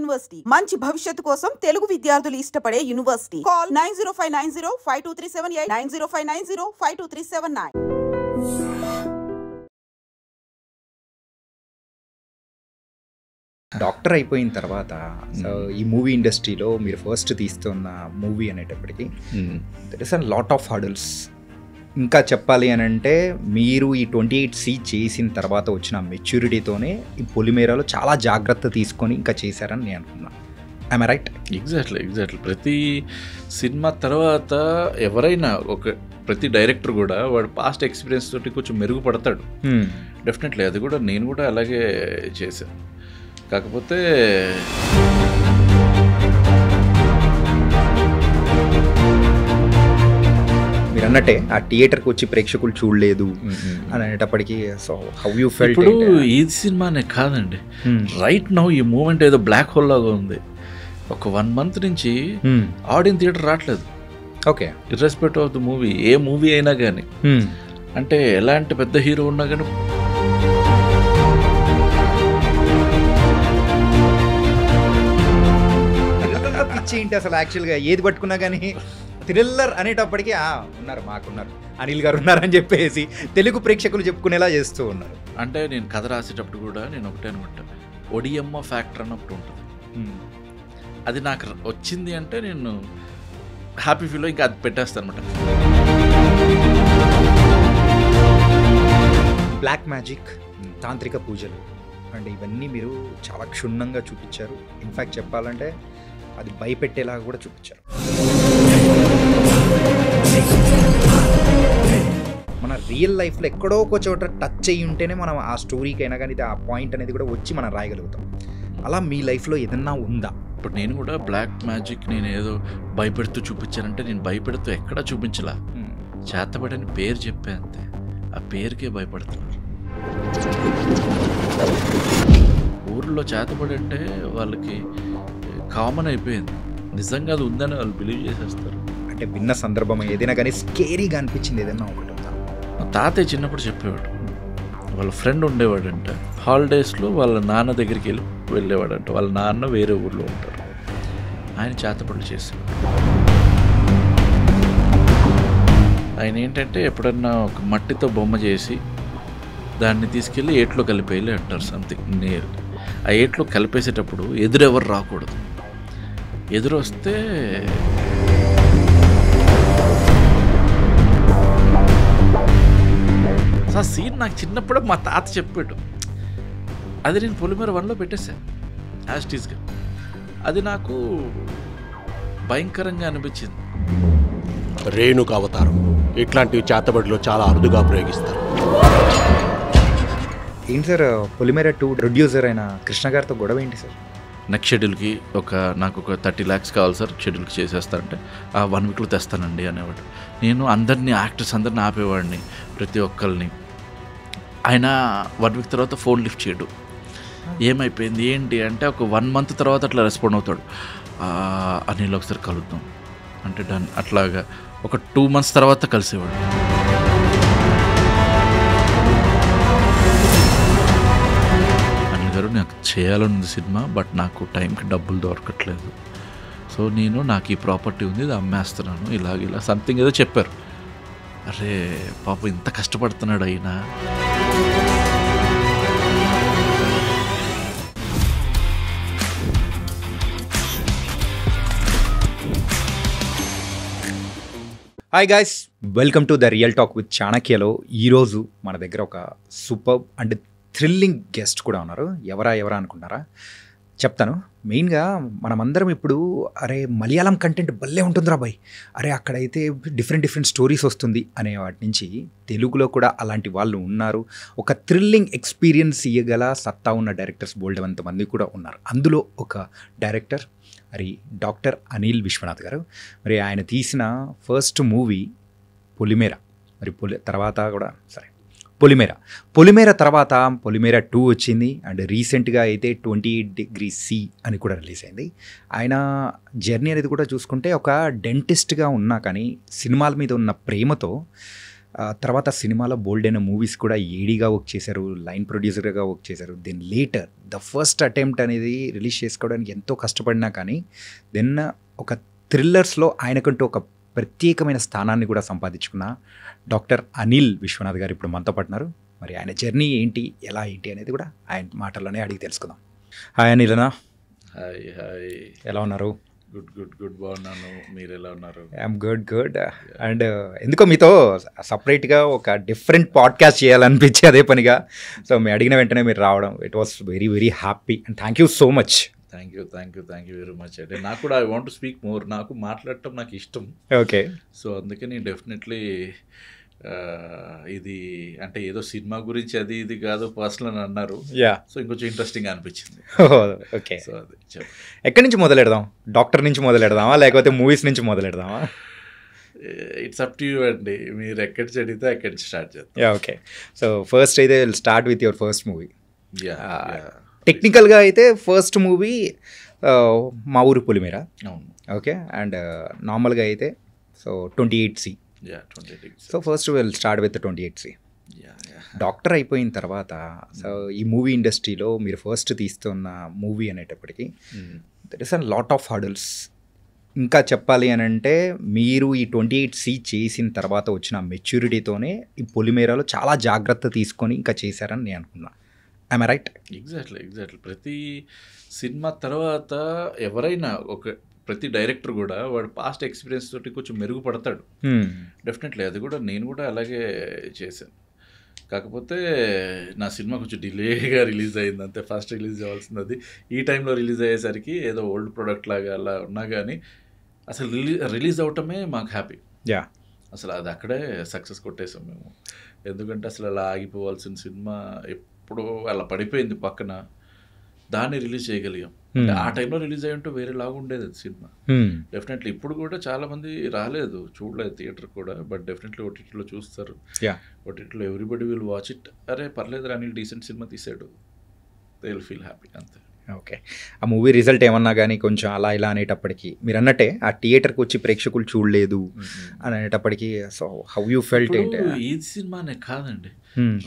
University మంచి భవిష్యత్తు కోసం తెలుగు విద్యార్థులు ఇష్టపడే యూనివర్సిటీ. కాల్ 9059052378 9059052379. డాక్టర్ అయిపోయిన తర్వాత ఈ మూవీ ఇండస్ట్రీలో మీరు ఫస్ట్ తీస్తున్న మూవీ అనేటప్పటికీ there is a lot of hurdles. ఇంకా చెప్పాలి అని అంటే మీరు ఈ 28C చేసిన తర్వాత వచ్చిన మెచ్యూరిటీతోనే ఈ పొలిమేరాలో చాలా జాగ్రత్త తీసుకొని ఇంకా చేశారని నేను అనుకున్నాను. I'm right? ఎగ్జాక్ట్లీ ప్రతి సినిమా తర్వాత ఎవరైనా ప్రతి డైరెక్టర్ కూడా వాడు పాస్ట్ ఎక్స్పీరియన్స్ తోటి కొంచెం మెరుగుపడతాడు. డెఫినెట్లీ అది కూడా నేను కూడా అలాగే చేశాను. కాకపోతే మీరు అన్నట్టే ఆ థియేటర్కి వచ్చి ప్రేక్షకులు చూడలేదు అని అనేటప్పటికీ సో హౌ యూ ఫెల్ట్? ఇప్పుడు ఈ సినిమానే కాదండి, రైట్ నౌ ఈ మూమెంట్ ఏదో బ్లాక్ హోల్ లాగా ఉంది. ఒక 1 month నుంచి ఆడియన్స్ థియేటర్ రావట్లేదు. Okay, irrespective of the movie, A movie అయినా కానీ, అంటే ఎలాంటి పెద్ద హీరో ఉన్నా కానీ ఏంటి అసలు యాక్చువల్గా ఏది పట్టుకున్నా కానీ థ్రిల్లర్ అనేటప్పటికీ మాకున్నారు అనిల్ గారు ఉన్నారని చెప్పేసి తెలుగు ప్రేక్షకులు చెప్పుకునేలా చేస్తూ ఉన్నారు. అంటే నేను కథ రాసేటప్పుడు కూడా నేను ఒకటే అనుకుంటా, ఒడియమ్మ ఫ్యాక్టర్ అన్నప్పుడు ఉంటుంది. అది నాకు వచ్చింది అంటే నేను హ్యాపీ ఫీల్ ఇంకా అది పెట్టేస్తాను అనమాట. బ్లాక్ మ్యాజిక్, తాంత్రిక పూజలు అండ్ ఇవన్నీ మీరు చాలా క్షుణ్ణంగా చూపించారు. ఇన్ఫ్యాక్ట్ చెప్పాలంటే అది భయపెట్టేలాగా కూడా చూపించారు. మన రియల్ లైఫ్లో ఎక్కడో ఒక చోట టచ్ అయ్యి ఉంటేనే మనం ఆ స్టోరీకైనా కానీ ఆ పాయింట్ అనేది కూడా వచ్చి మనం రాయగలుగుతాం. అలా మీ లైఫ్లో ఏదన్నా ఉందా? ఇప్పుడు నేను కూడా బ్లాక్ మ్యాజిక్ నేను ఏదో భయపెడుతూ చూపించానంటే నేను భయపెడుతూ ఎక్కడా చూపించలా, చేతబడని పేరు చెప్పే అంతే. ఆ పేరుకే భయపడుతున్నారు. ఊర్లో చేతబడి అంటే వాళ్ళకి కామన్ అయిపోయింది. నిజంగా అది ఉందని వాళ్ళు బిలీవ్ చేసేస్తారు. అంటే విన్న సందర్భం ఏదైనా కానీ స్కేరీగా అనిపించింది ఏదైనా ఒకటి ఉందా? మా తాతయ్య చిన్నప్పుడు చెప్పేవాడు, వాళ్ళ ఫ్రెండ్ ఉండేవాడంట, హాలిడేస్లో వాళ్ళ నాన్న దగ్గరికి వెళ్ళేవాడంట. వాళ్ళ నాన్న వేరే ఊర్లో ఉంటారు, ఆయన చేతపడులు చేసేవాడు. ఆయన ఏంటంటే ఎప్పుడన్నా ఒక మట్టితో బొమ్మ చేసి దాన్ని తీసుకెళ్ళి ఏట్లో కలిపేయాలి అంటారు, సంథింగ్ నేర్. ఆ ఏట్లో కలిపేసేటప్పుడు ఎదురెవరు రాకూడదు. ఎదురొస్తే ఆ సీన్ నాకు చిన్నప్పుడే మా తాత చెప్పాడు. అది నేను పొలిమేర 1లో పెట్టేశాను యాస్టీస్గా. అది నాకు భయంకరంగా అనిపించింది. రేణుక అవతారం ఇట్లాంటివి చేతబడిలో చాలా అరుదుగా ప్రయోగిస్తారు. ఏంటి సార్, పొలిమేర 2 ప్రొడ్యూసర్ అయిన కృష్ణ గారితో గొడవ ఏంటి సార్? నెక్స్ట్ షెడ్యూల్కి నాకు ఒక 30 lakhs కావాలి సార్, షెడ్యూల్కి చేసేస్తారంటే 1 weekలో తెస్తానండి అనేవాడు. నేను అందరినీ యాక్టర్స్ అందరినీ ఆపేవాడిని, ప్రతి ఒక్కరిని. ఆయన 1 week తర్వాత ఫోన్ లిఫ్ట్ చేయడు. ఏమైపోయింది ఏంటి అంటే ఒక 1 month తర్వాత అట్లా రెస్పాండ్ అవుతాడు. అనిల్ ఒకసారి కలుద్దాం అంటే డన్. అట్లాగా ఒక 2 months తర్వాత కలిసేవాడు. అనిల్ గారు నాకు చేయాలనుంది సినిమా, బట్ నాకు టైంకి డబ్బులు దొరకట్లేదు, సో నాకు ఈ ప్రాపర్టీ ఉంది, ఇది అమ్మేస్తున్నాను, ఇలా సంథింగ్ ఏదో చెప్పారు. అరే పాపం ఇంత కష్టపడుతున్నాడు అయినా. Hi guys, welcome to the real talk with చాణక్యలో. ఈరోజు మన దగ్గర ఒక సూపర్ అండ్ థ్రిల్లింగ్ గెస్ట్ కూడా ఉన్నారు. ఎవరా అనుకుంటారా? చెప్తాను. మెయిన్గా మనమందరం ఇప్పుడు అరే మలయాళం కంటెంట్ భలే ఉంటుందిరా బాయ్, అరే అక్కడైతే డిఫరెంట్ స్టోరీస్ వస్తుంది అనే వాటి నుంచి తెలుగులో కూడా అలాంటి వాళ్ళు ఉన్నారు. ఒక థ్రిల్లింగ్ ఎక్స్పీరియన్స్ ఇవ్వగల సత్తా ఉన్న డైరెక్టర్స్ బోల్డెంతమంది కూడా ఉన్నారు. అందులో ఒక డైరెక్టర్ మరి డాక్టర్ అనిల్ విశ్వనాథ్ గారు. మరి ఆయన తీసిన ఫస్ట్ మూవీ పొలిమేర. మరి తర్వాత కూడా పొలిమేర తర్వాత పొలిమేర 2 వచ్చింది. అండ్ రీసెంట్గా అయితే 28°C అని కూడా రిలీజ్ అయింది. ఆయన జర్నీ అనేది కూడా చూసుకుంటే ఒక డెంటిస్ట్గా ఉన్నా కానీ సినిమాల మీద ఉన్న ప్రేమతో తర్వాత సినిమాలో బోల్డ్ అయిన మూవీస్ కూడా ఏడీగా వర్క్ చేశారు, లైన్ ప్రొడ్యూసర్గా వర్క్ చేశారు. Then later the first attempt అనేది రిలీజ్ చేసుకోవడానికి ఎంతో కష్టపడినా కానీ దెన్ ఒక థ్రిల్లర్స్లో ఆయనకంటూ ఒక ప్రత్యేకమైన స్థానాన్ని కూడా సంపాదించుకున్న డాక్టర్ అనిల్ విశ్వనాథ్ గారు ఇప్పుడు మనతో పడుతున్నారు. మరి ఆయన జర్నీ ఏంటి, ఎలా ఏంటి అనేది కూడా ఆయన మాటల్లోనే అడిగి తెలుసుకుందాం. హాయ్ అనిల్ అన్న. హాయ్ హాయ్, ఎలా ఉన్నారు? గుడ్ గుడ్ గుడ్, బాగున్నాను. మీరు ఎలా ఉన్నారు? I'm good. అండ్ ఎందుకో మీతో సపరేట్గా ఒక డిఫరెంట్ పాడ్కాస్ట్ చేయాలనిపించి అదే పనిగా సో మీ అడిగిన వెంటనే మీరు రావడం, it was very very happy and thank you so much. Thank you very much. అంటే నాకు కూడా I want to speak more. నాకు మాట్లాడటం నాకు ఇష్టం. ఓకే. సో అందుకని డెఫినెట్లీ ఇది అంటే ఏదో సినిమా గురించి అది ఇది కాదు, పర్సనల్ అని అన్నారు. యా. సో ఇంకొంచెం ఇంట్రెస్టింగ్ అనిపించింది. ఓకే. సో అది ఎక్కడి నుంచి మొదలెడదాం? డాక్టర్ నుంచి మొదలెడదామా లేకపోతే మూవీస్ నుంచి మొదలెడదామా? ఇట్స్ అప్ టు యూ అండి, మీరు ఎక్కడి నుంచి అడిగితే అక్కడి నుంచి స్టార్ట్ చేద్దాం. Yeah, okay. సో ఫస్ట్ అయితే start with your first movie. Yeah, టెక్నికల్గా అయితే ఫస్ట్ మూవీ మా ఊరు పొలిమేర. అవును. ఓకే. అండ్ నార్మల్గా అయితే so 28C. Yeah, 28. So first will start with 28C. Yeah. Doctor అయిపోయిన తర్వాత సో ఈ మూవీ ఇండస్ట్రీలో మీరు ఫస్ట్ తీస్తున్న మూవీ అనేటప్పటికీ that is a lot of hurdles. ఇంకా చెప్పాలి అని అంటే మీరు ఈ 28C చేసిన తర్వాత వచ్చిన మెచ్యూరిటీతోనే ఈ పొలిమేరలో చాలా జాగ్రత్త తీసుకొని ఇంకా చేశారని నేను అనుకున్నా. I'm right? ఎగ్జాక్ట్లీ. ప్రతి సినిమా తర్వాత ఎవరైనా ప్రతి డైరెక్టర్ కూడా వాడు పాస్ట్ ఎక్స్పీరియన్స్ తోటి కొంచెం మెరుగుపడతాడు. డెఫినెట్లీ అది కూడా నేను కూడా అలాగే చేశాను. కాకపోతే నా సినిమా కొంచెం డిలేగా రిలీజ్ అయింది అంతే. ఫస్ట్ రిలీజ్ అవ్వాల్సింది ఈ టైంలో రిలీజ్ అయ్యేసరికి ఏదో ఓల్డ్ ప్రోడక్ట్ లాగా అలా ఉన్నా కానీ అసలు రిలీజ్ అవటమే మాకు హ్యాపీ. యా. అసలు అది అక్కడే సక్సెస్ కొట్టేసాం మేము. ఎందుకంటే అసలు అలా ఆగిపోవాల్సిన సినిమా ఎప్పుడో అలా పడిపోయింది పక్కన, దాన్ని రిలీజ్ చేయగలిగాం. ఆ టైంలో రిలీజ్ అయ్యి ఉంటే వేరే లాగా ఉండేది అది సినిమా. డెఫినెట్లీ ఇప్పుడు కూడా చాలా మంది రాలేదు, చూడలేదు థియేటర్ కూడా, బట్ డెఫినెట్లీ ఓటీటీలో చూస్తారు. ఓటీటీలో ఎవ్రీబడి విల్ వాచ్ ఇట్. అరే పర్లేదు అనిల్ డీసెంట్ సినిమా తీసాడు, దే విల్ ఫీల్ హ్యాపీ, అంతే. ఓకే. ఆ మూవీ రిజల్ట్ ఏమన్నా కానీ కొంచెం అలా ఇలా అనేటప్పటికీ మీరు అన్నట్టే ఆ థియేటర్కి వచ్చి ప్రేక్షకులు చూడలేదు అని అనేటప్పటికీ సో హౌ యూ ఫెల్ట్ ఏంటి? ఈ సినిమానే కాదండి,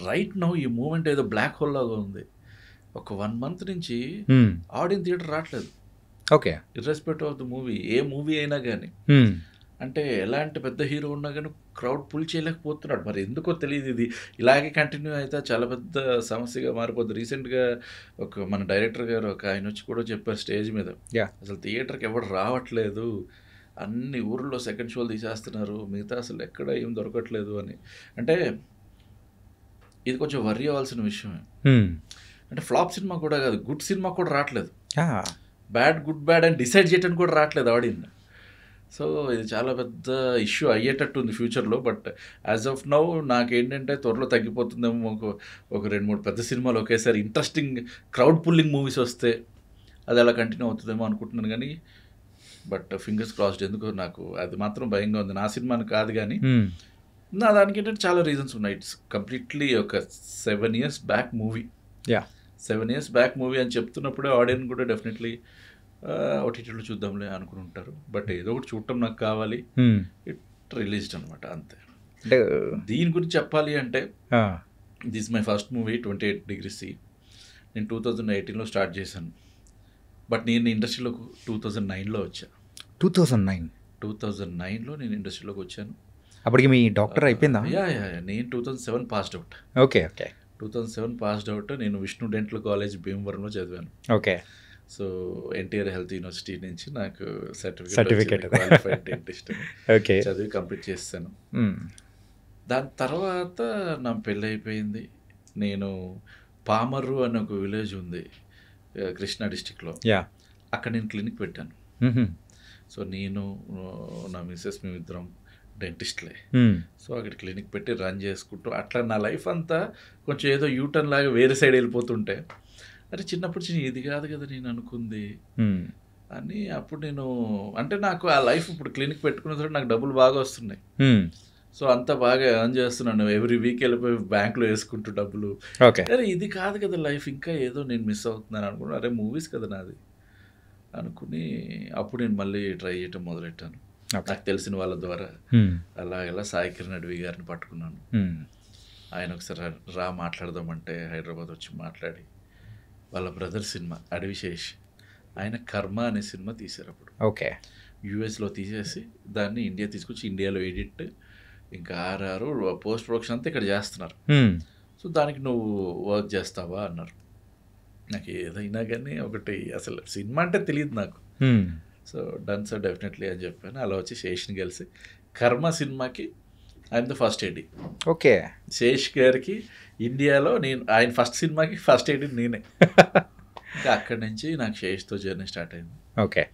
రైట్ నౌ ఈ మూమెంట్ ఏదో బ్లాక్ హోల్ లాగా ఉంది. ఒక 1 month నుంచి ఆడియన్స్ థియేటర్ రావట్లేదు. Okay. Irrespective of the movie, A movie అయినా కానీ, అంటే ఎలాంటి పెద్ద హీరో ఉన్నా కానీ క్రౌడ్ పుల్ చేయలేకపోతున్నాడు. మరి ఎందుకో తెలియదు. ఇది ఇలాగే కంటిన్యూ అయితే చాలా పెద్ద సమస్యగా మారిపోద్ది. రీసెంట్గా మన డైరెక్టర్ గారు ఆయన వచ్చి కూడా చెప్పారు స్టేజ్ మీద, అసలు థియేటర్కి ఎవరు రావట్లేదు, అన్ని ఊర్లో సెకండ్ షోలు తీసేస్తున్నారు, మిగతా అసలు ఎక్కడ ఏం దొరకట్లేదు అని. అంటే ఇది కొంచెం వర్రీ అవ్వాల్సిన విషయమే. అంటే ఫ్లాప్ సినిమా కూడా కాదు, గుడ్ సినిమా కూడా రావట్లేదు. గుడ్ బ్యాడ్ అని డిసైడ్ చేయడానికి కూడా రావట్లేదు ఆడియన్స్. సో ఇది చాలా పెద్ద ఇష్యూ అయ్యేటట్టు ఉంది ఫ్యూచర్లో. బట్ యాజ్ ఆఫ్ నౌ నాకేంటంటే త్వరలో తగ్గిపోతుందేమో. ఒక 2-3 పెద్ద సినిమాలు ఒకేసారి ఇంట్రెస్టింగ్ క్రౌడ్ పుల్లింగ్ మూవీస్ వస్తే అది అలా కంటిన్యూ అవుతుందేమో అనుకుంటున్నాను. కానీ బట్ ఫింగర్స్ క్రాస్డ్. ఎందుకు నాకు అది మాత్రం భయంగా ఉంది. నా సినిమాని కాదు కానీ నా దానికి ఏంటంటే చాలా రీజన్స్ ఉన్నాయి. ఇట్స్ కంప్లీట్లీ ఒక 7 years back movie. 7 years back movie అని చెప్తున్నప్పుడే ఆడియన్స్ కూడా డెఫినెట్లీ ఓటీటీలో చూద్దాంలే అనుకుని ఉంటారు. బట్ ఏదో ఒకటి చూడటం నాకు కావాలి, ఇట్ రిలీజ్డ్ అనమాట, అంతే. దీని గురించి చెప్పాలి అంటే this my first movie 28 Degrees C. నేను 2018లో స్టార్ట్ చేశాను. బట్ నేను ఇండస్ట్రీలోకి 2009లో వచ్చా. 2009లో నేను ఇండస్ట్రీలోకి వచ్చాను. అప్పటికి మీ డాక్టర్ అయిపోయిందా? నేను 2007 passed out. Okay. 2007 passed out. నేను విష్ణు డెంటల్ కాలేజ్ భీమవరంలో చదివాను. Okay. So NTR health university నుంచి నాకు సర్టిఫికేట్ క్వాలిఫైడ్ డెంటిస్ట్ ఓకే చదివి కంప్లీట్ చేస్తాను. దాని తర్వాత నా పెళ్ళి అయిపోయింది. నేను పామర్రు అనే ఒక విలేజ్ ఉంది కృష్ణా డిస్టిక్లో, అక్కడ నేను క్లినిక్ పెట్టాను. సో నేను నా మిస్సెస్ మేమిద్దరం డెంటిస్ట్లే. సో అక్కడ క్లినిక్ పెట్టి రన్ చేసుకుంటూ అట్లా నా లైఫ్ అంతా కొంచెం ఏదో యూటర్న్ లాగా వేరే సైడ్ వెళ్ళిపోతుంటే, అరే చిన్నప్పటి నుంచి ఇది కాదు కదా నేను అనుకుంది అని. అప్పుడు నేను అంటే నాకు ఆ లైఫ్ ఇప్పుడు క్లినిక్ పెట్టుకున్న తర్వాత నాకు డబ్బులు బాగా వస్తున్నాయి. సో అంత బాగా ఎర్న్ చేస్తున్నాను. ఎవ్రీ వీక్ వెళ్ళిపోయి బ్యాంక్లో వేసుకుంటూ డబ్బులు. అరే ఇది కాదు కదా లైఫ్, ఇంకా ఏదో నేను మిస్ అవుతున్నాను అనుకున్నాను. అరే మూవీస్ కదా నాది అనుకుని అప్పుడు నేను మళ్ళీ ట్రై చేయటం మొదలెట్టాను. నాకు తెలిసిన వాళ్ళ ద్వారా. అలాగలా సాయి కిరణ్ అడవి గారిని పట్టుకున్నాను. ఆయన ఒకసారి రా మాట్లాడదామంటే హైదరాబాద్ వచ్చి మాట్లాడి వాళ్ళ బ్రదర్ సినిమా అడవిశేష్ ఆయన కర్మ అనే సినిమా తీశారు. అప్పుడు ఓకే, యూఎస్లో తీసేసి దాన్ని ఇండియా తీసుకొచ్చి ఇండియాలో ఎడిట్ ఇంకా ఆర్ఆర్ పోస్ట్ ప్రొడక్షన్ అంతా ఇక్కడ చేస్తున్నారు. సో దానికి నువ్వు వర్క్ చేస్తావా అన్నారు. నాకు ఏదైనా కానీ ఒకటి అసలు సినిమా అంటే తెలియదు నాకు. సో డన్ సార్ డెఫినెట్లీ అని చెప్పాను. అలా వచ్చి శేష్ని కలిసి కర్మ సినిమాకి I'm the first AD. Okay, Sesh గారికి ఇండియాలో నేను ఆయన ఫస్ట్ సినిమాకి ఫస్ట్ ఎడి నేనే. ఇంకా అక్కడి నుంచి నాకు శేష్తో జర్నీ స్టార్ట్ అయింది. ఓకే,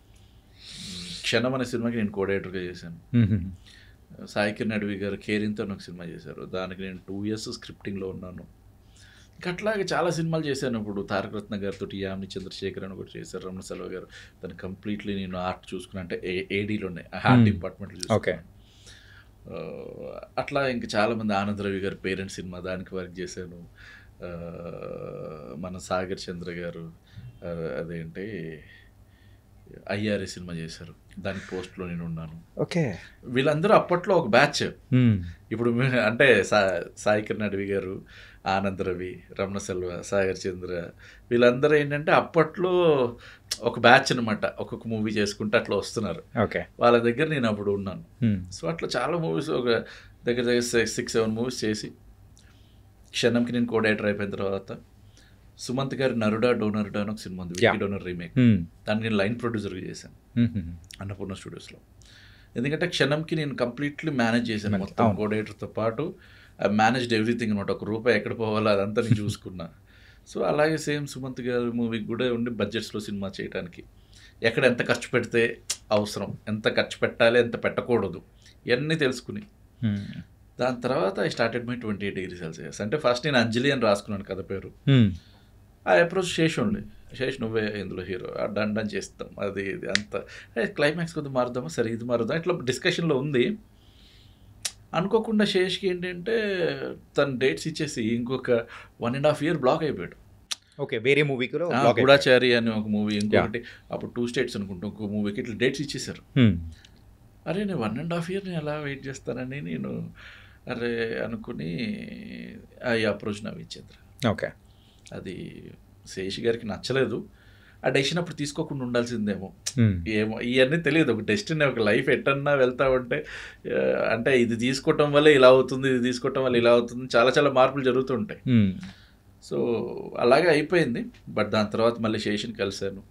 క్షణం అనే సినిమాకి నేను కోఆర్డినేటర్గా చేశాను. సాయి కిరణ్ అడవి గారు కేరింగ్తో ఒక సినిమా చేశారు, దానికి నేను 2 years స్క్రిప్టింగ్లో ఉన్నాను. ఇంకా అట్లాగే చాలా సినిమాలు చేశాను. ఇప్పుడు తారక రత్న గారితో యామిని చంద్రశేఖర్ అని ఒకటి చేశారు, రమణ సెల్వ గారు. దాన్ని కంప్లీట్లీ నేను ఆర్ట్ చూసుకున్నా, అంటే ఏడీలోనే ఆర్ట్ డిపార్ట్మెంట్లో చూసుకున్నాను. అట్లా ఇంకా చాలామంది ఆనందరవి గారు పేరెంట్స్ సినిమా దానికి వర్క్ చేశాను. మన సాగర్ చంద్ర గారు అదేంటి అయ్యారే సినిమా చేశారు, దానికి పోస్ట్లో నేను ఉన్నాను. ఓకే, వీళ్ళందరూ అప్పట్లో ఒక బ్యాచ్. ఇప్పుడు అంటే సాయి కిరణ్ అడవి గారు, ఆనంద్ రవి, రమణ సెల్వ, సాగర్ చంద్ర వీళ్ళందరూ ఏంటంటే అప్పట్లో ఒక బ్యాచ్ అనమాట. ఒక్కొక్క మూవీ చేసుకుంటే అట్లా వస్తున్నారు. ఓకే, వాళ్ళ దగ్గర నేను అప్పుడు ఉన్నాను. సో అట్లా చాలా మూవీస్, ఒక దగ్గర 6-7 మూవీస్ చేసి క్షణంకి నేను కోఆర్డినేటర్ అయిపోయిన తర్వాత సుమంత్ గారి నరుడా డోనరుడా అని ఒక సినిమా ఉంది, విక్కీ డోనర్ రీమేక్. దాన్ని నేను లైన్ ప్రొడ్యూసర్గా చేశాను అన్నపూర్ణ స్టూడియోస్లో. ఎందుకంటే క్షణంకి నేను కంప్లీట్లీ మేనేజ్ చేశాను మొత్తం కోఆర్డినేటర్తో పాటు. ఐ మేనేజ్డ్ ఎవ్రీథింగ్ అనమాట. ₹1 ఎక్కడ పోవాలో అదంతా నేను చూసుకున్నా. సో అలాగే సేమ్ సుమంత్ గారి మూవీకి కూడా ఉండి బడ్జెట్స్లో సినిమా చేయడానికి ఎక్కడ ఎంత ఖర్చు పెడితే అవసరం, ఎంత ఖర్చు పెట్టాలి, ఎంత పెట్టకూడదు, ఇవన్నీ తెలుసుకుని దాని తర్వాత I started my 28 Degrees Celsius. అంటే ఫస్ట్ నేను అంజలి అని రాసుకున్నాను కథ పేరు. ఆ అప్రోచ్ శేష్ ఉండే, శేష్ నువ్వే ఇందులో హీరో, డండన్ చేస్తాం అది ఇది అంతా, క్లైమాక్స్ కొద్దిగా మారుద్దామా, సరే ఇది మారుద్దాం, ఇట్లా డిస్కషన్లో ఉంది. అనుకోకుండా శేష్కి ఏంటంటే తన డేట్స్ ఇచ్చేసి ఇంకొక 1.5 year బ్లాక్ అయిపోయాడు. ఓకే, వేరే మూవీకి గూఢాచారి అని ఒక మూవీ, ఇంకొకటి అప్పుడు 2 states అనుకుంటా, ఇంకో మూవీకి ఇట్లా డేట్స్ ఇచ్చేసారు. అరే నేను 1.5 year నేను ఎలా వెయిట్ చేస్తానని నేను అరే అనుకుని ఆ అప్రోచ్ నవ్వించేంద్ర. ఓకే, అది శేష్ గారికి నచ్చలేదు. ఆ డెసిషన్ అప్పుడు తీసుకోకుండా ఉండాల్సిందేమో, ఏమో ఇవన్నీ తెలియదు. ఒక డెస్టినీ, ఒక లైఫ్ ఎట్టన్నా వెళ్తామంటే అంటే ఇది తీసుకోవటం వల్ల ఇలా అవుతుంది, ఇది తీసుకోవటం వల్ల ఇలా అవుతుంది, చాలా చాలా మార్పులు జరుగుతుంటాయి. సో అలాగే అయిపోయింది. బట్ దాని తర్వాత మళ్ళీ శేషిని కలిశాను.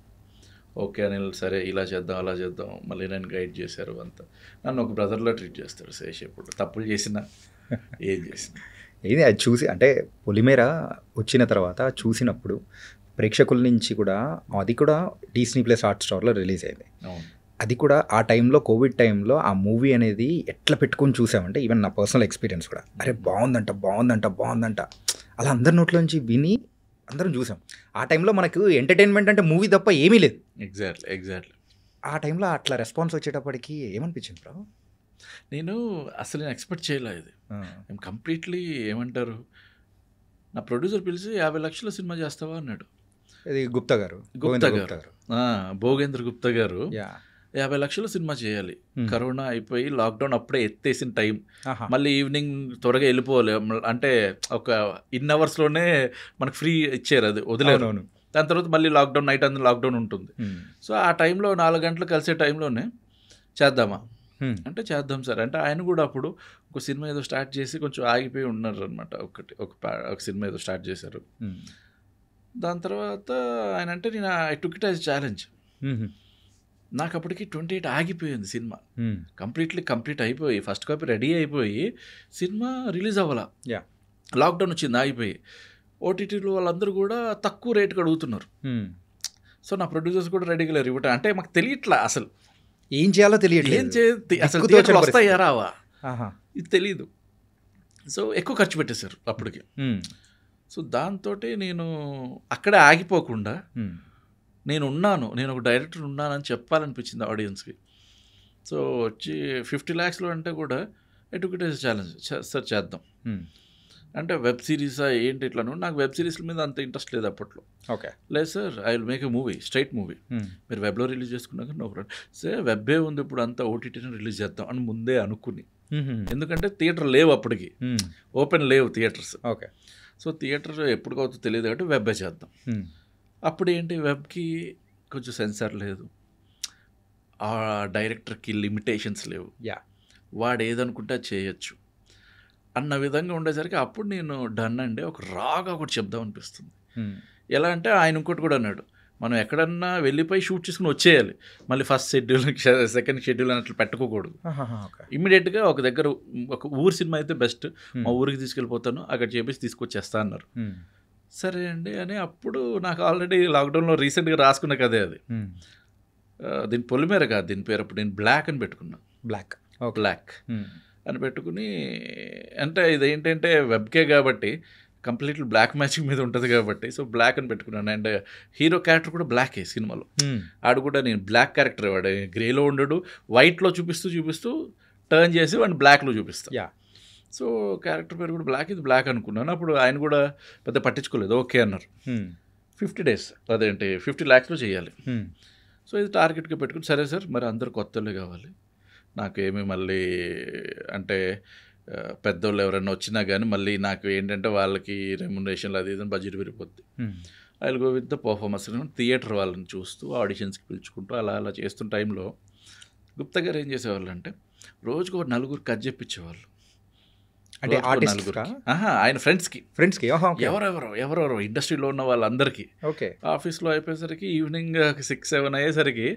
ఓకే అనిల్, సరే ఇలా చేద్దాం అలా చేద్దాం, మళ్ళీ నేను గైడ్ చేశారు అంతా. నన్ను ఒక బ్రదర్లో ట్రీట్ చేస్తాడు శేష్. ఎప్పుడు తప్పులు చేసినా ఏం చేసినా ఇది అది చూసి, అంటే పొలిమేర వచ్చిన తర్వాత చూసినప్పుడు ప్రేక్షకుల నుంచి కూడా అది కూడా Disney+ హాట్‌స్టార్లో రిలీజ్ అయింది. అది కూడా ఆ టైంలో, కోవిడ్ టైంలో ఆ మూవీ అనేది ఎట్లా పెట్టుకొని చూసామంటే, ఈవెన్ నా పర్సనల్ ఎక్స్పీరియన్స్ కూడా, అరే బాగుందంట బాగుందంట బాగుందంట అలా అందరి నోట్లోంచి విని అందరం చూసాం. ఆ టైంలో మనకు ఎంటర్టైన్మెంట్ అంటే మూవీ తప్ప ఏమీ లేదు. ఎగ్జాక్ట్లీ ఆ టైంలో అట్లా రెస్పాన్స్ వచ్చేటప్పటికి ఏమనిపించింది బ్రో? నేను అసలు ఎక్స్పెక్ట్ చేయలేదు ఇది. నేను కంప్లీట్లీ ఏమంటారు, నా ప్రొడ్యూసర్ పిలిచి 50 లక్షల సినిమా చేస్తావా అన్నాడు. ఇది గుప్తా గారు, భోగేంద్ర గుప్తా గారు 50 లక్షల సినిమా చేయాలి. కరోనా అయిపోయి లాక్డౌన్ అప్పుడే ఎత్తేసిన టైం, మళ్ళీ ఈవినింగ్ త్వరగా వెళ్ళిపోవాలి, అంటే ఒక ఇన్ అవర్స్లోనే మనకు ఫ్రీ ఇచ్చారు, అది వదిలేరు. దాని తర్వాత మళ్ళీ లాక్డౌన్, నైట్ అంతా లాక్డౌన్ ఉంటుంది. సో ఆ టైంలో 4 గంటలు కలిసే టైంలోనే చేద్దామా అంటే చేద్దాం సార్ అంటే, ఆయన కూడా అప్పుడు ఒక సినిమా ఏదో స్టార్ట్ చేసి కొంచెం ఆగిపోయి ఉన్నారు అనమాట. ఒక సినిమా ఏదో స్టార్ట్ చేశారు. దాని తర్వాత ఆయన అంటే నేను I took it as challenge. నాకు అప్పటికి 28 ఆగిపోయింది సినిమా, కంప్లీట్ అయిపోయి, ఫస్ట్ కాపీ రెడీ అయిపోయి సినిమా రిలీజ్ అవ్వాలా, లాక్డౌన్ వచ్చింది, ఆగిపోయి. ఓటీటీలో వాళ్ళందరూ కూడా తక్కువ రేటుకి అడుగుతున్నారు. సో నా ప్రొడ్యూసర్స్ కూడా రెడీగా లేరు ఇవ్వటం. అంటే మాకు తెలియట్లా అసలు ఏం చేయాలో తెలియట్లేదు, అసలు థియేటర్లు వస్తాయా రావా ఇది తెలీదు. సో ఎక్కువ ఖర్చు పెట్టేశారు అప్పటికి. సో దాంతో నేను అక్కడే ఆగిపోకుండా నేను ఒక డైరెక్టర్ ఉన్నానని చెప్పాలనిపించింది ఆడియన్స్కి. సో వచ్చి 50 lakhsలో అంటే కూడా ఎటుకటే ఛాలెంజ్ సార్ చేద్దాం. అంటే వెబ్ సిరీసా ఏంటి ఇట్లా నాకు వెబ్ సిరీస్ల మీద అంత ఇంట్రెస్ట్ లేదు అప్పట్లో. ఓకే. లేదు sir, I will make a movie, straight movie, మీరు వెబ్లో రిలీజ్ చేసుకున్నాక నో ప్రాబ్లం. సార్ వెబ్బే ఉంది ఇప్పుడు, అంతా ఓటీటీని రిలీజ్ చేద్దాం అని ముందే అనుకుని, ఎందుకంటే థియేటర్ లేవు అప్పటికి, ఓపెన్ లేవు థియేటర్స్. ఓకే. సో థియేటర్ ఎప్పటికవుతుందో తెలియదు కాబట్టి వెబ్బే చేద్దాం. అప్పుడు ఏంటి, వెబ్కి కొంచెం సెన్సార్ లేదు, ఆ డైరెక్టర్కి లిమిటేషన్స్ లేవు, వాడు ఏదనుకుంటే చేయొచ్చు అన్న విధంగా ఉండేసరికి అప్పుడు నేను డన్ అండి ఒక రాగా ఒకటి చెప్దాం అనిపిస్తుంది. ఎలా అంటే ఆయన ఇంకోటి కూడా అన్నాడు, మనం ఎక్కడన్నా వెళ్ళిపోయి షూట్ చేసుకుని వచ్చేయాలి, మళ్ళీ ఫస్ట్ షెడ్యూల్ సెకండ్ షెడ్యూల్ అన్నట్లు పెట్టుకోకూడదు. ఇమ్మీడియట్గా ఒక దగ్గర ఒక ఊరు సినిమా అయితే బెస్ట్, మా ఊరికి తీసుకెళ్ళిపోతాను, అక్కడ చేపించి తీసుకొచ్చేస్తా అన్నారు. సరే అండి అని అప్పుడు నాకు ఆల్రెడీ లాక్డౌన్లో రీసెంట్గా రాసుకున్న కదే అది. దీని పొలిమేర కాదు దీని పేరు, అప్పుడు నేను బ్లాక్ అని పెట్టుకున్నాను. బ్లాక్ అని పెట్టుకుని, అంటే ఇదేంటంటే వెబ్కే కాబట్టి కంప్లీట్లీ బ్లాక్ మ్యాచింగ్ మీద ఉంటుంది కాబట్టి సో బ్లాక్ అని పెట్టుకున్నాను. అండ్ హీరో క్యారెక్టర్ కూడా బ్లాకే సినిమాలో. ఆడు కూడా నేను బ్లాక్ క్యారెక్టర్, వాడు గ్రేలో ఉండడు, వైట్లో చూపిస్తూ టర్న్ చేసి వాడిని బ్లాక్లో చూపిస్తా. సో క్యారెక్టర్ పేరు కూడా బ్లాక్, ఇది బ్లాక్ అనుకున్నాను. అప్పుడు ఆయన కూడా పెద్ద పట్టించుకోలేదు, ఓకే అన్నారు. 50 days అదేంటి 50 lakhs చేయాలి. సో ఇది టార్గెట్గా పెట్టుకుని, సరే సార్ మరి అందరు కొత్తలే కావాలి, నాకేమి మళ్ళీ అంటే పెద్దోళ్ళు ఎవరైనా వచ్చినా కానీ మళ్ళీ నాకు ఏంటంటే వాళ్ళకి రెమ్యునరేషన్లు అది ఇది బడ్జెట్ పెరిగిపోద్ది. I will go with the performance. Theatre వాళ్ళని చూస్తూ ఆడిషన్స్కి పిలుచుకుంటూ అలా చేస్తున్న టైంలో గుప్తా గారు ఏం చేసేవాళ్ళు అంటే రోజుకు ఒక 4 కట్ చెప్పించేవాళ్ళు. అంటే ఆయన ఫ్రెండ్స్కి ఎవరెవరో ఇండస్ట్రీలో ఉన్న వాళ్ళందరికీ. ఓకే. ఆఫీస్లో అయిపోయేసరికి ఈవినింగ్ 6-7 అయ్యేసరికి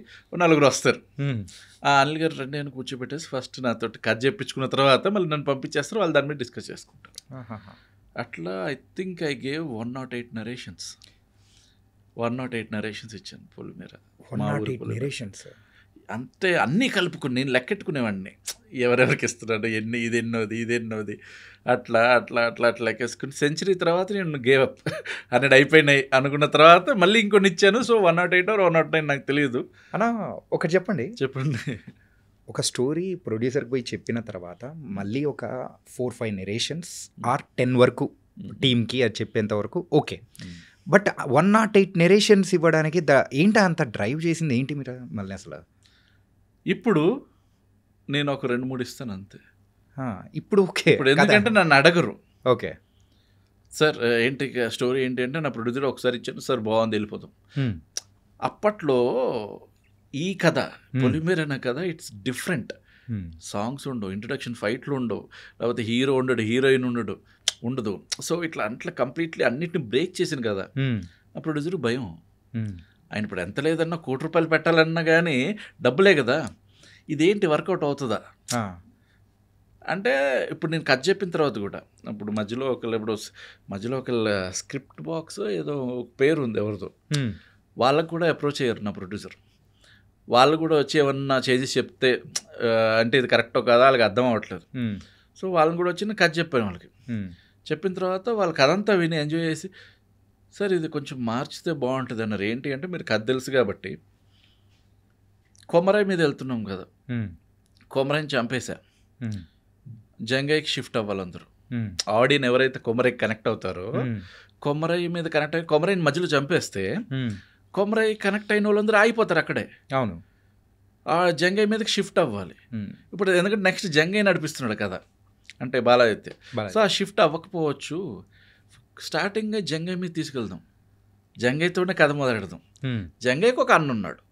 4 వస్తారు. అనిల్ గారు రండి అని కూర్చోబెట్టేసి ఫస్ట్ నాతో కట్ చేయించుకున్న తర్వాత మళ్ళీ నన్ను పంపించేస్తారు, వాళ్ళు దాని మీద డిస్కస్ చేసుకుంటారు. అట్లా I think I gave 108 narrations. 108 narrations ఇచ్చాను పొలిమేర. అంతే అన్నీ కలుపుకుని నేను లెక్కెట్టుకునేవాడిని, ఎవరెవరికి ఇస్తున్నాడు, ఇది ఎన్నోది అట్లా లెక్కేసుకుని సెంచరీ తర్వాత నేను గేవ్ అప్ 100 అయిపోయినాయి అనుకున్న తర్వాత మళ్ళీ ఇంకొన్ని ఇచ్చాను. సో 108 or 109 నాకు తెలియదు. అన్నా ఒకటి చెప్పండి. ఒక స్టోరీ ప్రొడ్యూసర్కి పోయి చెప్పిన తర్వాత మళ్ళీ ఒక 4-5 narrations ఆర్ 10 వరకు టీమ్కి అది చెప్పేంత వరకు ఓకే. బట్ 108 narrations ఇవ్వడానికి ఏంటి అంత డ్రైవ్ చేసింది ఏంటి మీరు మళ్ళీ అసలు? ఇప్పుడు నేను ఒక 2-3 ఇస్తాను అంతే. ఇప్పుడు ఓకే, ఇప్పుడు ఎందుకంటే నన్ను అడగరు. ఓకే సార్ ఏంటి స్టోరీ ఏంటి అంటే నా ప్రొడ్యూసర్ ఒకసారి ఇచ్చాను, సార్ బాగుంది వెళ్ళిపోతాం. అప్పట్లో ఈ కథ పొలిమేర అనే కథ ఇట్స్ డిఫరెంట్. సాంగ్స్ ఉండవు, ఇంట్రొడక్షన్ ఫైట్లు ఉండవు, లేకపోతే హీరో ఉండడు, హీరోయిన్ ఉండదు. సో ఇట్లా కంప్లీట్లీ అన్నిటిని బ్రేక్ చేసిన కదా. ఆ ప్రొడ్యూసర్ భయం, ఆయన ఇప్పుడు ఎంత లేదన్నా 1 కోటి రూపాయలు పెట్టాలన్నా కానీ డబ్బులే కదా, ఇదేంటి వర్కౌట్ అవుతుందా అంటే. ఇప్పుడు నేను కట్ చెప్పిన తర్వాత కూడా ఇప్పుడు మధ్యలో ఒకళ్ళ స్క్రిప్ట్ బాక్స్ ఏదో పేరు ఉంది ఎవరితో, వాళ్ళకు కూడా అప్రోచ్ అయ్యారు నా ప్రొడ్యూసర్. వాళ్ళు కూడా వచ్చి ఏమన్నా చేసి చెప్తే అంటే ఇది కరెక్టో కదా వాళ్ళకి అర్థం అవ్వట్లేదు. సో వాళ్ళని కూడా వచ్చి నేను కట్ చెప్పాను వాళ్ళకి. చెప్పిన తర్వాత వాళ్ళ కథ అంతా విని ఎంజాయ్ చేసి, సార్ ఇది కొంచెం మార్చితే బాగుంటుంది అన్నారు. ఏంటి అంటే మీరు కథ తెలుసు కాబట్టి కొమరాయి మీద వెళ్తున్నాం కదా, కొమరాయిని చంపేశా, జంగైకి షిఫ్ట్ అవ్వాలి అందరూ. ఆడియన్ ఎవరైతే కొమరాయికి కనెక్ట్ అవుతారో కొమరాయి మీద కనెక్ట్ అయ్యి కొమరాయిని మధ్యలో చంపేస్తే కొమరాయి కనెక్ట్ అయిన వాళ్ళందరూ ఆగిపోతారు అక్కడే. అవును, ఆ జంగై మీదకి షిఫ్ట్ అవ్వాలి. ఇప్పుడు ఎందుకంటే నెక్స్ట్ జంగై నడిపిస్తున్నాడు కదా, అంటే బాలాదిత్య. సో ఆ షిఫ్ట్ అవ్వకపోవచ్చు, స్టార్టింగ్గా జంగై మీద తీసుకెళ్దాం, జంగైతోనే కథ మొదలెడదాం. జంగైకి ఒక అన్న ఉన్నాడు,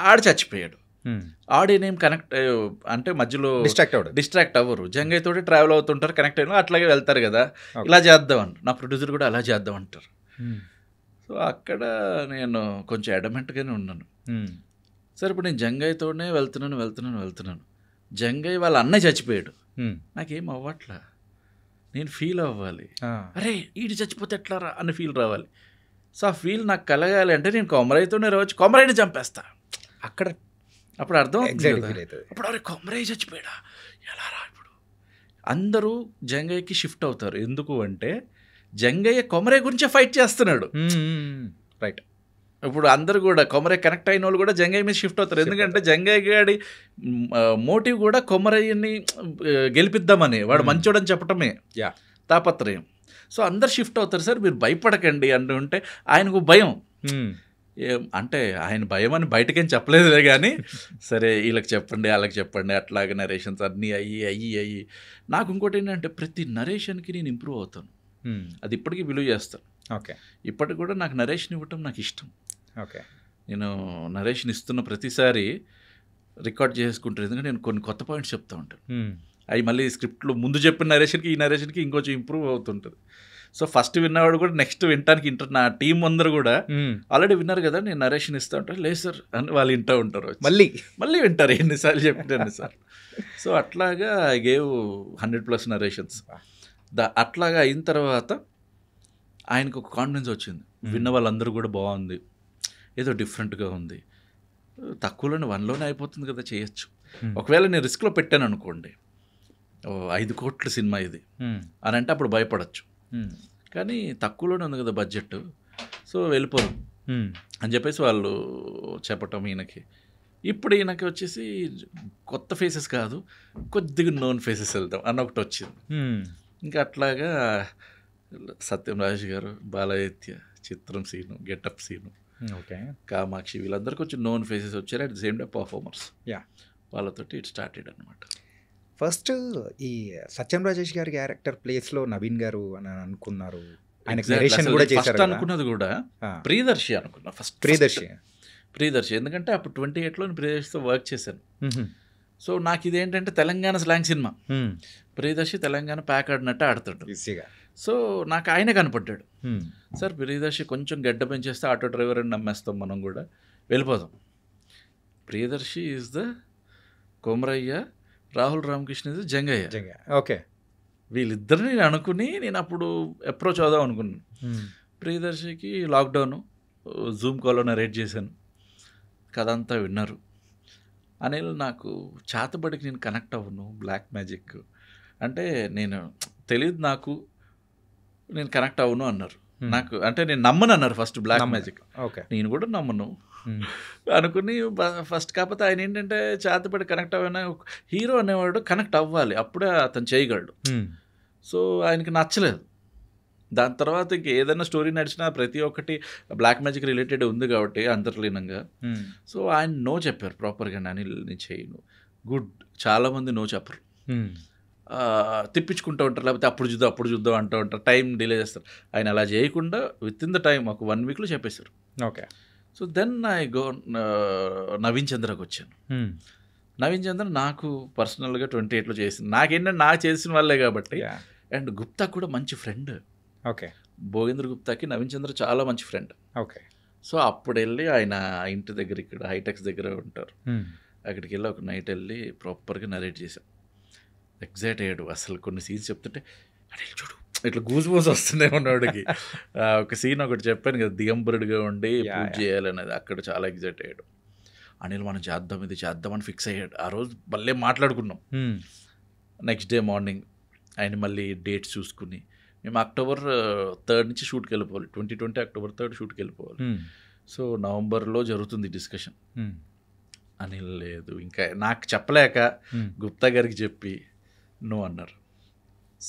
ఆడు చచ్చిపోయాడు, ఆడియన్ ఏం కనెక్ట్ అంటే మధ్యలో డిస్ట్రాక్ట్ అవ్వరు, జంగైతోటి ట్రావెల్ అవుతుంటారు, కనెక్ట్ అయిన అట్లాగే వెళ్తారు కదా. ఇలా చేద్దామని నా ప్రొడ్యూసర్ కూడా అలా చేద్దాం అంటారు. సో అక్కడ నేను కొంచెం అడమెంట్గానే ఉన్నాను. సరే ఇప్పుడు నేను జంగైతోనే వెళ్తున్నాను, జంగై వాళ్ళ అన్నయ్య చచ్చిపోయాడు, నాకేం అవ్వట్లా, నేను ఫీల్ అవ్వాలి, అరే ఈడు చచ్చిపోతే ఎట్లారా అని ఫీల్ రావాలి. సో ఆ ఫీల్ నాకు కలగాలి అంటే నేను కొమరైతోనే రావచ్చు, కొమరైని చంపేస్తా అక్కడ. అప్పుడు అర్థం అవుతుంది, అప్పుడు అరే కొమరై చచ్చిపోయాడా ఎలా రా. ఇప్పుడు అందరూ జంగయ్యకి షిఫ్ట్ అవుతారు, ఎందుకు అంటే జంగయ్య కొమరై గురించే ఫైట్ చేస్తున్నాడు. రైట్. ఇప్పుడు అందరు కూడా కొమరై కనెక్ట్ అయిన వాళ్ళు కూడా జంగయ్య మీద షిఫ్ట్ అవుతారు, ఎందుకంటే జంగయ్య గాడి మోటివ్ కూడా కొమరయ్యని గెలిపిద్దామని, వాడు మంచోడని చెప్పటమే. తాపత్రయం. సో అందరు షిఫ్ట్ అవుతారు సార్, మీరు భయపడకండి అంటుంటే ఆయనకు భయం. అంటే ఆయన భయం అని బయటకేం చెప్పలేదులే కానీ, సరే వీళ్ళకి చెప్పండి వాళ్ళకి చెప్పండి అట్లాగే నరేషన్స్ అన్నీ అయ్యి నాకు ఇంకోటి ఏంటంటే ప్రతి నరేషన్కి నేను ఇంప్రూవ్ అవుతాను. అది ఇప్పటికీ విలువ చేస్తాను. ఓకే, ఇప్పటికి కూడా నాకు నరేషన్ ఇవ్వటం నాకు ఇష్టం. ఓకే, నేను నరేషన్ ఇస్తున్న ప్రతిసారి రికార్డ్ చేసుకుంటాను, ఎందుకంటే నేను కొన్ని కొత్త పాయింట్స్ చెప్తూ ఉంటాను. అవి మళ్ళీ స్క్రిప్ట్లో ముందు చెప్పిన నరేషన్కి ఈ నరేషన్కి ఇంకొంచెం ఇంప్రూవ్ అవుతుంటుంది. సో ఫస్ట్ విన్నవాడు కూడా నెక్స్ట్ వినటానికి నా టీం అందరూ కూడా ఆల్రెడీ విన్నారు కదా నేను నరేషన్ ఇస్తూ ఉంటాను, లేదు సార్ అని వాళ్ళు వింటూ ఉంటారు, మళ్ళీ వింటారు ఎన్నిసార్లు చెప్పిన ఎన్నిసార్లు. సో అట్లాగా ఐ గేవ్ 100+ నరేషన్స్. అట్లాగా అయిన తర్వాత ఆయనకు ఒక కాన్ఫిడెన్స్ వచ్చింది, విన్న వాళ్ళందరూ కూడా బాగుంది, ఏదో డిఫరెంట్గా ఉంది, తక్కువలోనే 1లోనే అయిపోతుంది కదా, చేయొచ్చు. ఒకవేళ నేను రిస్క్లో పెట్టాను అనుకోండి, 5 కోట్ల సినిమా ఇది అని అంటే అప్పుడు భయపడచ్చు, కానీ తక్కువలోనే ఉంది కదా బడ్జెట్, సో వెళ్ళిపోరు అని చెప్పేసి వాళ్ళు చెప్పటం ఈయనకి. ఇప్పుడు ఈయనకి వచ్చేసి కొత్త ఫేసెస్ కాదు, కొద్దిగా నోన్ ఫేసెస్ వెళ్దాం అన్న ఒకటి వచ్చింది. ఇంకా అట్లాగా సత్యం రాజేష్ గారు, బాలయత్య, చిత్రం సీను, గెటప్ సీను, ఓకే, కామాక్షి వీళ్ళందరికీ వచ్చి నోన్ ఫేసెస్ వచ్చారు. At the same time performers, వాళ్ళతోటి ఇట్ స్టార్టెడ్ అనమాట. ఫస్ట్ ఈ సత్యం రాజేష్ గారి క్యారెక్టర్ ప్లేస్లో నవీన్ గారు అని అనుకున్నారు, ఆయన నరేషన్ కూడా చేశారు అనుకున్నది కూడా ప్రియదర్శి అనుకున్నా. ఫస్ట్ ప్రియదర్శి ఎందుకంటే అప్పుడు 28లో ప్రియదర్శితో వర్క్ చేశాను. సో నాకు ఇదేంటంటే Telangana slang cinema, Priyadarshi Telangana pack ఆడినట్టు ఆడతాడు. సో నాకు ఆయనే కనపడ్డాడు. సార్ ప్రియదర్శి కొంచెం గడ్డ పెంచేస్తే ఆటో డ్రైవర్ అని నమ్మేస్తాం మనం కూడా, వెళ్ళిపోదాం. Priyadarshi is the Komarayya, Rahul Ramakrishna is Jangayya. Okay, వీళ్ళిద్దరిని నేను అనుకుని నేను అప్పుడు అప్రోచ్ అవుదాం అనుకున్నాను. ప్రియదర్శికి లాక్డౌను జూమ్ కాల్లో నరేట్ చేశాను, కథ అంతా విన్నారు. అనిల్ నాకు చేతబడికి నేను కనెక్ట్ అవ్వను, బ్లాక్ మ్యాజిక్ అంటే నేను తెలియదు, నాకు నేను కనెక్ట్ అవ్వను అన్నారు. నాకు అంటే నేను నమ్మను అన్నారు ఫస్ట్ బ్లాక్ మ్యాజిక్. నేను కూడా నమ్మను అనుకుని ఫస్ట్. కాకపోతే ఆయన ఏంటంటే చేతబడి కనెక్ట్ అవ్వనా, హీరో అనేవాడు కనెక్ట్ అవ్వాలి, అప్పుడే అతను చేయగలడు. సో ఆయనకి నచ్చలేదు. దాని తర్వాత ఇంక ఏదైనా స్టోరీ నడిచినా ప్రతి ఒక్కటి బ్లాక్ మ్యాజిక్ రిలేటెడ్ ఉంది కాబట్టి అంతర్లీనంగా. సో ఆయన నో చెప్పారు ప్రాపర్గా, అనిల్ నేను చేయను. గుడ్, చాలామంది నో చెప్పరు, తిప్పించుకుంటూ ఉంటారు, లేకపోతే అప్పుడు చూద్దాం అంటూ ఉంటారు, టైం డిలే చేస్తారు. ఆయన అలా చేయకుండా విత్ ఇన్ ద టైం ఒక 1 వీక్లో చెప్పేశారు. Okay, so then I go Naveen చంద్రకి వచ్చాను. నవీన్ చంద్ర నాకు పర్సనల్గా 28లో చేసింది, నాకేంటంటే నాకు చేసిన వాళ్ళే కాబట్టి. అండ్ గుప్తా కూడా మంచి ఫ్రెండ్. ఓకే, భోగేంద్ర గుప్తాకి నవీన్ చంద్ర చాలా మంచి ఫ్రెండ్. ఓకే, సో అప్పుడు వెళ్ళి ఆయన ఇంటి దగ్గర, ఇక్కడ హైటెక్స్ దగ్గర ఉంటారు, అక్కడికి వెళ్ళి ఒక నైట్ వెళ్ళి ప్రాపర్గా నరేట్ చేశాం. ఎగ్జైట్ అయ్యాడు అసలు. కొన్ని సీన్స్ చెప్తుంటే అడే చూడు ఇట్లా గూస్ బూస్ వస్తున్నాయి ఉన్నవాడికి. ఒక సీన్ ఒకటి చెప్పాను కదా, దిగంబరుడిగా ఉండి పూజ చేయాలనేది, అక్కడ చాలా ఎగ్జైట్ అయ్యాడు. అనిల్ మనం చేద్దాం, ఇది చేద్దామని ఫిక్స్ అయ్యాడు. ఆ రోజు మళ్ళీ మాట్లాడుకున్నాం. నెక్స్ట్ డే మార్నింగ్ ఆయన మళ్ళీ డేట్స్ చూసుకుని, మేము October 3rd నుంచి షూట్కి వెళ్ళిపోవాలి, 2020 October 3rd షూట్కి వెళ్ళిపోవాలి. సో నవంబర్లో జరుగుతుంది డిస్కషన్. అనిల్ లేదు, ఇంకా నాకు చెప్పలేక గుప్తా గారికి చెప్పి నువ్వు అన్నారు.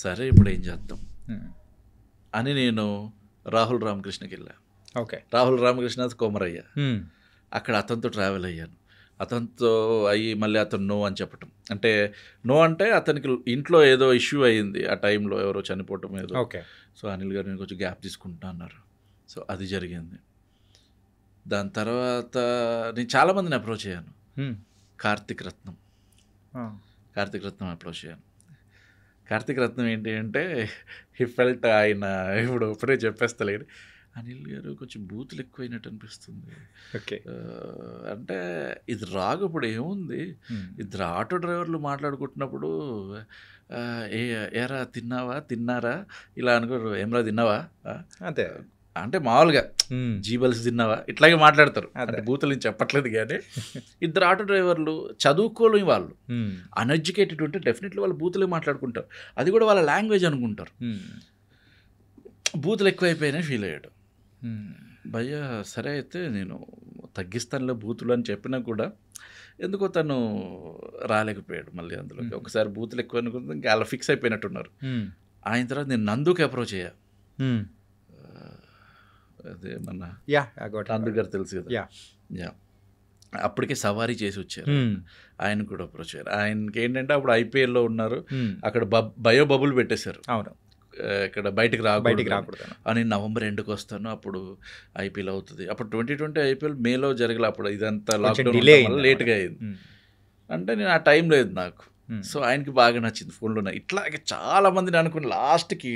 సరే ఇప్పుడు ఏం చేద్దాం అని నేను రాహుల్ రామకృష్ణకి వెళ్ళా. ఓకే, రాహుల్ రామకృష్ణ కొమరయ్య, అక్కడ అతనితో ట్రావెల్ అయ్యాను. అతనితో అయ్యి మళ్ళీ అతను నో అని చెప్పటం, అంటే నో అంటే అతనికి ఇంట్లో ఏదో ఇష్యూ అయ్యింది ఆ టైంలో, ఎవరో చనిపోవటం ఏదో. ఓకే, సో అనిల్ గారు నేను కొంచెం గ్యాప్ తీసుకుంటా అన్నారు. సో అది జరిగింది. దాని తర్వాత నేను చాలామందిని అప్రోచ్ అయ్యాను. కార్తిక్ రత్నం అప్రోచ్ అయ్యాను. కార్తిక్ రత్నం ఏంటి అంటే హి ఫెల్ట్, ఆయన ఇప్పుడు ఇప్పుడే చెప్పేస్తలేడు, అనిల్ గారు కొంచెం బూతులు ఎక్కువైనట్టు అనిపిస్తుంది. ఓకే, అంటే ఇది రాగు, ఇప్పుడు ఏముంది, ఇద్దరు ఆటో డ్రైవర్లు మాట్లాడుకుంటున్నప్పుడు ఏరా తిన్నారా ఇలా అనుకోరు, ఏమరా తిన్నావా అంతే, అంటే మామూలుగా జీబల్స్ తిన్నావా ఇట్లాగే మాట్లాడతారు. అంటే బూతులు నేను చెప్పట్లేదు, కానీ ఇద్దరు ఆటో డ్రైవర్లు చదువుకోలేని వాళ్ళు, అన్ఎడ్యుకేటెడ్ ఉంటే డెఫినెట్లీ వాళ్ళు బూతులే మాట్లాడుకుంటారు, అది కూడా వాళ్ళ లాంగ్వేజ్ అనుకుంటారు. బూతులు ఎక్కువైపోయినాయి ఫీల్ అయ్యాడు. భయ్యా సరే అయితే నేను తగ్గిస్తానులే బూతులు అని చెప్పినా కూడా ఎందుకో తను రాలేకపోయాడు మళ్ళీ అందులోకి. ఒకసారి బూతులు ఎక్కువ అనుకుంటే ఇంకా అలా ఫిక్స్ అయిపోయినట్టున్నారు. ఆయన తర్వాత నేను నందుకి అప్రోచ్ అయ్యా. అదే మన నందు గారు తెలుసు కదా. యా, అప్పటికే సవారీ చేసి వచ్చారు. ఆయన కూడా అప్రోచ్ అయ్యారు. ఆయనకి ఏంటంటే అప్పుడు ఐపీఎల్లో ఉన్నారు, అక్కడ బయో బబుల్ పెట్టేశారు. అవును, ఇక్కడ బయటికి రాకూడదు అని. నవంబర్ ఎండ్కి వస్తాను, అప్పుడు ఐపీఎల్ అవుతుంది. అప్పుడు 2020 ఐపీఎల్ మేలో జరగలే, అప్పుడు ఇదంతా లాక్డౌన్ లేట్గా అయింది. అంటే నేను ఆ టైం లేదు నాకు. సో ఆయనకి బాగా నచ్చింది ఫోన్లో. ఇట్లాగే చాలా మందిని అనుకుని లాస్ట్కి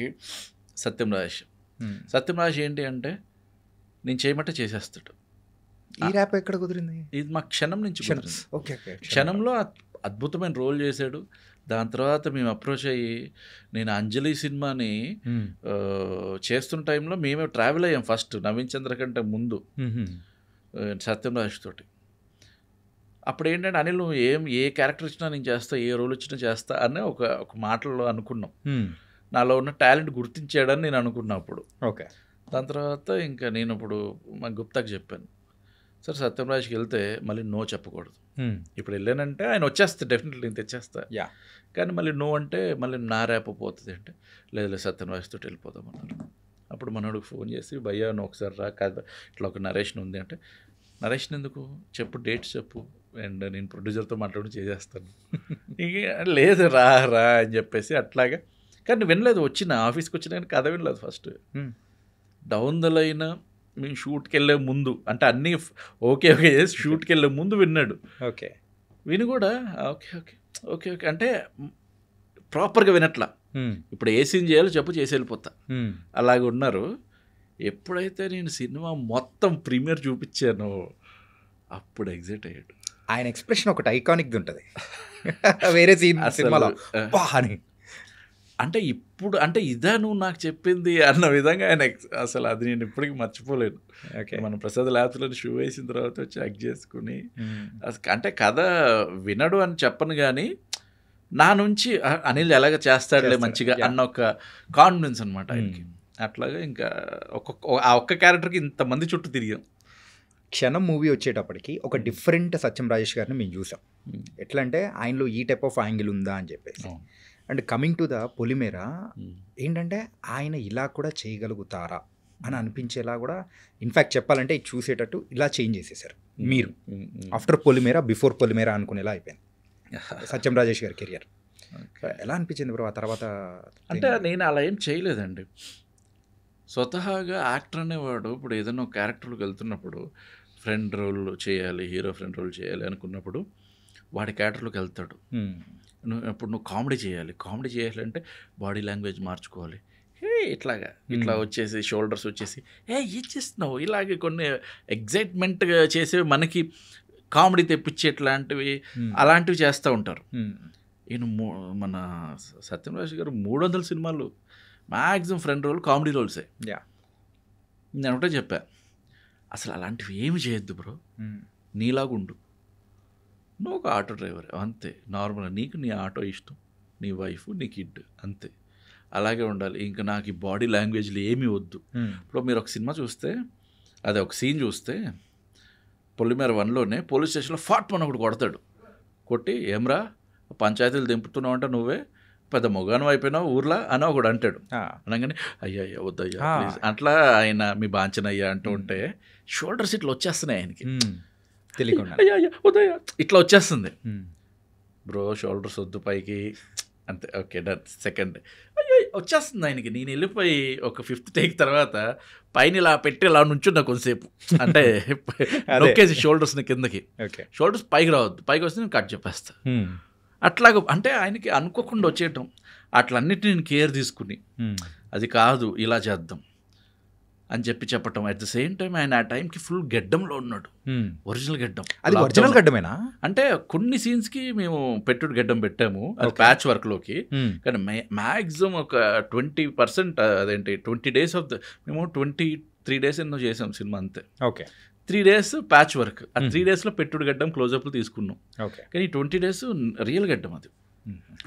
సత్యం రాజేష్ ఏంటి అంటే నేను చేయమంటే చేసేస్తాడు. ఈ ర్యాప్ ఎక్కడ కుదిరింది? ఇది మా క్షణం నుంచి క్షణంలో అద్భుతమైన రోల్ చేశాడు. దాని తర్వాత మేము అప్రోచ్ అయ్యి, నేను అంజలి సినిమాని చేస్తున్న టైంలో మేమే ట్రావెల్ అయ్యాం ఫస్ట్, నవీన్ చంద్ర కంటే ముందు సత్యం రాజేష్ తోటి. అప్పుడు ఏంటంటే అనిల్ నువ్వు ఏ క్యారెక్టర్ ఇచ్చినా నేను చేస్తా, ఏ రోల్ ఇచ్చినా చేస్తా అని ఒక మాటలో అనుకున్నాం. నాలో ఉన్న టాలెంట్ గుర్తించాడని నేను అనుకున్నా అప్పుడు. ఓకే, దాని తర్వాత ఇంకా నేను ఇప్పుడు మా గుప్తాకి చెప్పాను, సార్ సత్యంరాజ్కి వెళ్తే మళ్ళీ నో చెప్పకూడదు. ఇప్పుడు వెళ్ళానంటే ఆయన వచ్చేస్తా, డెఫినెట్లీ నేను తెచ్చేస్తా. కానీ మళ్ళీ నో అంటే మళ్ళీ నా ర్యాప్ పోతుంది అంటే, లేదు సత్యంరాజ్తో వెళ్ళిపోదామన్నారు. అప్పుడు మనోడికి ఫోన్ చేసి, భయ్యా నువ్వు ఒకసారి రా, కాదు ఇట్లా ఒక నరేషన్ ఉంది అంటే, నరేషన్ ఎందుకు చెప్పు, డేట్స్ చెప్పు, అండ్ నేను ప్రొడ్యూసర్తో మాట్లాడి చేసేస్తాను. లేదు రా అని చెప్పేసి అట్లాగా. కానీ వినలేదు, వచ్చిన ఆఫీస్కి వచ్చిన కానీ కథ వినలేదు. ఫస్ట్ డౌన్ ద లైన్ మేము షూట్కి వెళ్ళే ముందు, అంటే అన్నీ ఓకే చేసి షూట్కి వెళ్ళే ముందు విన్నాడు. ఓకే, విని కూడా ఓకే ఓకే ఓకే ఓకే అంటే ప్రాపర్గా వినట్లా. ఇప్పుడు ఏ సీన్ చేయాలో చెప్పు, చేసి వెళ్ళిపోతా, అలాగే ఉన్నారు. ఎప్పుడైతే నేను సినిమా మొత్తం ప్రీమియర్ చూపించానో అప్పుడు ఎగ్జైట్ అయ్యాడు. ఆయన ఎక్స్ప్రెషన్ ఒకటి ఐకానిక్ది ఉంటుంది వేరే సీన్ సినిమాలో అని. అంటే ఇప్పుడు అంటే ఇదా నువ్వు నాకు చెప్పింది అన్న విధంగా ఆయన అసలు అది నేను ఇప్పటికీ మర్చిపోలేను. మన ప్రసాద్ ల్యాబ్స్లో షూ వేసిన తర్వాత వచ్చి యాక్ట్ చేసుకుని, అంటే కథ వినడు అని చెప్పను కానీ నా నుంచి అనిల్ ఎలాగ చేస్తాడులే మంచిగా అన్న ఒక కాన్ఫిడెన్స్ అనమాట ఆయనకి. అట్లాగా ఇంకా ఆ ఒక్క క్యారెక్టర్కి ఇంతమంది చుట్టూ తిరిగాం. క్షణం మూవీ వచ్చేటప్పటికి ఒక డిఫరెంట్ సత్యం రాజేష్ గారిని మేము చూసాం. ఎట్లా అంటే ఆయనలో ఈ టైప్ ఆఫ్ యాంగిల్ ఉందా అని చెప్పేసి. అండ్ కమింగ్ టు ద పొలిమేర ఏంటంటే ఆయన ఇలా కూడా చేయగలుగుతారా అని అనిపించేలా కూడా, ఇన్ఫ్యాక్ట్ చెప్పాలంటే ఇది చూసేటట్టు ఇలా చేంజ్ చేసేసారు మీరు. ఆఫ్టర్ పొలిమేర బిఫోర్ పొలిమేర అనుకునేలా అయిపోయింది సత్యం రాజేష్ గారి కెరియర్. ఎలా అనిపించింది బ్రో ఆ తర్వాత? అంటే నేను అలా ఏం చేయలేదండి. స్వతహాగా యాక్టర్ అనేవాడు ఇప్పుడు ఏదైనా ఒక క్యారెక్టర్కి వెళ్తున్నప్పుడు ఫ్రెండ్ రోల్ చేయాలి, హీరో ఫ్రెండ్ రోల్ చేయాలి అనుకున్నప్పుడు వాడి క్యారెక్టర్లోకి వెళ్తాడు. ఇప్పుడు నువ్వు కామెడీ చేయాలంటే బాడీ లాంగ్వేజ్ మార్చుకోవాలి. ఇట్లా వచ్చేసి షోల్డర్స్ వచ్చేసి ఏం చేస్తున్నావు, ఇలాగే కొన్ని ఎగ్జైట్మెంట్గా చేసేవి మనకి కామెడీ తెప్పించేట్లాంటివి అలాంటివి చేస్తూ ఉంటారు. ఈయన మన సత్యరాజ్ గారు 300 సినిమాలు మ్యాక్సిమం ఫ్రెండ్ రోల్ కామెడీ రోల్సే. నేను ఒకటే చెప్పా, అసలు అలాంటివి ఏమి చేయొద్దు బ్రో, నీలాగుండు, నువ్వు ఒక ఆటో డ్రైవర్ అంతే, నార్మల్గా నీకు నీ ఆటో ఇష్టం, నీ వైఫ్ నీ కిడ్ అంతే, అలాగే ఉండాలి. ఇంకా నాకు ఈ బాడీ లాంగ్వేజ్లు ఏమీ వద్దు. ఇప్పుడు మీరు ఒక సినిమా చూస్తే, అదే ఒక సీన్ చూస్తే, పొలిమేర 1లోనే పోలీస్ స్టేషన్లో ఫాట్ మన ఒకటి కొడతాడు. కొట్టి ఏమ్రా పంచాయతీలు దింపుతున్నావు అంటే నువ్వే పెద్ద మొగాను అయిపోయినావు ఊర్లో అని ఒకడు అంటాడు. అనగానే అయ్యా వద్దయ్యా ప్లీజ్ అట్లా ఆయన మీ బాంచనయ్యా అంటూ ఉంటే షోల్డర్స్ ఇట్లా వచ్చేస్తున్నాయి ఆయనకి తెలియకుండా, అయ్యా వద్దయ్యా ఇట్లా వచ్చేస్తుంది. బ్రో షోల్డర్స్ వద్దు పైకి అంతే, ఓకే డన్. సెకండ్ అయ్యో వచ్చేస్తుంది ఆయనకి. నేను వెళ్ళిపోయి ఒక 5th టేక్ తర్వాత పైన ఇలా పెట్టి ఇలా నుంచున్నా కొంతసేపు, అంటే నొక్కేసి షోల్డర్స్ని కిందకి, షోల్డర్స్ పైకి రావద్దు, పైకి వస్తే నేను కట్ చెప్పేస్తా. అట్లాగ అంటే ఆయనకి అనుకోకుండా వచ్చేయటం, అట్లన్నిటిని నేను కేర్ తీసుకుని అది కాదు ఇలా చేద్దాం అని చెప్పటం. అట్ ద సేమ్ టైం ఆయన ఆ టైంకి ఫుల్ గెడ్డంలో ఉన్నాడు, ఒరిజినల్ గెడ్డం. అది ఒరిజినల్ గెడ్డమేనా? అంటే కొన్ని సీన్స్కి మేము పెట్టుడు గెడ్డం పెట్టాము, అది ప్యాచ్ వర్క్లోకి. కానీ మ్యాక్సిమం ఒక 20% అదేంటి 20 days ఆఫ్ మేము 23 days ఎన్నో చేసాం సినిమా అంతే. Okay, 3 days patch work. ఆ 3 daysలో పెట్టుడు గడ్డం క్లోజప్లు తీసుకున్నాం. కానీ 20 days రియల్ గడ్డం, అది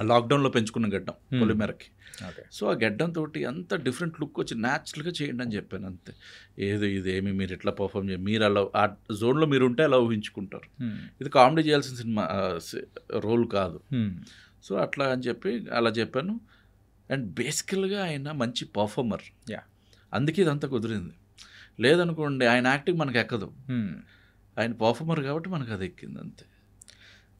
లాక్డౌన్లో పెంచుకున్న గడ్డం పొలిమేరకి. సో ఆ గడ్డంతో అంత డిఫరెంట్ లుక్ వచ్చి న్యాచురల్గా చేయండి అని చెప్పాను అంతే. ఇదేమి మీరు ఎట్లా పర్ఫామ్ చేయాలి, మీరు అలా ఆ జోన్లో మీరు ఉంటే అలా ఊహించుకుంటారు. ఇది కామెడీ చేయాల్సిన సినిమా రోల్ కాదు. సో అట్లా అని చెప్పి అలా చెప్పాను. అండ్ బేసికల్గా ఆయన మంచి పర్ఫార్మర్. యా, అందుకే ఇదంతా కుదిరింది. లేదనుకోండి ఆయన యాక్టింగ్ మనకు ఎక్కదు. ఆయన పర్ఫార్మర్ కాబట్టి మనకు అది ఎక్కింది అంతే.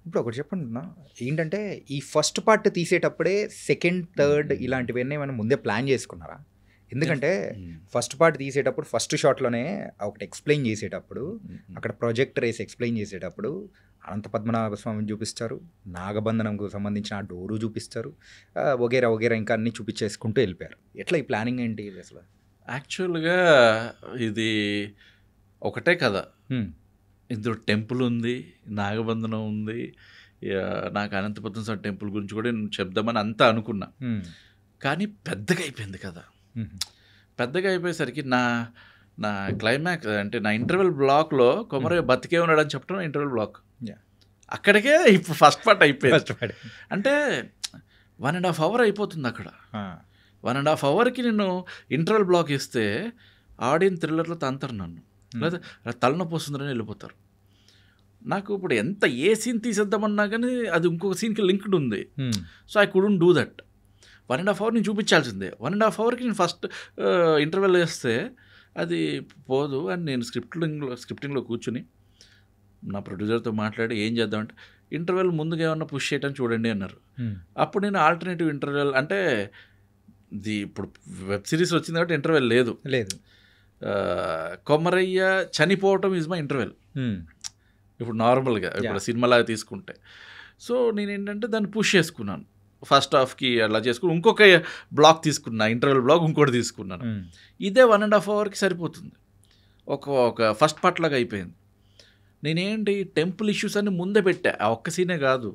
ఇప్పుడు ఒకటి చెప్పండి అన్న, ఏంటంటే ఈ ఫస్ట్ పార్ట్ తీసేటప్పుడే సెకండ్ థర్డ్ ఇలాంటివన్నీ ఏమైనా ముందే ప్లాన్ చేసుకున్నారా? ఎందుకంటే ఫస్ట్ పార్ట్ తీసేటప్పుడు ఫస్ట్ షాట్లోనే ఒకటి ఎక్స్ప్లెయిన్ చేసేటప్పుడు అక్కడ ప్రొజెక్టర్ వేసి ఎక్స్ప్లెయిన్ చేసేటప్పుడు అనంత పద్మనాభ స్వామిని చూపిస్తారు, నాగబంధనంకు సంబంధించిన ఆ డోరు చూపిస్తారు, వగేరా వగేరా ఇంకా అన్నీ చూపించేసుకుంటూ వెళ్ళిపోయారు. ఎట్లా ఈ ప్లానింగ్ ఏంటి ఇది అసలు? యాక్చువల్గా ఇది ఒకటే కదా, ఇందులో టెంపుల్ ఉంది, నాగబంధనం ఉంది, నాకు అనంతపద్మ స్వామి టెంపుల్ గురించి కూడా నేను చెప్దామని అంతా అనుకున్నా. కానీ పెద్దగా అయిపోయింది కదా. పెద్దగా అయిపోయేసరికి నా క్లైమాక్స్ అంటే నా ఇంటర్వెల్ బ్లాక్లో కొమరయ్య బతికే ఉన్నాడని చెప్పడం ఇంటర్వెల్ బ్లాక్. అక్కడికే ఇప్పుడు ఫస్ట్ పార్ట్ అయిపోయింది. అంటే 1.5 hour అయిపోతుంది అక్కడ. 1.5 hourకి నేను ఇంటర్వెల్ బ్లాక్ ఇస్తే ఆడియన్స్ థ్రిల్లర్లో తంతారు నన్ను, లేదా తలనొప్పి వస్తుందని వెళ్ళిపోతారు. నాకు ఇప్పుడు ఎంత ఏ సీన్ తీసేద్దామన్నా కానీ అది ఇంకొక సీన్కి లింక్డ్ ఉంది. So I couldn't do that. 1.5 hour నేను చూపించాల్సిందే. 1.5 hourకి నేను ఫస్ట్ ఇంటర్వెల్ వేస్తే అది పోదు అని నేను స్క్రిప్టింగ్లో కూర్చుని నా ప్రొడ్యూసర్తో మాట్లాడి ఏం చేద్దామంటే ఇంటర్వెల్ ముందుగా ఏమన్నా పుష్ చేయడం చూడండి అన్నారు. అప్పుడు నేను ఆల్టర్నేటివ్ ఇంటర్వెల్ అంటే ఇప్పుడు వెబ్ సిరీస్ వచ్చింది కాబట్టి ఇంటర్వెల్ లేదు. కొమరయ్య చనిపోవటం ఈజ్ మై ఇంటర్వెల్ ఇప్పుడు నార్మల్గా ఇప్పుడు సినిమాలాగా తీసుకుంటే. సో నేనేంటంటే దాన్ని పుష్ చేసుకున్నాను. ఫస్ట్ హాఫ్కి అలా చేసుకుని ఇంకొక బ్లాక్ తీసుకున్నా, ఇంటర్వెల్ బ్లాక్ ఇంకోటి తీసుకున్నాను. ఇదే 1.5 hourకి సరిపోతుంది. ఒక ఫస్ట్ పార్ట్ లాగా అయిపోయింది. నేనేంటి టెంపుల్ ఇష్యూస్ అన్ని ముందే పెట్టా. ఆ ఒక్క సీనే కాదు,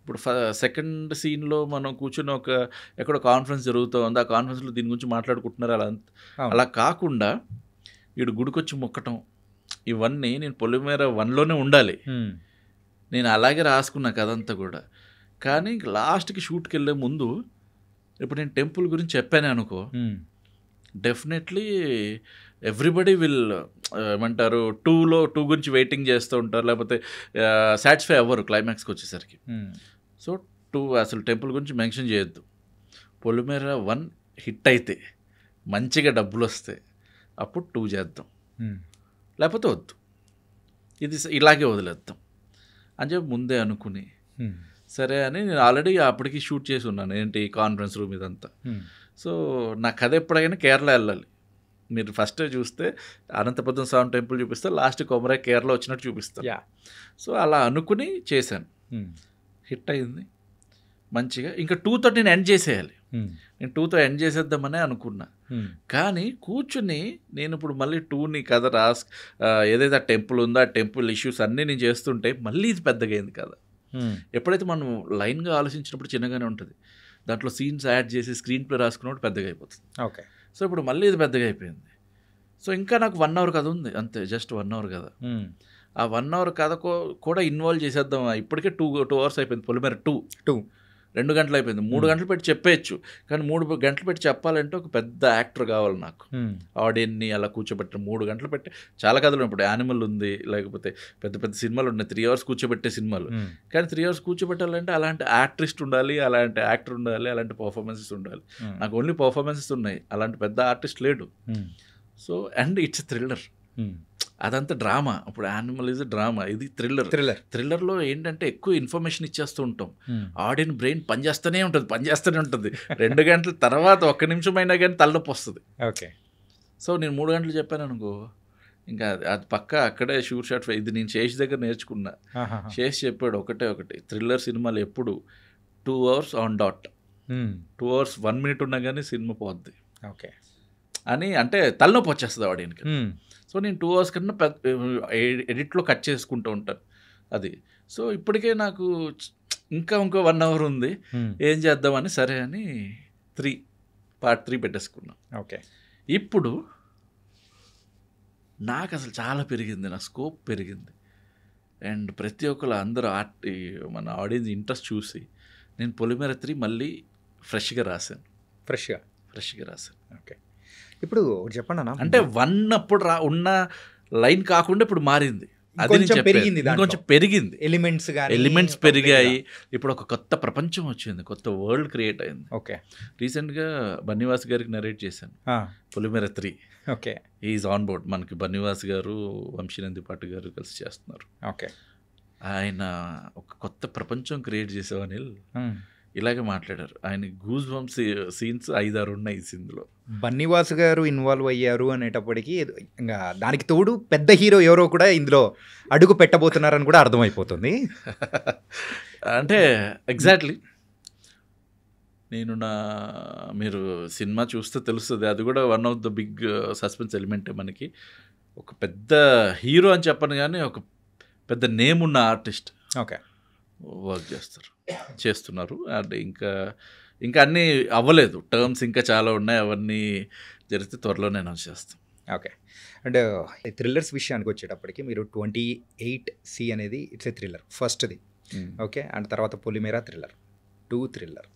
ఇప్పుడు సెకండ్ సీన్లో మనం కూర్చొని ఎక్కడో కాన్ఫరెన్స్ జరుగుతూ ఉంది, ఆ కాన్ఫరెన్స్లో దీని గురించి మాట్లాడుకుంటున్నారు. అలా కాకుండా వీడు గుడికొచ్చి మొక్కటం ఇవన్నీ నేను పొలిమేర 1లోనే ఉండాలి. నేను అలాగే రాసుకున్నా కథంతా కూడా. కానీ లాస్ట్కి షూట్కి వెళ్ళే ముందు ఇప్పుడు నేను టెంపుల్ గురించి చెప్పాను అనుకో, డెఫినెట్లీ ఎవ్రీబడి విల్ ఏమంటారు 2 గురించి వెయిటింగ్ చేస్తూ ఉంటారు, లేకపోతే సాటిస్ఫై అవ్వరు క్లైమాక్స్కి వచ్చేసరికి. సో 2 అసలు టెంపుల్ గురించి మెన్షన్ చేయొద్దు. పొలిమేర 1 హిట్ అయితే మంచిగా డబ్బులు వస్తాయి అప్పుడు 2 చేద్దాం, లేకపోతే వద్దు, ఇది ఇలాగే వదిలేద్దాం అని చెప్పి ముందే అనుకుని సరే అని నేను ఆల్రెడీ అప్పటికి షూట్ చేసి ఉన్నాను. ఏంటి కాన్ఫరెన్స్ రూమ్ ఇదంతా. సో నా కథ ఎప్పుడైనా కేరళ వెళ్ళాలి. మీరు ఫస్ట్ చూస్తే అనంతపద్మ స్వామి టెంపుల్ చూపిస్తే లాస్ట్ కొమరయ్య కేరళ వచ్చినట్టు చూపిస్తాను. సో అలా అనుకుని చేశాను. హిట్ అయింది మంచిగా. ఇంకా 2తో నేను ఎండ్ చేసేయాలి. నేను 2తో ఎండ్ చేసేద్దామనే అనుకున్నా. కానీ కూర్చుని నేను ఇప్పుడు మళ్ళీ 2ని కథ ఏదైతే ఆ టెంపుల్ ఉందో ఆ టెంపుల్ ఇష్యూస్ అన్నీ నేను చేస్తుంటే మళ్ళీ ఇది పెద్దగా అయింది కదా. ఎప్పుడైతే మనం లైన్గా ఆలోచించినప్పుడు చిన్నగానే ఉంటుంది, దాంట్లో సీన్స్ యాడ్ చేసి స్క్రీన్ ప్లే రాసుకున్నప్పుడు పెద్దగా అయిపోతుంది. ఓకే. సో ఇప్పుడు మళ్ళీ ఇది పెద్దగా అయిపోయింది. సో ఇంకా నాకు 1 hour కథ ఉంది అంతే, జస్ట్ 1 hour కథ. ఆ 1 hour కథ కూడా ఇన్వాల్వ్ చేసేద్దాం. ఇప్పటికే 2 hours అయిపోయింది. పొలిమేర 2 2 గంటలు అయిపోయింది. 3 గంటలు పెట్టి చెప్పేయచ్చు, కానీ 3 గంటలు పెట్టి చెప్పాలంటే ఒక పెద్ద యాక్టర్ కావాలి నాకు. ఆడియన్ని అలా కూర్చోబెట్టి 3 గంటలు పెట్టి చాలా కథలు. ఇప్పుడు యానిమల్ ఉంది, లేకపోతే పెద్ద పెద్ద సినిమాలు ఉన్నాయి 3 hours కూర్చోబెట్టే సినిమాలు. కానీ 3 hours కూర్చోబెట్టాలంటే అలాంటి యాక్ట్రిస్ట్ ఉండాలి, అలాంటి యాక్టర్ ఉండాలి, అలాంటి పర్ఫార్మెన్సెస్ ఉండాలి. నాకు ఓన్లీ పర్ఫార్మెన్సెస్ ఉన్నాయి, అలాంటి పెద్ద ఆర్టిస్ట్ లేడు. సో అండ్ ఇట్స్ థ్రిల్లర్, అదంతా డ్రామా. ఇప్పుడు యానిమల్ ఈజ్ డ్రామా, ఇది థ్రిల్లర్లో ఏంటంటే ఎక్కువ ఇన్ఫర్మేషన్ ఇచ్చేస్తూ ఉంటాం. ఆడియన్ బ్రెయిన్ పనిచేస్తూనే ఉంటుంది 2 గంటల తర్వాత 1 నిమిషం అయినా కానీ తలనొప్పి వస్తుంది. ఓకే. సో నేను 3 గంటలు చెప్పాను అనుకో, ఇంకా అది పక్క అక్కడే షూర్ షాట్. ఇది నేను శేష్ దగ్గర నేర్చుకున్నా. శేష్ చెప్పాడు ఒకటి థ్రిల్లర్ సినిమాలు ఎప్పుడు 2 hours on dot. 2 hours 1 minute ఉన్నా కానీ సినిమా పోద్ది. ఓకే అని అంటే తలనొప్పి వచ్చేస్తుంది ఆడియన్కి. సో నేను 2 hours కన్నా ఎడిట్లో కట్ చేసుకుంటూ ఉంటాను అది. సో ఇప్పటికే నాకు ఇంకో 1 hour ఉంది, ఏం చేద్దామని సరే అని పార్ట్ 3 పెట్టేసుకున్నాం. ఓకే. ఇప్పుడు నాకు అసలు చాలా పెరిగింది, నా స్కోప్ పెరిగింది. అండ్ ప్రతి ఒక్కరు అందరూ మన ఆడియన్స్ ఇంట్రెస్ట్ చూసి నేను పొలిమేర 3 మళ్ళీ ఫ్రెష్గా రాశాను. ఓకే. ఇప్పుడు చెప్పండి అన్న, అంటే 1 అప్పుడు ఉన్న లైన్ కాకుండా ఇప్పుడు మారింది. అది నేను కొంచెం చెప్పేది. పెరిగింది దాంట్లో. ఇంకొంచెం పెరిగింది, ఎలిమెంట్స్ పెరిగాయి. ఇప్పుడు ఒక కొత్త ప్రపంచం వచ్చింది, కొత్త వరల్డ్ క్రియేట్ అయింది. ఓకే. రీసెంట్గా బన్నీవాస్ గారికి నరేట్ చేశాను పొలిమేర 3. ఓకే. Is on board. మనకి బన్నీవాస్ గారు, వంశీనంది పాటు గారు కలిసి చేస్తున్నారు. ఓకే. ఆయన ఒక కొత్త ప్రపంచం క్రియేట్ చేసావు అనిల్, ఇలాగే మాట్లాడారు. ఆయన గూస్ బంప్స్ సీన్స్ 5-6 ఉన్నాయి ఈ సీన్లో. బన్నీవాస్ గారు ఇన్వాల్వ్ అయ్యారు అనేటప్పటికీ ఇంకా దానికి తోడు పెద్ద హీరో ఎవరో కూడా ఇందులో అడుగు పెట్టబోతున్నారని కూడా అర్థమైపోతుంది. అంటే ఎగ్జాక్ట్లీ మీరు సినిమా చూస్తే తెలుస్తుంది, అది కూడా one of the big suspense ఎలిమెంటే మనకి. ఒక పెద్ద హీరో అని చెప్పను కానీ ఒక పెద్ద నేమ్ ఉన్న ఆర్టిస్ట్ ఓకే వర్క్ చేస్తున్నారు. అండ్ ఇంకా అన్నీ అవ్వలేదు, టర్మ్స్ ఇంకా చాలా ఉన్నాయి, అవన్నీ జరిగితే త్వరలోనే అనౌన్స్ చేస్తాం. ఓకే. అండ్ థ్రిల్లర్స్ విషయానికి వచ్చేటప్పటికి మీరు 28C అనేది ఇట్స్ ఏ థ్రిల్లర్ ఫస్ట్ది. ఓకే. అండ్ తర్వాత Polimera thriller, 2 thriller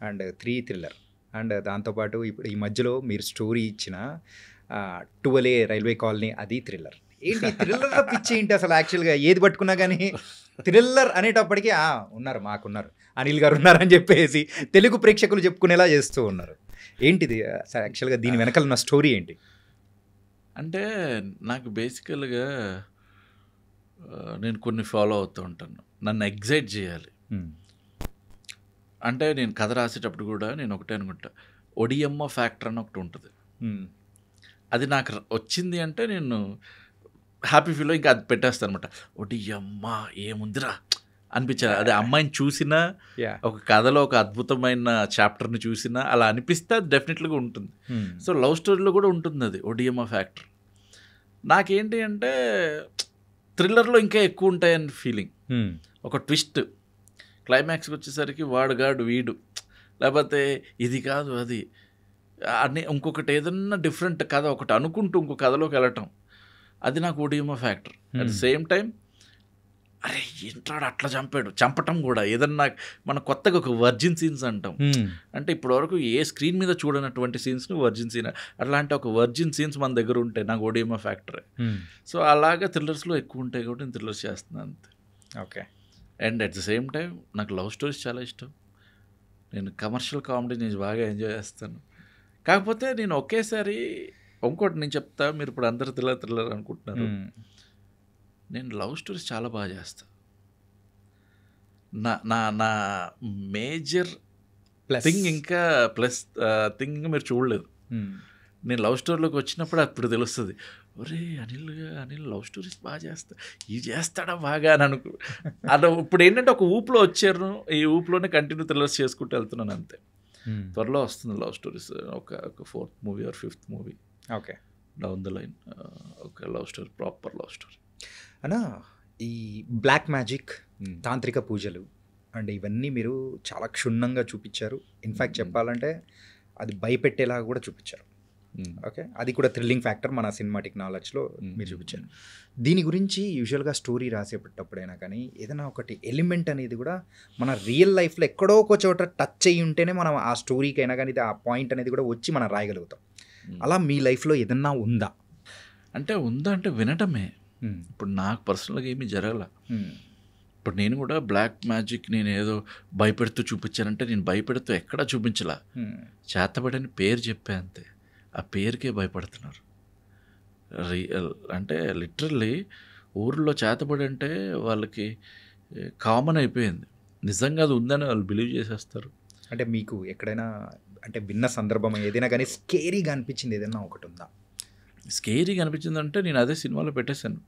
and 3 thriller. And దాంతోపాటు ఇప్పుడు ఈ మధ్యలో మీరు స్టోరీ ఇచ్చిన 12A రైల్వే కాలనీ అది థ్రిల్లర్. ఏంటి థ్రిల్లర్ పిచ్చి ఏంటి అసలు? యాక్చువల్గా ఏది పట్టుకున్నా కానీ థ్రిల్లర్ అనేటప్పటికీ ఉన్నారు, మాకున్నారు, అనిల్ గారు ఉన్నారని చెప్పేసి తెలుగు ప్రేక్షకులు చెప్పుకునేలా చేస్తూ ఉన్నారు. ఏంటిది సార్ యాక్చువల్గా దీని వెనకాల ఉన్న స్టోరీ ఏంటి? అంటే నాకు బేసికల్గా నేను కొన్ని ఫాలో అవుతూ ఉంటాను, నన్ను ఎగ్జైట్ చేయాలి. అంటే నేను కథ రాసేటప్పుడు కూడా నేను ఒకటే అనుకుంటా, ఒడియమ్మ ఫ్యాక్టర్ అని ఒకటి ఉంటుంది. అది నాకు వచ్చింది అంటే నేను హ్యాపీ ఫీల్ ఇంకా అది పెట్టేస్తాను అనమాట. ఒడియమ్మ ఏముందిరా అనిపించాలి. అదే అమ్మాయిని చూసినా, ఒక కథలో ఒక అద్భుతమైన చాప్టర్ని చూసినా అలా అనిపిస్తే అది డెఫినెట్లీగా ఉంటుంది. సో లవ్ స్టోరీలో కూడా ఉంటుంది అది ఒడియమ్మ ఫ్యాక్టర్. నాకేంటి అంటే థ్రిల్లర్లో ఇంకా ఎక్కువ ఉంటాయని ఫీలింగ్. ఒక ట్విస్ట్ క్లైమాక్స్కి వచ్చేసరికి వాడుగాడు వీడు, లేకపోతే ఇది కాదు అది అని ఇంకొకటి ఏదన్నా డిఫరెంట్ కథ ఒకటి అనుకుంటూ ఇంకో కథలోకి వెళ్ళటం, అది నాకు ఒడియమ్మ factor. At the same time అరే ఏంట్రాడు అట్లా చంపటం కూడా ఏదన్నా మన కొత్తగా ఒక వర్జిన్ సీన్స్ అంటాం. అంటే ఇప్పటివరకు ఏ స్క్రీన్ మీద చూడనటువంటి సీన్స్ని వర్జిన్ సీన్, అట్లాంటి ఒక వర్జిన్ సీన్స్ మన దగ్గర ఉంటాయి, నాకు ఒడియమ్మ ఫ్యాక్టరే. సో అలాగా థ్రిల్లర్స్లో ఎక్కువ ఉంటాయి కాబట్టి నేను థ్రిల్లర్స్ చేస్తున్నాను అంతే. Okay. And at the same time నాకు లవ్ స్టోరీస్ చాలా ఇష్టం. నేను కమర్షియల్ కామెడీ నేను బాగా ఎంజాయ్ చేస్తాను. కాకపోతే నేను ఒకేసారి ఇంకోటి నేను చెప్తా, మీరు ఇప్పుడు అందరు థ్రిల్లర్ అనుకుంటున్నారు, నేను లవ్ స్టోరీస్ చాలా బాగా చేస్తాను. నా మేజర్ థింగ్ ఇంకా ప్లస్ థింగ్ మీరు చూడలేదు. నేను లవ్ స్టోరీలోకి వచ్చినప్పుడు అప్పుడు తెలుస్తుంది, ఒరే అనిల్ లవ్ స్టోరీస్ బాగా చేస్తా, ఇది చేస్తాడా బాగా అని అది ఇప్పుడు ఏంటంటే ఒక ఊపులో వచ్చారు, ఈ ఊపులోనే కంటిన్యూ థ్రిల్లర్స్ చేసుకుంటూ వెళ్తున్నాను అంతే. త్వరలో వస్తుంది లవ్ స్టోరీస్, ఒక 4th movie or 5th movie. Okay. Down the line ఒక love story, proper love story. అన్నా ఈ బ్లాక్ మ్యాజిక్, తాంత్రిక పూజలు అండ్ ఇవన్నీ మీరు చాలా క్షుణ్ణంగా చూపించారు. ఇన్ఫ్యాక్ట్ చెప్పాలంటే అది భయపెట్టేలాగా కూడా చూపించారు. ఓకే. అది కూడా థ్రిల్లింగ్ ఫ్యాక్టర్ మన సినిమాటిక్ నాలెడ్జ్లో మీరు చూపించారు. దీని గురించి యూజువల్గా స్టోరీ రాసేటప్పుడైనా కానీ ఏదైనా ఒకటి ఎలిమెంట్ అనేది కూడా మన రియల్ లైఫ్లో ఎక్కడో ఒక చోట టచ్ అయ్యి ఉంటేనే మనం ఆ స్టోరీకి అయినా కానీ ఆ పాయింట్ అనేది కూడా వచ్చి మనం రాయగలుగుతాం. అలా మీ లైఫ్లో ఏదన్నా ఉందా? అంటే ఉందా అంటే వినటమే. ఇప్పుడు నాకు పర్సనల్గా ఏమీ జరగల. ఇప్పుడు నేను కూడా బ్లాక్ మ్యాజిక్ నేను ఏదో భయపెడుతూ చూపించానంటే నేను భయపెడుతూ ఎక్కడా చూపించలా, చేతబడని పేరు చెప్పే అంతే. ఆ పేరుకే భయపడుతున్నారు. అంటే లిటరల్లీ ఊర్లో చేతబడి అంటే వాళ్ళకి కామన్ అయిపోయింది. నిజంగా అది ఉందని వాళ్ళు బిలీవ్ చేసేస్తారు. అంటే మీకు ఎక్కడైనా అంటే విన్న సందర్భం ఏదైనా కానీ స్కేరీగా అనిపించింది ఏదైనా ఒకటి ఉందా? స్కేరీగా అనిపించిందంటే నేను అదే సినిమాలో పెట్టేశాను.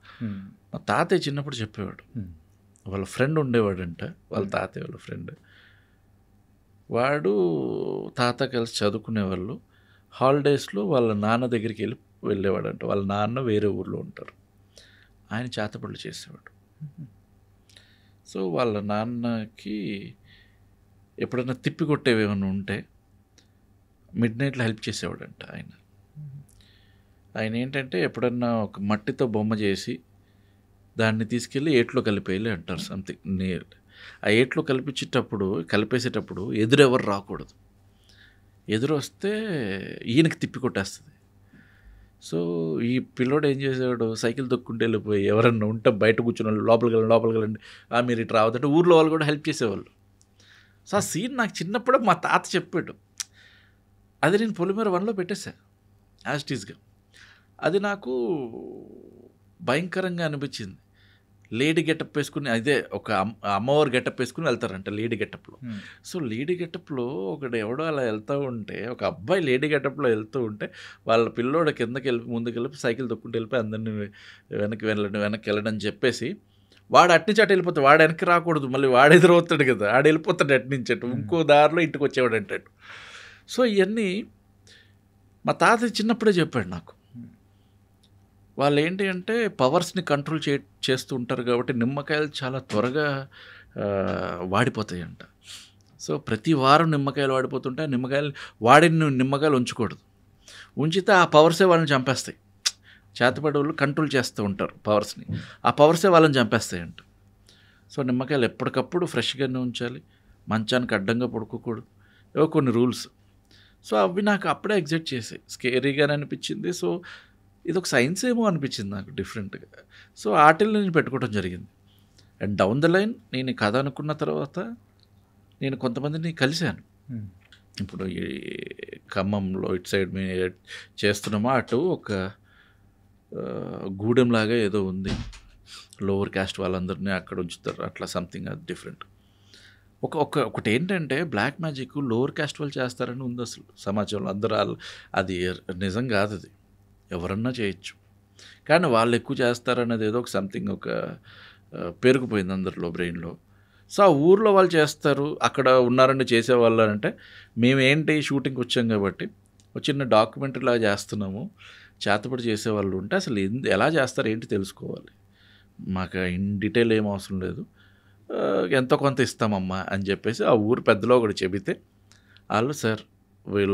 మా తాతయ్య చిన్నప్పుడు చెప్పేవాడు, వాళ్ళ ఫ్రెండ్ ఉండేవాడంట, వాళ్ళ తాతయ్య వాళ్ళ ఫ్రెండ్, వాడు తాత కలిసి చదువుకునేవాళ్ళు. హాలిడేస్లో వాళ్ళ నాన్న దగ్గరికి వెళ్ళేవాడంట. వాళ్ళ నాన్న వేరే ఊర్లో ఉంటారు, ఆయన చేతబడులు చేసేవాడు. సో వాళ్ళ నాన్నకి ఎప్పుడైనా తిప్పి కొట్టేవి ఏమైనా ఉంటే మిడ్ నైట్లో హెల్ప్ చేసేవాడంట ఆయన. ఆయన ఏంటంటే ఎప్పుడన్నా ఒక మట్టితో బొమ్మ చేసి దాన్ని తీసుకెళ్ళి ఏట్లో కలిపేయాలి అంటారు సంథింగ్ నియర్. ఆ ఏట్లో కలిపేసేటప్పుడు ఎదురెవరు రాకూడదు. ఎదురు వస్తే ఈయనకి తిప్పి కొట్టేస్తుంది. సో ఈ పిల్లోడు ఏం చేసాడు, సైకిల్ తొక్కుంటూ వెళ్ళిపోయి ఎవరన్నా ఉంటే బయట కూర్చున్న వాళ్ళు లోపలికి వెళ్ళండి మీరు ఇటు రావద్దంటే ఊర్లో వాళ్ళు కూడా హెల్ప్ చేసేవాళ్ళు. సో ఆ సీన్ నాకు చిన్నప్పుడే మా తాత చెప్పాడు. అది నేను పొలిమేర 1లో పెట్టేశాను యాజ్ ఇట్ ఈస్గా. అది నాకు భయంకరంగా అనిపించింది. లేడీ గెటప్ వేసుకుని, అదే ఒక అమ్మవారు గెటప్ వేసుకుని వెళ్తారంట లేడీ గెటప్లో. సో లేడీ గెటప్లో ఒకడు ఎవడో అలా వెళ్తూ ఉంటే, ఒక అబ్బాయి లేడీ గెటప్లో వెళ్తూ ఉంటే వాళ్ళ పిల్లోడు కిందకి వెళ్ళి ముందుకు వెళ్ళి సైకిల్ తొక్కుంటూ వెళ్ళిపోయి అందరినీ వెనక్కి వెళ్ళడం అని చెప్పేసి వాడు అట్నుంచి అటు వెళ్ళిపోతాడు. వాడు వెనక్కి రాకూడదు, మళ్ళీ వాడు ఎదురవుతాడు కదా, ఆడు వెళ్ళిపోతాడు అట్నుంచి అటు, ఇంకో దారిలో ఇంటికి వచ్చేవాడు అంటాడు. సో ఇవన్నీ మా తాత చిన్నప్పుడే చెప్పాడు నాకు. వాళ్ళు ఏంటి అంటే పవర్స్ని కంట్రోల్ చేస్తూ ఉంటారు కాబట్టి నిమ్మకాయలు చాలా త్వరగా వాడిపోతాయంట. సో ప్రతి వారం నిమ్మకాయలు వాడిపోతుంటే వాడిన నిమ్మకాయలు ఉంచకూడదు. ఉంచితే ఆ పవర్సే వాళ్ళని చంపేస్తాయి. చేతపడి వాళ్ళు కంట్రోల్ చేస్తూ ఉంటారు పవర్స్ని, ఆ పవర్సే వాళ్ళని చంపేస్తాయంట. సో నిమ్మకాయలు ఎప్పటికప్పుడు ఫ్రెష్గానే ఉంచాలి, మంచానికి అడ్డంగా పడుకోకూడదు, ఏవో కొన్ని రూల్స్. సో అవి నాకు అప్పుడే ఎగ్జైట్ చేసాయి, స్కేరీగానే అనిపించింది. సో ఇది ఒక సైన్స్ ఏమో అనిపించింది నాకు డిఫరెంట్గా. సో ఆటలు నేను పెట్టుకోవడం జరిగింది. అండ్ డౌన్ ద లైన్ నేను కథ అనుకున్న తర్వాత నేను కొంతమందిని కలిశాను. ఇప్పుడు ఈ ఖమ్మంలో ఇటు సైడ్ మేము చేస్తున్నామో అటు ఒక గూడెంలాగా ఏదో ఉంది, లోవర్ క్యాస్ట్ వాళ్ళందరినీ అక్కడ ఉంచుతారు, అట్లా సంథింగ్ అది డిఫరెంట్. ఒకటి ఏంటంటే బ్లాక్ మ్యాజిక్ లోవర్ క్యాస్ట్ వాళ్ళు చేస్తారని ఉంది అసలు సమాజంలో. అందరూ అది నిజం కాదు, అది ఎవరన్నా చేయొచ్చు, కానీ వాళ్ళు ఎక్కువ చేస్తారనేది ఏదో ఒక సంథింగ్ ఒక పేరుకుపోయింది అందరిలో బ్రెయిన్లో. సో ఆ ఊర్లో వాళ్ళు చేస్తారు, అక్కడ ఉన్నారండి చేసేవాళ్ళు అంటే మేమేంటి షూటింగ్కి వచ్చాం కాబట్టి ఒక చిన్న డాక్యుమెంటరీలా చేస్తున్నాము, చేతపడి చేసేవాళ్ళు ఉంటే అసలు ఎలా చేస్తారు ఏంటి తెలుసుకోవాలి, మాకు ఇన్ డీటెయిల్ ఏం అవసరం లేదు, ఎంతో కొంత ఇస్తామమ్మా అని చెప్పేసి ఆ ఊరు పెద్దలో ఒకటి చెబితే వాళ్ళు సార్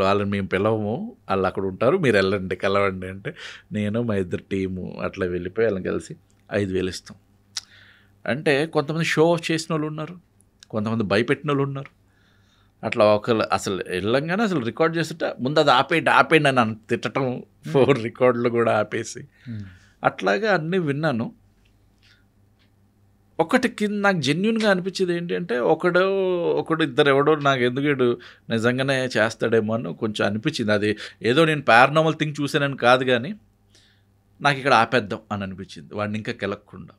వాళ్ళని మేము పిలవము, వాళ్ళు అక్కడ ఉంటారు, మీరు వెళ్ళండి కలవండి అంటే నేను మా ఇద్దరు టీము అట్లా వెళ్ళిపోయి వాళ్ళని కలిసి 5,000 ఇస్తాం. అంటే కొంతమంది షో ఆఫ్ చేసిన వాళ్ళు ఉన్నారు, కొంతమంది భయపెట్టిన వాళ్ళు ఉన్నారు. అట్లా ఒకళ్ళు అసలు వెళ్ళంగానే అసలు రికార్డ్ చేస్తుంటే ముందు అది ఆపేయండి అని తిట్టడం, 4 రికార్డులు కూడా ఆపేసి అట్లాగా అన్నీ విన్నాను. ఒకటి కింద నాకు జెన్యున్గా అనిపించేది ఏంటి అంటే ఒకడు ఇద్దరు ఎవడో నాకు ఎందుకు నిజంగానే చేస్తాడేమో అని కొంచెం అనిపించింది. అది ఏదో నేను పారానార్మల్ థింగ్ చూసానని కాదు, కానీ నాకు ఇక్కడ ఆపేద్దాం అని అనిపించింది వాడిని ఇంకా కెలక్కుండా.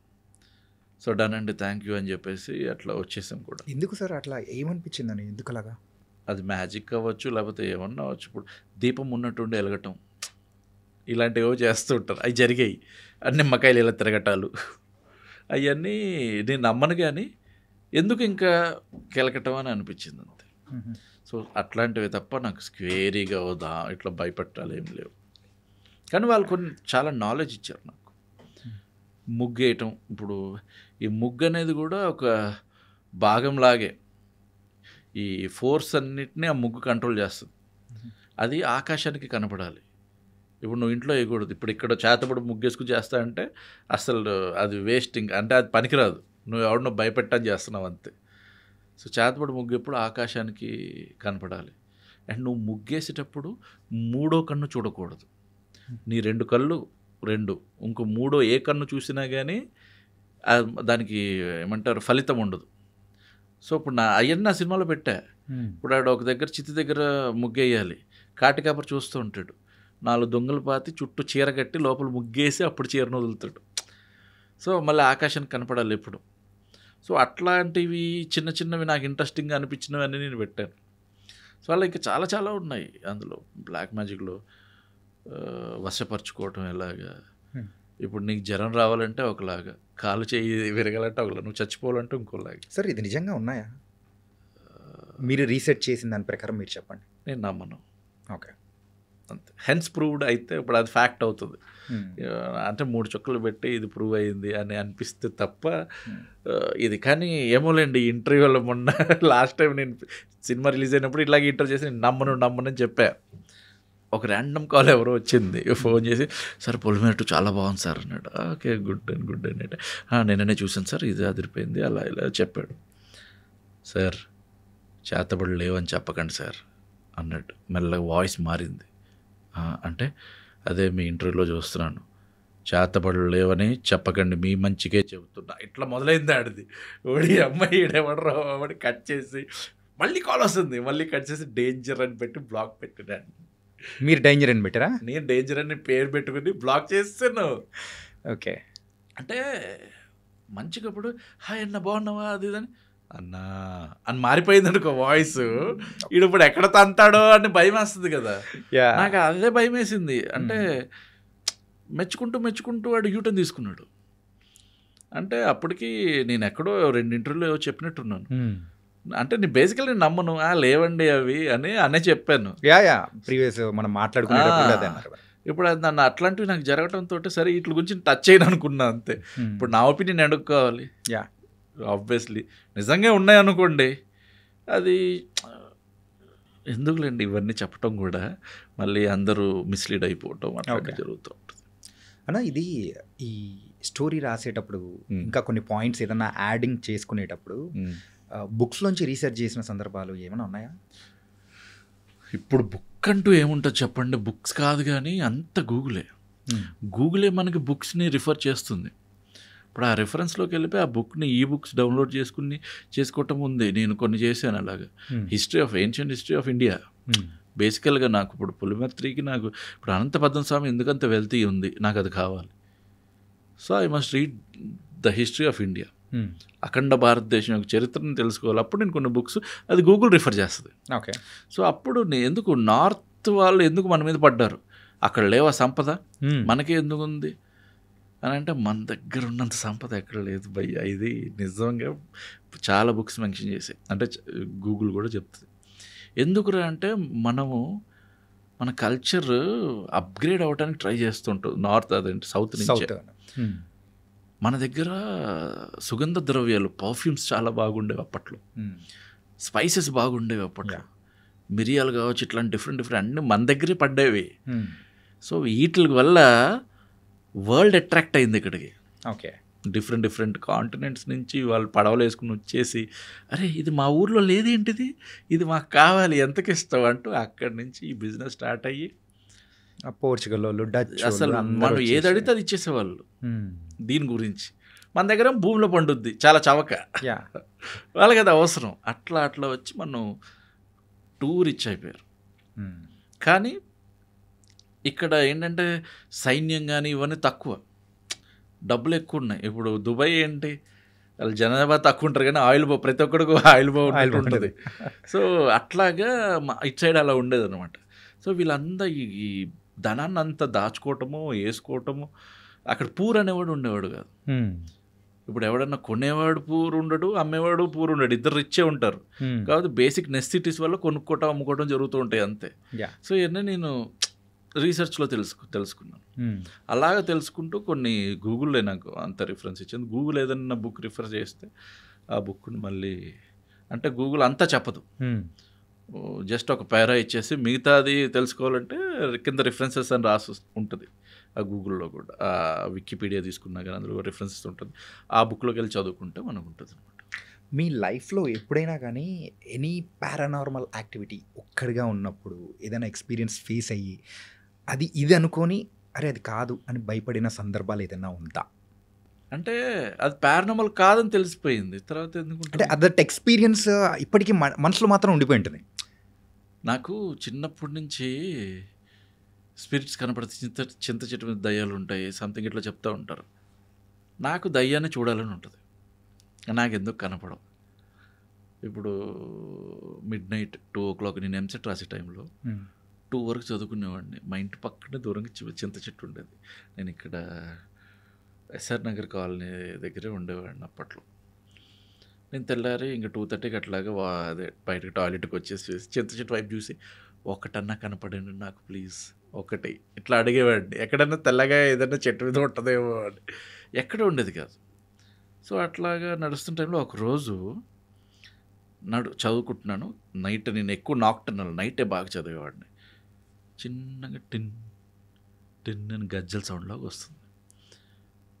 సో డన్ అండి, థ్యాంక్ యూ అని చెప్పేసి అట్లా వచ్చేసాం కూడా. ఎందుకు సార్ అట్లా ఏమనిపించిందని, ఎందుకు అలాగా? అది మ్యాజిక్ అవ్వచ్చు, లేకపోతే ఏమన్నా అవ్వచ్చు. ఇప్పుడు దీపం ఉన్నట్టుండి వెలగటం ఇలాంటివో చేస్తూ ఉంటారు, అవి జరిగాయి. నిమ్మకాయలు ఇలా తిరగటాలు అవన్నీ నేను నమ్మను, కానీ ఎందుకు ఇంకా కెలకటం అని అనిపించింది అంతే. సో అట్లాంటివి తప్ప నాకు స్క్వేరీగా వదా ఇట్లా భయపెట్టాలి ఏం లేవు. కానీ వాళ్ళు కొన్ని చాలా నాలెడ్జ్ ఇచ్చారు నాకు. ముగ్గు వేయటం, ఇప్పుడు ఈ ముగ్గు అనేది కూడా ఒక భాగంలాగే ఈ ఫోర్స్ అన్నిటినీ ఆ ముగ్గు కంట్రోల్ చేస్తుంది. అది ఆకాశానికి కనపడాలి. ఇప్పుడు నువ్వు ఇంట్లో వేయకూడదు. ఇప్పుడు ఇక్కడ చేతబడి ముగ్గేసుకుని చేస్తా అంటే అసలు అది వేస్టింగ్, అంటే అది పనికిరాదు, నువ్వు ఎవరినో భయపెట్టని చేస్తున్నావు అంతే. సో చేతబడి ముగ్గు ఎప్పుడు ఆకాశానికి కనపడాలి. అండ్ నువ్వు ముగ్గేసేటప్పుడు 3వ కన్ను చూడకూడదు. నీ 2 కళ్ళు ఇంకో 3వ ఏ కన్ను చూసినా కానీ దానికి ఏమంటారు ఫలితం ఉండదు. సో ఇప్పుడు నా సినిమాలో పెట్టా. ఇప్పుడు ఆడ ఒక దగ్గర చిత్తి దగ్గర ముగ్గేయాలి, కాటికాపర్ చూస్తూ ఉంటాడు, 4 దొంగలు పాతి చుట్టూ చీర కట్టి లోపల ముగ్గేసి అప్పుడు చీరను వదులుతాడు. సో మళ్ళీ ఆకాశానికి కనపడాలి ఎప్పుడు. సో అట్లాంటివి చిన్న చిన్నవి నాకు ఇంట్రెస్టింగ్గా అనిపించినవి అన్నీ నేను పెట్టాను. సో అలా ఇంకా చాలా చాలా ఉన్నాయి అందులో. బ్లాక్ మ్యాజిక్లో వశపరచుకోవటం ఎలాగా, ఇప్పుడు నీకు జ్వరం రావాలంటే ఒకలాగా, కాలు చేయి విరగాలంటే ఒకలా, నువ్వు చచ్చిపోవాలంటే ఇంకోలాగా. సార్ ఇది నిజంగా ఉన్నాయా? మీరు రీసెర్చ్ చేసిన దాని ప్రకారం మీరు చెప్పండి. నేను నమ్మను. ఓకే, అంతే. హెన్స్ ప్రూవ్డ్ అయితే ఇప్పుడు అది ఫ్యాక్ట్ అవుతుంది. అంటే 3 చుక్కలు పెట్టి ఇది ప్రూవ్ అయ్యింది అని అనిపిస్తే తప్ప ఇది. కానీ ఏమోలేండి, ఇంటర్వ్యూలో మొన్న లాస్ట్ టైం నేను సినిమా రిలీజ్ అయినప్పుడు ఇట్లాగే ఇంటర్వ్యూ చేసి నేను నమ్మను అని చెప్పా. ఒక ర్యాండమ్ కాల్ ఎవరో వచ్చింది, ఫోన్ చేసి సార్ పొలిమేర చాలా బాగుంది సార్ అన్నాడు. ఓకే గుడ్ అంటే నేననే చూసాను సార్, ఇది అదిరిపోయింది అలా ఇలా చెప్పాడు. సార్ చేతబడి లేవని చెప్పకండి సార్ అన్నాడు. మెల్లగా వాయిస్ మారింది. అంటే అదే మీ ఇంటర్వ్యూలో చూస్తున్నాను. చేతబడులు లేవని చెప్పకండి, మీ మంచికే చెబుతున్నా. ఇట్లా మొదలైంది ఆడిది. ఓడి అమ్మాయి ఈడేమడరా వాడి కట్ చేసి మళ్ళీ కాల్ వస్తుంది, మళ్ళీ కట్ చేసి డేంజర్ అని పెట్టి బ్లాక్ పెట్టినాను. మీరు డేంజర్ అని పెట్టారా? నేను డేంజర్ అని పేరు పెట్టుకుని బ్లాక్ చేస్తాను. ఓకే. అంటే మంచిగా ఇప్పుడు హాయ్ అన్న బాగున్నావా అది ఇదని అన్నా అని మారిపోయింది అనుకో వాయిస్. ఈడు ఇప్పుడు ఎక్కడ తంతాడో అని భయం వేస్తుంది కదా. నాకు అదే భయం వేసింది. అంటే మెచ్చుకుంటూ వాడు యూటర్న్ తీసుకున్నాడు. అంటే అప్పటికి నేను ఎక్కడో 2 ఇంటర్వ్యూలో చెప్పినట్టున్నాను. అంటే నేను బేసికల్ నేను నమ్మను, లేవండి అవి అని అనే చెప్పాను. ప్రీవియస్ మనం మాట్లాడుకునేటప్పుడు అదే అన్నారు. ఇప్పుడు అది నన్ను అట్లాంటివి నాకు జరగడంతో సరే వీటి గురించి టచ్ చేయను అనుకున్నా అంతే. ఇప్పుడు నా ఒపీనియన్ అడుక్కోవాలి. ఆబ్వియస్లీ నిజంగా ఉన్నాయి అనుకోండి, అది ఎందుకులేండి ఇవన్నీ చెప్పటం కూడా, మళ్ళీ అందరూ మిస్లీడ్ అయిపోవటం అట్లా జరుగుతూ ఉంటుంది. అన్న ఇది ఈ స్టోరీ రాసేటప్పుడు ఇంకా కొన్ని పాయింట్స్ ఏదన్నా యాడింగ్ చేసుకునేటప్పుడు బుక్స్లోంచి రీసెర్చ్ చేసిన సందర్భాలు ఏమైనా ఉన్నాయా? ఇప్పుడు బుక్ అంటూ ఏముంటుంది చెప్పండి, బుక్స్ కాదు కానీ అంత గూగులే మనకి బుక్స్ని రిఫర్ చేస్తుంది. ఇప్పుడు ఆ రెఫరెన్స్లోకి వెళ్ళిపోయి ఆ బుక్ని ఈ బుక్స్ డౌన్లోడ్ చేసుకోవటం ఉంది. నేను కొన్ని చేశాను అలాగా. ఏన్షియంట్ హిస్టరీ ఆఫ్ ఇండియా బేసికల్గా నాకు ఇప్పుడు పొలిమర్ 3కి నాకు ఇప్పుడు అనంత పద్మస్వామి ఎందుకంత వెల్తీ ఉంది, నాకు అది కావాలి. So I must read the history of India, అఖండ భారతదేశం యొక్క చరిత్రను తెలుసుకోవాలి. అప్పుడు నేను కొన్ని బుక్స్ అది గూగుల్ రిఫర్ చేస్తుంది. ఓకే. సో అప్పుడు ఎందుకు నార్త్ వాళ్ళు ఎందుకు మన మీద పడ్డారు, అక్కడ లేవా సంపద, మనకే ఎందుకు ఉంది అని అంటే, మన దగ్గర ఉన్నంత సంపద ఎక్కడ లేదు భయ్యా. ఇది నిజంగా చాలా బుక్స్ మెన్షన్ చేసాయి, అంటే గూగుల్ కూడా చెప్తుంది. ఎందుకురా అంటే మన కల్చర్ అప్గ్రేడ్ అవ్వడానికి ట్రై చేస్తుంటుంది నార్త్, అదేంటి సౌత్ నుంచి. మన దగ్గర సుగంధ ద్రవ్యాలు, పర్ఫ్యూమ్స్ చాలా బాగుండేవి అప్పట్లో, స్పైసెస్ బాగుండేవి అప్పట్లో, మిరియాలు కావచ్చు, ఇట్లాంటి డిఫరెంట్ అన్నీ మన దగ్గరే పడ్డేవి. సో వీటి వల్ల వరల్డ్ అట్రాక్ట్ అయింది ఇక్కడికి. ఓకే. డిఫరెంట్ కాంటినెంట్స్ నుంచి వాళ్ళు పడవలు వేసుకుని వచ్చేసి, అరే ఇది మా ఊర్లో లేదేంటిది, ఇది మాకు కావాలి, ఎంతకి ఇస్తావు అంటూ అక్కడి నుంచి ఈ బిజినెస్ స్టార్ట్ అయ్యి పోర్చుగల్ వాళ్ళు, డచ్, అసలు మనం ఏది అడిగితే అది ఇచ్చేసేవాళ్ళు. దీని గురించి మన దగ్గర భూమిలో పండుద్ది చాలా చవక, వాళ్ళకి అది అవసరం. అట్లా వచ్చి మనం టూర్ అయిపోయారు. కానీ ఇక్కడ ఏంటంటే సైన్యం కానీ ఇవన్నీ తక్కువ, డబ్బులు ఎక్కువ ఉన్నాయి. ఇప్పుడు దుబాయ్ ఏంటి, వాళ్ళు జనాభా తక్కువ ఉంటారు కానీ ప్రతి ఒక్కడికి ఆయిల్ బాగా ఉంటుంది. సో అట్లాగా ఇటు సైడ్ అలా ఉండేది అనమాట. సో వీళ్ళంతా ఈ ధనాన్ని అంతా దాచుకోవటము, వేసుకోవటము. అక్కడ పూర్ అనేవాడు ఉండేవాడు కాదు. ఇప్పుడు ఎవడన్నా కొనేవాడు పూర్ ఉండడు, అమ్మేవాడు పూర్ ఉండడు, ఇద్దరు రిచ్చే ఉంటారు. కాబట్టి బేసిక్ నెసెసిటీస్ వల్ల కొనుక్కోవటం అమ్ముకోవటం జరుగుతూ ఉంటాయి అంతే. సో ఇవన్నీ నేను రీసెర్చ్లో తెలుసుకున్నాను. అలాగ తెలుసుకుంటూ కొన్ని గూగుల్లో నాకు అంత రిఫరెన్స్ ఇచ్చింది. గూగుల్ ఏదన్నా బుక్ రిఫర్ చేస్తే ఆ బుక్ని మళ్ళీ, అంటే గూగుల్ అంతా చెప్పదు, జస్ట్ ఒక పేరా ఇచ్చేసి మిగతాది తెలుసుకోవాలంటే కింద రిఫరెన్సెస్ అని రాసి ఉంటుంది ఆ గూగుల్లో కూడా. ఆ వికీపీడియా తీసుకున్నా కానీ అందులో రిఫరెన్సెస్ ఉంటుంది. ఆ బుక్లోకి వెళ్ళి చదువుకుంటే మనకు ఉంటుంది అనమాట. మీ లైఫ్లో ఎప్పుడైనా కానీ ఎనీ పారానార్మల్ యాక్టివిటీ ఒక్కడిగా ఉన్నప్పుడు ఏదైనా ఎక్స్పీరియన్స్ ఫేస్ అయ్యి ఇది అనుకొని అరే అది కాదు అని భయపడిన సందర్భాలు ఏదైనా ఉందా? అంటే అది పారానార్మల్ కాదని తెలిసిపోయింది తర్వాత ఎందుకంటే, అంటే అదట్ ఎక్స్పీరియన్స్ ఇప్పటికీ మనసులో మాత్రం ఉండిపోయి ఉంటుంది. నాకు చిన్నప్పటి నుంచి స్పిరిట్స్ కనపడితే చింత చెట్టు మీద దయ్యాలు ఉంటాయి సంథింగ్ ఇట్లా చెప్తూ ఉంటారు. నాకు దయ్యాన్ని చూడాలని ఉంటుంది, నాకు ఎందుకు కనపడవు. ఇప్పుడు మిడ్నైట్ 2 o'clock నేను ఎంసెట్ రాసే టైంలో 2 వరకు చదువుకునేవాడిని. మా ఇంటి పక్కనే దూరంగా చింత చెట్టు ఉండేది. నేను ఇక్కడ ఎస్ఆర్ నగర్ కాలనీ దగ్గరే ఉండేవాడిని అప్పట్లో. నేను తెల్లారి ఇంకా 2:30కి అట్లాగా అదే బయటకు టాయిలెట్కి వచ్చేసి చింత చెట్టు వైపు చూసి ఒకటన్నా కనపడండి నాకు ప్లీజ్, ఒకటి ఇట్లా అడిగేవాడిని. ఎక్కడన్నా తెల్లగా ఏదన్నా చెట్టు మీద ఉంటుందేమో అని, ఎక్కడ ఉండేది కాదు. సో అట్లాగా నడుస్తున్న టైంలో ఒకరోజు చదువుకుంటున్నాను. నైట్ నేను ఎక్కువ నాక్టర్నల్, నైటే బాగా చదివేవాడిని. చిన్నగా టిన్ అని గజ్జల సౌండ్లాగా వస్తుంది.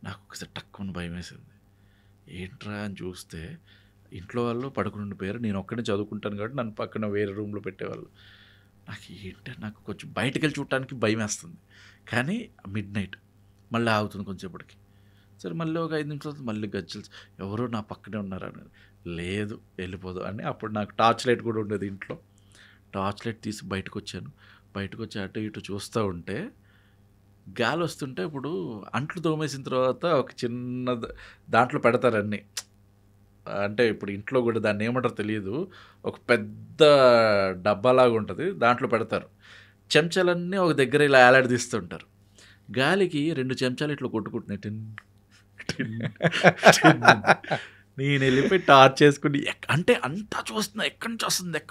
నాకు ఒకసారి టక్కున భయం వేసింది. ఏంట్రా అని చూస్తే ఇంట్లో వాళ్ళు పడుకుని ఉండిపోయారు, నేను ఒక్కడే చదువుకుంటాను కాబట్టి నన్ను పక్కన వేరే రూమ్లో పెట్టేవాళ్ళు. నాకు కొంచెం బయటకు వెళ్ళి చూడటానికి భయం వేస్తుంది. కానీ మిడ్ నైట్ మళ్ళీ ఆగుతుంది కొంచెంసేపటికి. సరే మళ్ళీ ఒక 5 నిమిషాలు మళ్ళీ గజ్జలు ఎవరో నా పక్కనే ఉన్నారని, లేదు వెళ్ళిపోదు అని. అప్పుడు నాకు టార్చ్ లైట్ కూడా ఉండేది ఇంట్లో. టార్చ్ లైట్ తీసి బయటకు వచ్చాను. బయటకు వచ్చి అటు ఇటు చూస్తూ ఉంటే గాలి వస్తుంటే, ఇప్పుడు అంట్లు తోమేసిన తర్వాత ఒక చిన్న దాంట్లో పెడతారు అన్నీ, అంటే ఇప్పుడు ఇంట్లో కూడా దాన్ని ఏమంటారో తెలియదు, ఒక పెద్ద డబ్బాలాగా ఉంటుంది, దాంట్లో పెడతారు. చెంచాలన్నీ ఒక దగ్గర ఇలా ఏలాడదీస్తుంటారు. గాలికి 2 చెంచాలు ఇట్లా కొట్టుకుంటున్నాయి. టిన్ టిన్ టిన్. నేను వెళ్ళిపోయి టార్చ్ చేసుకుని అంటే అంతా చూస్తున్నా, ఎక్కడి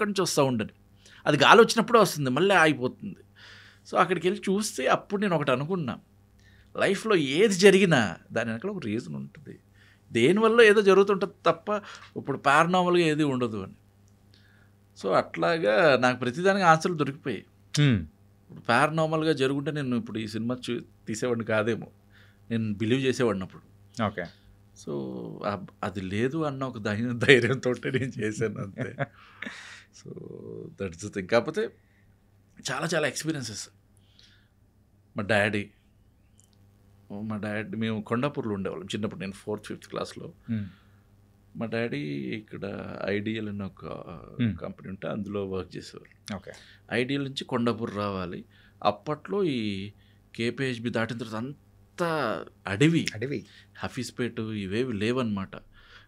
నుంచి వస్తూ ఉండని. అది గాలి వచ్చినప్పుడే వస్తుంది, మళ్ళీ ఆగిపోతుంది. సో అక్కడికి వెళ్ళి చూస్తే అప్పుడు నేను ఒకటి అనుకున్నా, లైఫ్లో ఏది జరిగినా దాని వెనకాల ఒక రీజన్ ఉంటుంది, దేనివల్ల ఏదో జరుగుతుంటుంది తప్ప ఇప్పుడు పారానార్మల్గా ఏది ఉండదు అని. సో అట్లాగా నాకు ప్రతిదానికి ఆన్సర్లు దొరికిపోయాయి. ఇప్పుడు పారానార్మల్గా జరుగుంటే నేను ఇప్పుడు ఈ సినిమా తీసేవాడిని కాదేమో, నేను బిలీవ్ చేసేవాడిని అప్పుడు. ఓకే. సో అది లేదు అన్న ఒక ధైర్యంతో నేను చేశాను అంతే. So that's the thing. కాకపోతే చాలా ఎక్స్పీరియన్సెస్. మా డాడీ మేము కొండాపూర్లో ఉండేవాళ్ళం చిన్నప్పుడు, నేను 4th 5th క్లాస్లో. మా డాడీ ఇక్కడ ఐడియల్ అని ఒక కంపెనీ ఉంటే అందులో వర్క్ చేసేవారు. ఓకే. ఐడియల్ నుంచి కొండాపూర్ రావాలి. అప్పట్లో ఈ కేపీహెచ్బి దాటిన తర్వాత అంతా అడవి, హఫీజ్పేట ఇవేవి లేవన్నమాట.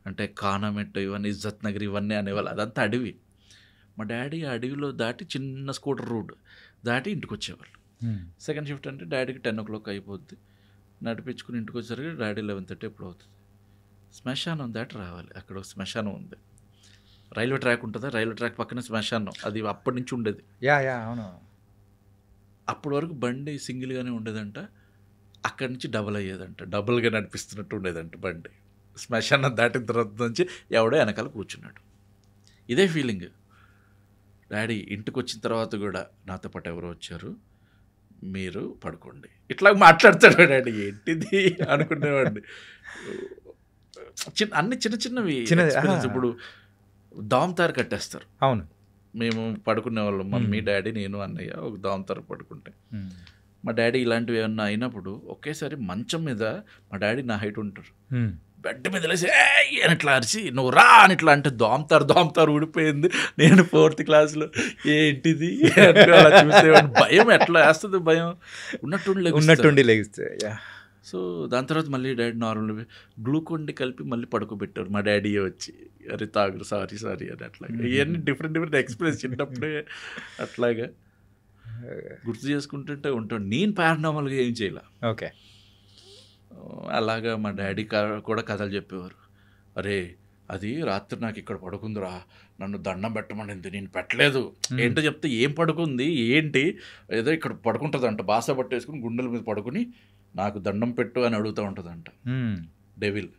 అంటే కానామెట్ ఇవన్నీ, ఇజ్జత్ నగర్ ఇవన్నీ అనేవాళ్ళు, అదంతా అడవి. మా డాడీ ఆ అడవిలో దాటి చిన్న స్కూటర్ రోడ్ దాటి ఇంటికి వచ్చేవాళ్ళు. సెకండ్ షిఫ్ట్ అంటే డాడీకి 10 o'clock అయిపోద్ది. నడిపించుకుని ఇంటికి వచ్చేసరికి డాడీ 11:30 ఎప్పుడు అవుతుంది. శ్మశానం దాటి రావాలి. అక్కడ ఒక శ్మశానం ఉంది, రైల్వే ట్రాక్ ఉంటుందా, రైల్వే ట్రాక్ పక్కన శ్మశానం, అది అప్పటి నుంచి ఉండేది. అవును. అప్పటి వరకు బండి సింగిల్గానే ఉండేదంట, అక్కడి నుంచి డబుల్ అయ్యేదంట, డబుల్గా నడిపిస్తున్నట్టు ఉండేదంట బండి. శ్మశానం దాటిన తర్వాత నుంచి ఎవడో వెనకాల కూర్చున్నాడు. ఇదే ఫీలింగ్. డాడీ ఇంటికి వచ్చిన తర్వాత కూడా నాతో పాటు ఎవరో వచ్చారు, మీరు పడుకోండి, ఇట్లా మాట్లాడతాడు డాడీ. ఏంటిది అనుకునేవాడిని. అన్ని చిన్నవి. ఇప్పుడు దామ్తారు కట్టేస్తారు. అవును. మేము పడుకునే వాళ్ళం, మమ్మీ డాడీ నేను అన్నయ్య ఒక దామ్తారు పడుకుంటే. మా డాడీ ఇలాంటివి ఏమన్నా అయినప్పుడు ఒకేసారి మంచం మీద మా డాడీ నా హైట్ ఉంటారు, బెడ్ మీద లేసి అని ఇట్లా అరిచి నువ్వు రా అని ఇట్లా అంటే దోమతారు ఊడిపోయింది. నేను 4th క్లాస్లో ఏంటిది అలా చూసేవాడిని. భయం ఎట్లా వేస్తుంది, భయం ఉన్నట్టుండి లెగిస్తే. సో దాని తర్వాత మళ్ళీ డాడీ నార్మల్ గ్లూకోన్ కలిపి మళ్ళీ పడుకోబెట్టారు మా డాడీ వచ్చి, అరే తాగురు సారీ అని. అట్లాగా ఇవన్నీ డిఫరెంట్ ఎక్స్పీరియన్స్ చిన్నప్పుడే అట్లాగా గుర్తు చేసుకుంటుంటే ఉంటాను. నేను పారానార్మల్గా ఏం చేయాల. ఓకే. అలాగా మా డాడీ కూడా కథలు చెప్పేవారు. అరే అది రాత్రి నాకు ఇక్కడ పడుకుందిరా, నన్ను దండం పెట్టమనింది, నేను పెట్టలేదు. ఏంటో చెప్తే ఏం పడుకుంది ఏంటి, ఏదో ఇక్కడ పడుకుంటుందంట, బాస పట్టేసుకుని గుండెల మీద పడుకుని నాకు దండం పెట్టు అని అడుగుతూ ఉంటుందంట డెవిల్.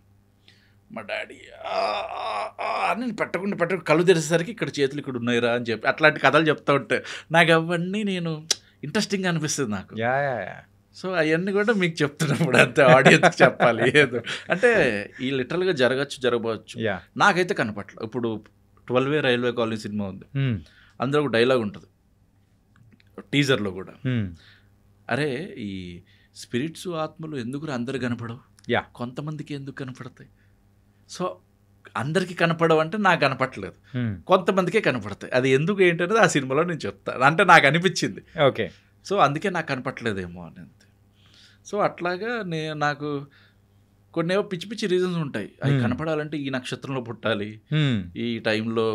మా డాడీ నేను పెట్టకుండా కళ్ళు తెరిసేసరికి ఇక్కడ చేతులు ఇక్కడ ఉన్నాయిరా అని చెప్పి అట్లాంటి కథలు చెప్తూ ఉంటే నాకు అవన్నీ నేను ఇంట్రెస్టింగ్ అనిపిస్తుంది నాకు. సో అవన్నీ కూడా మీకు చెప్తున్నప్పుడు అంతే, ఆడియన్స్ చెప్పాలి ఏదో అంటే ఈ లిటరల్గా జరగవచ్చు. నాకైతే కనపట్లేదు. ఇప్పుడు 12 రైల్వే కాలనీ సినిమా ఉంది, అందులో ఒక డైలాగ్ ఉంటుంది టీజర్లో కూడా, అరే ఈ స్పిరిట్స్ ఆత్మలు ఎందుకు అందరు కనపడవు, కొంతమందికి ఎందుకు కనపడతాయి. సో అందరికీ కనపడవు అంటే నాకు కనపడలేదు, కొంతమందికే కనపడతాయి. అది ఎందుకు ఏంటనేది ఆ సినిమాలో నేను చెప్తాను, అంటే నాకు అనిపించింది. ఓకే. సో అందుకే నాకు కనపట్లేదేమో అని అంతే. సో అట్లాగా నాకు కొన్నేవో పిచ్చి రీజన్స్ ఉంటాయి. అవి కనపడాలంటే ఈ నక్షత్రంలో పుట్టాలి, ఈ టైంలో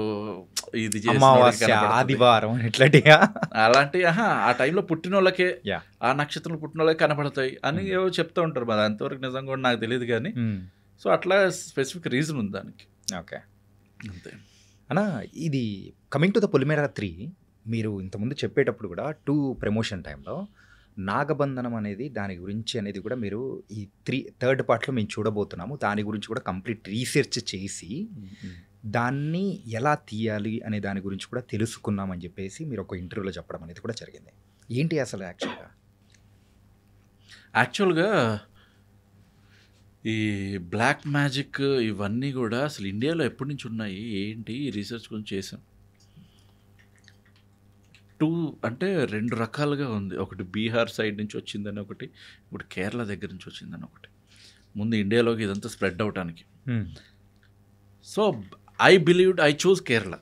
ఇది ఆదివారం ఇట్లాంటిగా అలాంటి ఆ టైంలో పుట్టిన వాళ్ళకే, ఆ నక్షత్రంలో పుట్టిన వాళ్ళకే కనపడతాయి అని ఏవో చెప్తూ ఉంటారు. మరి అంతవరకు నిజంగా కూడా నాకు తెలియదు కానీ. సో అట్లా స్పెసిఫిక్ రీజన్ ఉంది దానికి. ఓకే అంతే అన్న. ఇది కమింగ్ టు ద పొలిమేర 3, మీరు ఇంతకుముందు చెప్పేటప్పుడు కూడా 2 ప్రమోషన్ టైంలో నాగబంధనం అనేది దాని గురించి అనేది కూడా మీరు ఈ 3rd పార్ట్లో మేము చూడబోతున్నాము, దాని గురించి కూడా కంప్లీట్ రీసెర్చ్ చేసి దాన్ని ఎలా తీయాలి అనే దాని గురించి కూడా తెలుసుకున్నామని చెప్పేసి మీరు ఒక ఇంటర్వ్యూలో చెప్పడం అనేది కూడా జరిగింది. ఏంటి అసలు యాక్చువల్గా ఈ బ్లాక్ మ్యాజిక్ ఇవన్నీ కూడా అసలు ఇండియాలో ఎప్పటి నుంచి ఉన్నాయి ఏంటి ఈ రీసెర్చ్ గురించి చేశాను. అంటే 2 రకాలుగా ఉంది. ఒకటి బీహార్ సైడ్ నుంచి వచ్చిందని ఒకటి, ఇప్పుడు కేరళ దగ్గర నుంచి వచ్చిందని ఒకటి. ముందు ఇండియాలోకి ఇదంతా స్ప్రెడ్ అవటానికి. So I choose Kerala.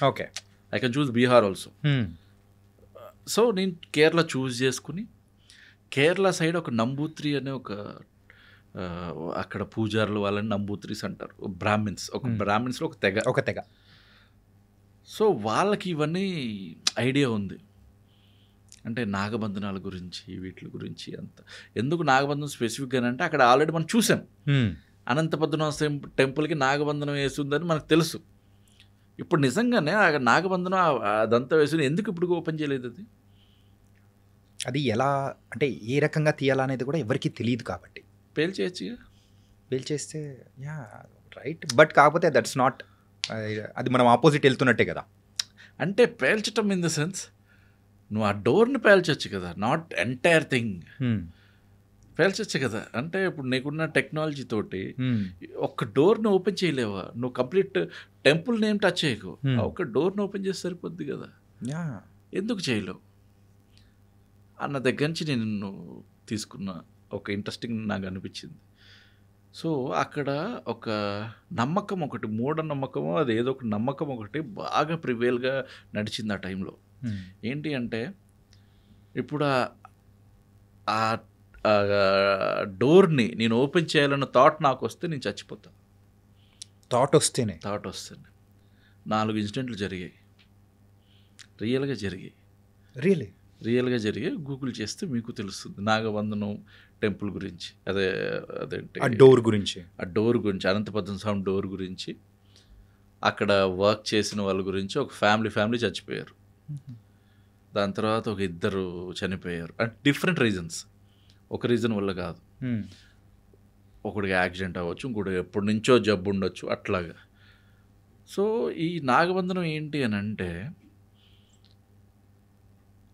Okay, I can choose Bihar also. So నేను కేరళ చూస్ చేసుకుని, కేరళ సైడ్ ఒక నంబూత్రి అనే అక్కడ పూజారులు వాళ్ళని నంబూత్రీస్ అంటారు, బ్రాహ్మిన్స్లో ఒక తెగ. సో వాళ్ళకి ఇవన్నీ ఐడియా ఉంది, అంటే నాగబంధనాల గురించి వీటి గురించి అంత. ఎందుకు నాగబంధనం స్పెసిఫిక్గా అంటే అక్కడ ఆల్రెడీ మనం చూసాం, అనంత పద్మనాభ టెంపుల్కి నాగబంధనం వేస్తుందని మనకు తెలుసు. ఇప్పుడు నిజంగానే ఆ నాగబంధనం అదంతా వేసి ఎందుకు ఇప్పుడు ఓపెన్ చేయలేదు? అది ఎలా అంటే ఏ రకంగా తీయాలనేది కూడా ఎవరికి తెలియదు కాబట్టి పేల్చేస్తే యా రైట్. బట్ కాకపోతే దట్స్ నాట్, అది మనం ఆపోజిట్ వెళ్తున్నట్టే కదా. అంటే పేల్చటం ఇన్ ద సెన్స్ నువ్వు ఆ డోర్ని పేల్చొచ్చు కదా, నాట్ ఎంటైర్ థింగ్ పేల్చొచ్చు కదా. అంటే ఇప్పుడు నీకున్న టెక్నాలజీ తోటి ఒక్క డోర్ని ఓపెన్ చేయలేవా? నువ్వు కంప్లీట్ టెంపుల్ని ఏం టచ్ చేయకు, ఒక్క డోర్ని ఓపెన్ చేస్తే సరిపోద్ది కదా, ఎందుకు చేయలేవు అన్న దగ్గర నుంచి నేను తీసుకున్న ఒక ఇంట్రెస్టింగ్ నాకు అనిపించింది. సో అక్కడ ఒక నమ్మకం ఒకటి, మూఢనమ్మకమో అది ఏదో ఒక నమ్మకం ఒకటి బాగా ప్రివేల్గా నడిచింది ఆ టైంలో. ఏంటి అంటే ఇప్పుడు ఆ డోర్ని నేను ఓపెన్ చేయాలన్న థాట్ నాకు వస్తే నేను చచ్చిపోతాను. థాట్ వస్తేనే 4 ఇన్సిడెంట్లు జరిగాయి, రియల్గా జరిగాయి. గూగుల్ చేస్తే మీకు తెలుస్తుంది నాగబంధనం టెంపుల్ గురించి, అదేంటి ఆ డోర్ గురించి, అనంతపద్మనాభ స్వామి డోర్ గురించి, అక్కడ వర్క్ చేసిన వాళ్ళ గురించి. ఒక ఫ్యామిలీ చచ్చిపోయారు, దాని తర్వాత ఒక 2 చనిపోయారు. అంటే డిఫరెంట్ రీజన్స్, ఒక రీజన్ వల్ల కాదు. ఒకడికి యాక్సిడెంట్ అవ్వచ్చు, ఇంకోటి ఎప్పటి నుంచో జబ్బు ఉండొచ్చు, అట్లాగా. సో ఈ నాగబంధనం ఏంటి అని అంటే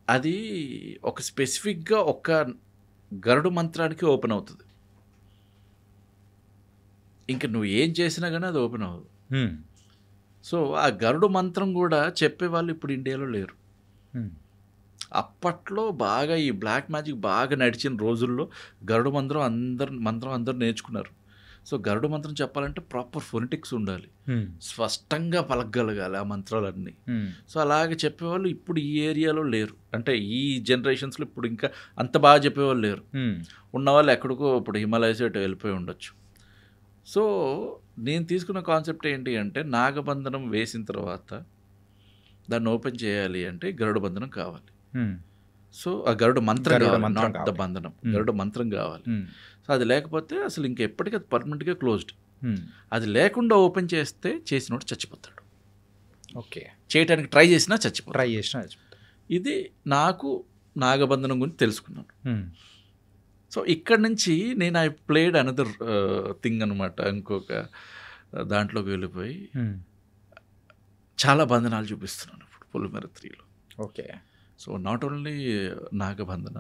అది ఒక స్పెసిఫిక్గా ఒక గరుడు మంత్రానికి ఓపెన్ అవుతుంది. ఇంకా నువ్వు ఏం చేసినా కానీ అది ఓపెన్ అవ్వదు. సో ఆ గరుడు మంత్రం కూడా చెప్పేవాళ్ళు ఇప్పుడు ఇండియాలో లేరు. అప్పట్లో బాగా ఈ బ్లాక్ మ్యాజిక్ బాగా నడిచిన రోజుల్లో గరుడు మంత్రం అందరూ నేర్చుకున్నారు. సో గరుడు మంత్రం చెప్పాలంటే ప్రాపర్ ఫొనెటిక్స్ ఉండాలి, స్పష్టంగా పలకగలగాలి ఆ మంత్రాలన్నీ. సో అలాగే చెప్పేవాళ్ళు ఇప్పుడు ఈ ఏరియాలో లేరు, అంటే ఈ జనరేషన్స్లో ఇప్పుడు ఇంకా అంత బాగా చెప్పేవాళ్ళు లేరు. ఉన్నవాళ్ళు ఎక్కడికో ఇప్పుడు హిమాలయస్ అటు వెళ్ళిపోయి ఉండొచ్చు. సో నేను తీసుకున్న కాన్సెప్ట్ ఏంటి అంటే నాగబంధనం వేసిన తర్వాత దాన్ని ఓపెన్ చేయాలి అంటే గరుడ బంధనం కావాలి. సో ఆ గరుడ మంత్రం గరుడ మంత్రం కావాలి. సో అది లేకపోతే అసలు ఇంకెప్పటికీ అది పర్మనెంట్గా క్లోజ్డ్. అది లేకుండా ఓపెన్ చేస్తే చేసినోడు చచ్చిపోతాడు. ఓకే, చేయడానికి ట్రై చేసినా చచ్చిపోతాడు. ఇది నాకు నాగబంధనం గురించి తెలుసుకున్నాను. సో ఇక్కడ నుంచి నేను ఐ ప్లేడ్ అనదర్ థింగ్ అనమాట. ఇంకొక దాంట్లోకి వెళ్ళిపోయి చాలా బంధనాలు చూపిస్తున్నాను ఇప్పుడు పొలిమేర 3లో. ఓకే, సో నాట్ ఓన్లీ నాగబంధన,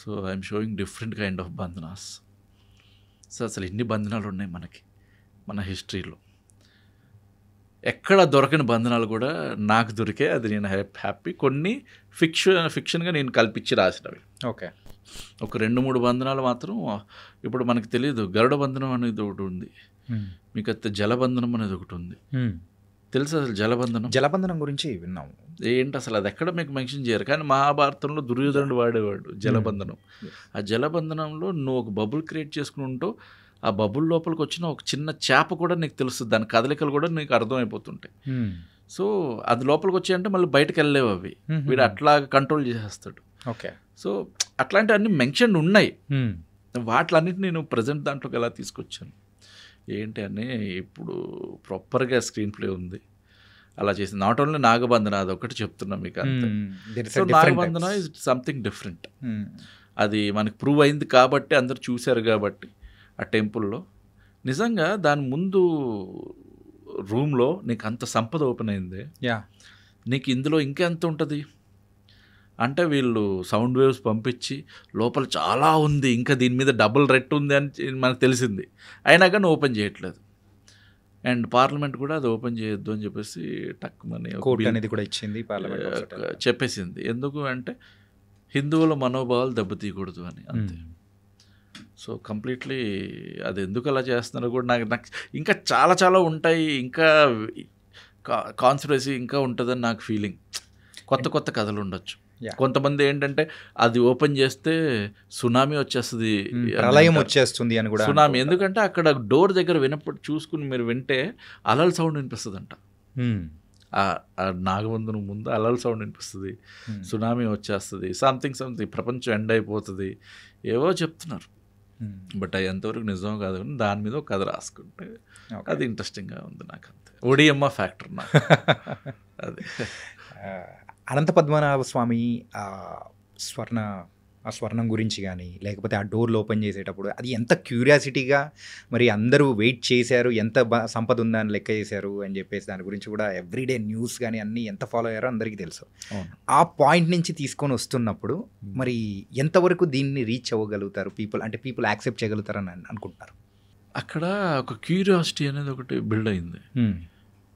so I'm showing different kind of బంధనాస్. సో అసలు ఎన్ని బంధనాలు ఉన్నాయి మన హిస్టరీలో, ఎక్కడ దొరకని బంధనాలు కూడా నాకు దొరికే. అది నేను హ్యాపీ. కొన్ని ఫిక్షన్గా నేను కల్పించి రాసినవి. ఓకే, ఒక 2-3 బంధనాలు మాత్రం ఇప్పుడు మనకు తెలియదు. గరుడ బంధనం అనేది ఒకటి ఉంది, మీకు అయితే జలబంధనం అనేది ఒకటి ఉంది. తెలుసు అసలు జలబంధనం గురించి విన్నాము. ఏంటి అసలు అది ఎక్కడ మీకు మెన్షన్ చేయరు, కానీ మహాభారతంలో దుర్యోధనుడు వాడేవాడు జలబంధనం. ఆ జలబంధనంలో నువ్వు ఒక బబుల్ క్రియేట్ చేసుకుని ఉంటావు, ఆ బబుల్ లోపలికి వచ్చిన ఒక చిన్న చేప కూడా నీకు తెలుస్తుంది, దాని కదలికలు కూడా నీకు అర్థమైపోతుంటాయి. సో అది లోపలికి వచ్చాయంటే మళ్ళీ బయటకు వెళ్ళలేవు అవి, వీడు అట్లా కంట్రోల్ చేసేస్తాడు. ఓకే, సో అట్లాంటివన్నీ మెన్షన్ ఉన్నాయి. వాటిలన్నిటి నేను ప్రజెంట్ దాంట్లోకి ఎలా తీసుకొచ్చాను ఏంటి అని ఇప్పుడు ప్రాపర్గా స్క్రీన్ ప్లే ఉంది. అలా చేసింది. నాట్ ఓన్లీ నాగబంధన, అది ఒకటి చెప్తున్నా మీకు అంతే. సో నాగబంధన ఇస్ సంథింగ్ డిఫరెంట్. అది మనకి ప్రూవ్ అయింది కాబట్టి, అందరు చూశారు కాబట్టి ఆ టెంపుల్లో. నిజంగా దాని ముందు రూమ్లో నీకు అంత సంపద ఓపెన్ అయింది, నీకు ఇందులో ఇంకెంత ఉంటుంది అంటే వీళ్ళు సౌండ్ వేవ్స్ పంపించి లోపల చాలా ఉంది, ఇంకా దీని మీద డబుల్ రెట్ ఉంది అని మనకు తెలిసింది, అయినా కానీ ఓపెన్ చేయట్లేదు. అండ్ పార్లమెంట్ కూడా అది ఓపెన్ చేయొద్దు అని చెప్పేసి టక్మని కోర్టు అనేది కూడా ఇచ్చింది పార్లమెంట్ చెప్పేసింది. ఎందుకు అంటే హిందువుల మనోభావాలు దెబ్బతీయకూడదు అని, అంతే. సో కంప్లీట్లీ అది ఎందుకు అలా చేస్తున్నారో కూడా నాకు ఇంకా చాలా చాలా ఉంటాయి, ఇంకా కాన్స్పిరసీ ఇంకా ఉంటుందని నాకు ఫీలింగ్. కొత్త కొత్త కథలు ఉండొచ్చు. కొంతమంది ఏంటంటే అది ఓపెన్ చేస్తే సునామీ వచ్చేస్తుంది, ప్రళయం వచ్చేస్తుంది అని కూడా. సునామీ ఎందుకంటే అక్కడ డోర్ దగ్గర వినప్పుడు చూసుకుని మీరు వింటే అలల సౌండ్ వినిపిస్తుందంట. నాగబంధనం ముందు అలల సౌండ్ వినిపిస్తుంది, సునామీ వచ్చేస్తుంది, సంథింగ్ ప్రపంచం ఎండ్ అయిపోతుంది, ఏవో చెప్తున్నారు. బట్ అది ఎంతవరకు నిజం కాదు కానీ దాని మీద ఒక కథ రాసుకుంటే అది ఇంట్రెస్టింగ్గా ఉంది నాకు, అంతే. ఒడియమ్మ ఫ్యాక్టర్ నాకు అది. అనంత పద్మనాభ స్వామి స్వర్ణం గురించి కానీ లేకపోతే ఆ డోర్లు ఓపెన్ చేసేటప్పుడు అది ఎంత క్యూరియాసిటీగా మరి అందరూ వెయిట్ చేశారు, ఎంత సంపద ఉందా అని లెక్క చేశారు అని చెప్పేసి దాని గురించి కూడా ఎవ్రీడే న్యూస్ కానీ అన్నీ ఎంత ఫాలో అయ్యారో అందరికీ తెలుసు. ఆ పాయింట్ నుంచి తీసుకొని వస్తున్నప్పుడు మరి ఎంతవరకు దీన్ని రీచ్ అవ్వగలుగుతారు పీపుల్, అంటే పీపుల్ యాక్సెప్ట్ చేయగలుగుతారని అనుకుంటున్నారు? అక్కడ ఒక క్యూరియాసిటీ అనేది ఒకటి బిల్డ్ అయింది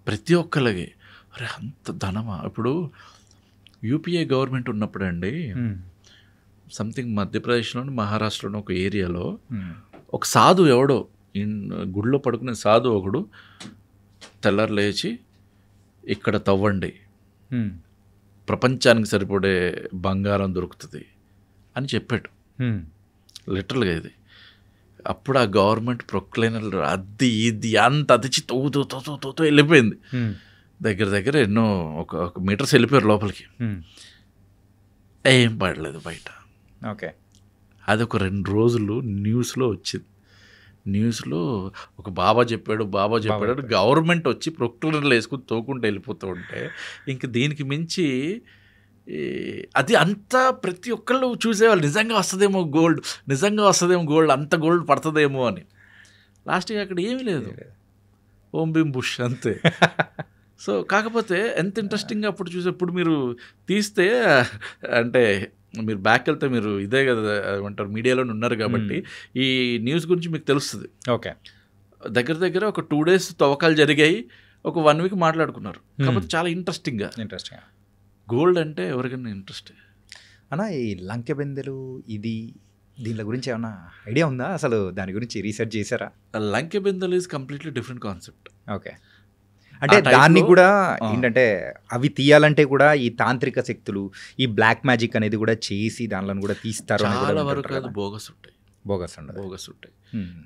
ప్రతి ఒక్కరికి. అరే అంత ధనమా? ఇప్పుడు యూపీఏ గవర్నమెంట్ ఉన్నప్పుడు అండి, సంథింగ్ మధ్యప్రదేశ్లోని మహారాష్ట్రలోని ఒక ఏరియాలో ఒక సాధు ఎవడో గుడిలో పడుకునే సాధు ఒకడు తెల్లారు లేచి ఇక్కడ తవ్వండి, ప్రపంచానికి సరిపడే బంగారం దొరుకుతుంది అని చెప్పాడు. లిటరల్గా ఇది. అప్పుడు ఆ గవర్నమెంట్ ప్రొక్లైనర్ అది ఇది అంత అదిచి తోతో వెళ్ళిపోయింది. దగ్గర ఎన్నో ఒక మీటర్స్ వెళ్ళిపోయారు లోపలికి. ఏం పడలేదు బయట. ఓకే, అది ఒక 2 రోజులు న్యూస్లో వచ్చింది. న్యూస్లో ఒక బాబా చెప్పాడు గవర్నమెంట్ వచ్చి ప్రొక్లైనర్లు వేసుకుని తోకుంటూ వెళ్ళిపోతూ ఉంటే ఇంక దీనికి మించి అది అంతా ప్రతి ఒక్కళ్ళు చూసేవాళ్ళు, నిజంగా వస్తుందేమో గోల్డ్, అంత గోల్డ్ పడుతుందేమో అని. లాస్ట్గా అక్కడ ఏమీ లేదు, ఓం భీమ్ బుష్ అంతే. సో కాకపోతే ఎంత ఇంట్రెస్టింగ్గా అప్పుడు చూసేప్పుడు మీరు తీస్తే, అంటే మీరు బ్యాక్ వెళ్తే మీరు ఇదే కదా ఏమంటారు మీడియాలోనే ఉన్నారు కాబట్టి ఈ న్యూస్ గురించి మీకు తెలుస్తుంది. ఓకే, దగ్గర ఒక 2 days తవ్వకాలు జరిగాయి, ఒక 1 week మాట్లాడుకున్నారు. కాకపోతే చాలా ఇంట్రెస్టింగ్గా గోల్డ్ అంటే ఎవరికైనా ఇంట్రెస్ట్. అన్నా ఈ లంకెబెందెలు దీని గురించి ఏమన్నా ఐడియా ఉందా? అసలు దాని గురించి రీసెర్చ్ చేశారా? లంకెబెందెలు is completely different concept. Okay, అంటే దాన్ని కూడా ఏంటంటే అవి తీయాలంటే కూడా ఈ తాంత్రిక శక్తులు, ఈ బ్లాక్ మ్యాజిక్ అనేది కూడా చేసి దానిలో కూడా తీస్తారు. చాలా వరకు అది బోగస్ ఉంటాయి.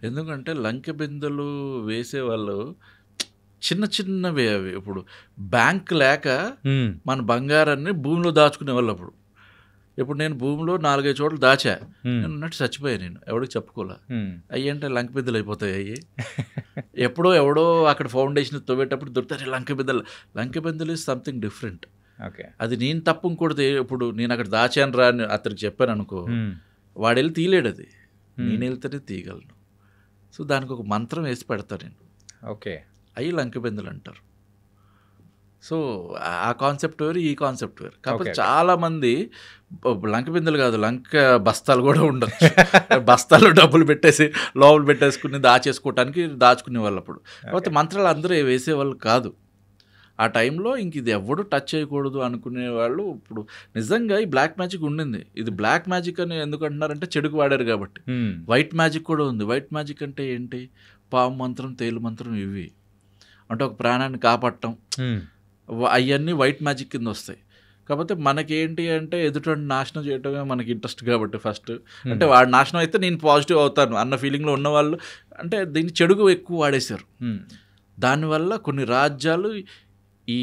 ఎందుకంటే లంకెబెందెలు వేసేవాళ్ళు చిన్నవే అవి. ఇప్పుడు బ్యాంక్ లేక మన బంగారాన్ని భూమిలో దాచుకునే వాళ్ళు. అప్పుడు ఇప్పుడు నేను భూమిలో 4-5 చోట్ల దాచా, నేను ఉన్నట్టు చచ్చిపోయా, నేను ఎవరికి చెప్పుకోలే. అయ్యి అంటే లంకెబెందెలు అయిపోతాయి. అయ్యి ఎవడో అక్కడ ఫౌండేషన్ తవ్వేటప్పుడు దొరుకుతాయి లంకెబెందెలు ఈజ్ సంథింగ్ డిఫరెంట్. ఓకే, అది నేను తప్పు ఇంకోటి. ఇప్పుడు నేను అక్కడ దాచాను రా అని అతనికి చెప్పాను అనుకో, వాడు వెళ్ళి తీయలేడు, అది నేను వెళ్తేనే తీయగలను. సో దానికి ఒక మంత్రం వేసి పెడతాను నేను. ఓకే, అవి లంకెబెందెలు అంటారు. సో ఆ కాన్సెప్ట్ వేరు, ఈ కాన్సెప్ట్ వేరు. కాకపోతే చాలామంది లంకెబెందెలు కాదు, లంక బస్తాలు కూడా ఉండొచ్చు. బస్తాల్లో డబ్బులు పెట్టేసి లోపల పెట్టేసుకుని దాచుకునే వాళ్ళు అప్పుడు. కాకపోతే మంత్రాలు అందరూ వేసేవాళ్ళు కాదు ఆ టైంలో. ఇంక ఇది ఎవడు టచ్ చేయకూడదు అనుకునేవాళ్ళు. ఇప్పుడు నిజంగా ఈ బ్లాక్ మ్యాజిక్ ఉండింది. ఇది బ్లాక్ మ్యాజిక్ అని ఎందుకు అంటున్నారంటే చెడుకు వాడారు కాబట్టి. వైట్ మ్యాజిక్ కూడా ఉంది. వైట్ మ్యాజిక్ అంటే ఏంటి? పాము మంత్రం, తేలు మంత్రం, ఇవి అంటే ఒక ప్రాణాన్ని కాపాడటం, అవన్నీ వైట్ మ్యాజిక్ కింద వస్తాయి. కాకపోతే మనకేంటి అంటే ఎదుటి నాశనం చేయటమే మనకి ఇంట్రెస్ట్ కాబట్టి ఫస్ట్, అంటే వాడు నాశనం అయితే నేను పాజిటివ్ అవుతాను అన్న ఫీలింగ్లో ఉన్నవాళ్ళు అంటే దీన్ని చెడుగు ఎక్కువ వాడేశారు. దానివల్ల కొన్ని రాజ్యాలు ఈ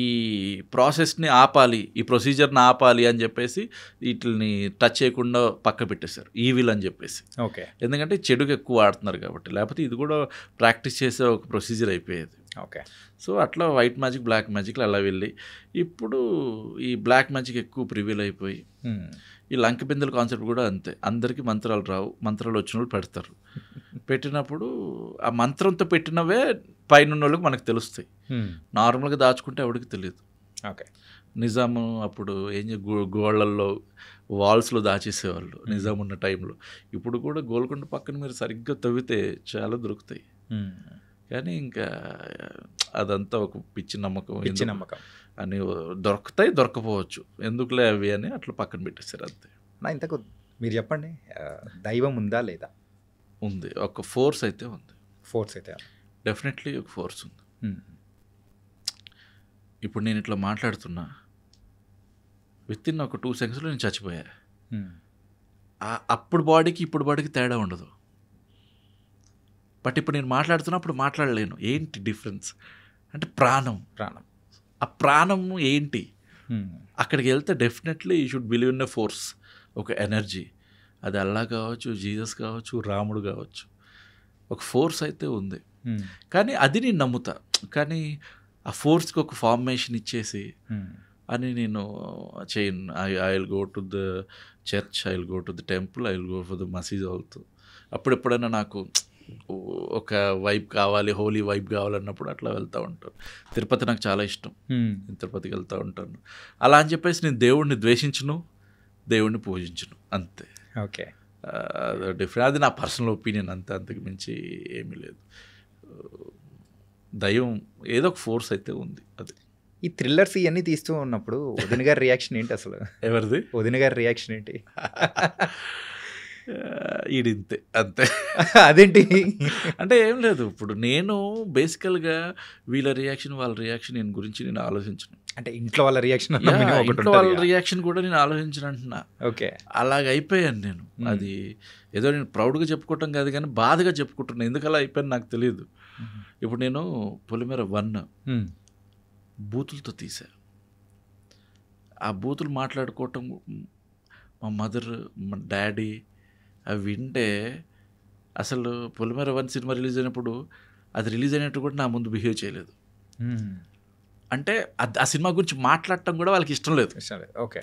ప్రాసెస్ని ఆపాలి, ఈ ప్రొసీజర్ని ఆపాలి అని చెప్పేసి వీటిని టచ్ చేయకుండా పక్క పెట్టేశారు, ఈవిల్ అని చెప్పేసి. ఓకే, ఎందుకంటే చెడుకు ఎక్కువ ఆడుతున్నారు కాబట్టి. లేకపోతే ఇది కూడా ప్రాక్టీస్ చేసే ఒక ప్రొసీజర్ అయిపోయేది. ఓకే, సో అట్లా వైట్ మ్యాజిక్, బ్లాక్ మ్యాజిక్లు అలా వెళ్ళి ఇప్పుడు ఈ బ్లాక్ మ్యాజిక్ ఎక్కువ ప్రివీల్ అయిపోయి ఈ లంకెబెందెల కాన్సెప్ట్ కూడా అంతే. అందరికీ మంత్రాలు రావు, మంత్రాలు వచ్చిన వాళ్ళు పెడతారు. పెట్టినప్పుడు ఆ మంత్రంతో పెట్టినవే పైన వాళ్ళకి మనకు తెలుస్తాయి. నార్మల్గా దాచుకుంటే ఎవరికి తెలియదు. ఓకే, నిజాము అప్పుడు గోళ్ళల్లో వాల్స్లో దాచేసేవాళ్ళు నిజాం ఉన్న టైంలో. ఇప్పుడు కూడా గోల్కొండ పక్కన మీరు సరిగ్గా తవ్వితే చాలా దొరుకుతాయి. కానీ ఇంకా అదంతా ఒక పిచ్చి నమ్మకం నమ్మకం అని దొరుకుతాయి దొరకపోవచ్చు ఎందుకులే అవి అని అట్లా పక్కన పెట్టేశారు అంతే. నా ఇంతకు మీరు చెప్పండి, దైవం ఉందా లేదా? ఉంది, ఒక ఫోర్స్ అయితే ఉంది. ఫోర్స్ అయితే డెఫినెట్లీ ఒక ఫోర్స్ ఉంది. ఇప్పుడు నేను ఇట్లా మాట్లాడుతున్నా, విత్ ఇన్ ఒక 2 సెకండ్స్లో నేను చచ్చిపోయా. అప్పుడు బాడీకి ఇప్పుడు బాడీకి తేడా ఉండదు. బట్ ఇప్పుడు నేను మాట్లాడుతున్నప్పుడు మాట్లాడలేను. ఏంటి డిఫరెన్స్ అంటే ప్రాణం. ఆ ప్రాణం ఏంటి? అక్కడికి వెళ్తే definitely you should believe in a force, ఒక ఎనర్జీ. అది అల్లా కావచ్చు, జీసస్ కావచ్చు, రాముడు కావచ్చు, ఒక ఫోర్స్ అయితే ఉంది. కానీ అది నేను నమ్ముతా. కానీ ఆ ఫోర్స్కి ఒక ఫార్మేషన్ ఇచ్చేసి అని నేను చేయను. I will go to the church, I will go to the temple, I will go for the మసీద్ ఆల్సో. అప్పుడెప్పుడైనా నాకు ఒక వైబ్ కావాలి, హోలీ వైబ్ కావాలన్నప్పుడు అట్లా వెళ్తూ ఉంటాను. తిరుపతి నాకు చాలా ఇష్టం, తిరుపతికి వెళ్తూ ఉంటాను. అలా అని చెప్పేసి నేను దేవుడిని ద్వేషించను, దేవుడిని పూజించను, అంతే. Okay, different. అది నా పర్సనల్ ఒపీనియన్, అంతే, అంతకు మించి ఏమీ లేదు. దైవం ఏదో ఒక ఫోర్స్ అయితే ఉంది. అది ఈ థ్రిల్లర్స్ ఇవన్నీ తీస్తూ ఉన్నప్పుడు వదిన గారి రియాక్షన్ ఏంటి అసలు? ఎవరిది? వదిన గారి రియాక్షన్ ఏంటి? ఈడింతే, అంతే. అదేంటి అంటే ఏం లేదు, ఇప్పుడు నేను బేసికల్గా వీళ్ళ రియాక్షన్ వాళ్ళ రియాక్షన్ నేను గురించి నేను ఆలోచించను. అంటే ఇంట్లో వాళ్ళ రియాక్షన్, ఇంట్లో వాళ్ళ రియాక్షన్ కూడా నేను ఆలోచించను అంటున్నా. ఓకే, అలాగ అయిపోయాను నేను. అది ఏదో నేను ప్రౌడ్గా చెప్పుకోవటం కాదు, కానీ బాధగా చెప్పుకుంటున్నాను. ఎందుకు అలా అయిపోయాను నాకు తెలియదు. ఇప్పుడు నేను పొలిమేర 1 బూతులతో తీసా. ఆ బూతులు మాట్లాడుకోవటం మా మదర్, మా డాడీ అవి వింటే అసలు పొలిమేర 1 సినిమా రిలీజ్ అయినప్పుడు అది రిలీజ్ అయినట్టు కూడా నా ముందు బిహేవ్ చేయలేదు. అంటే ఆ సినిమా గురించి మాట్లాడటం కూడా వాళ్ళకి ఇష్టం లేదు. ఓకే,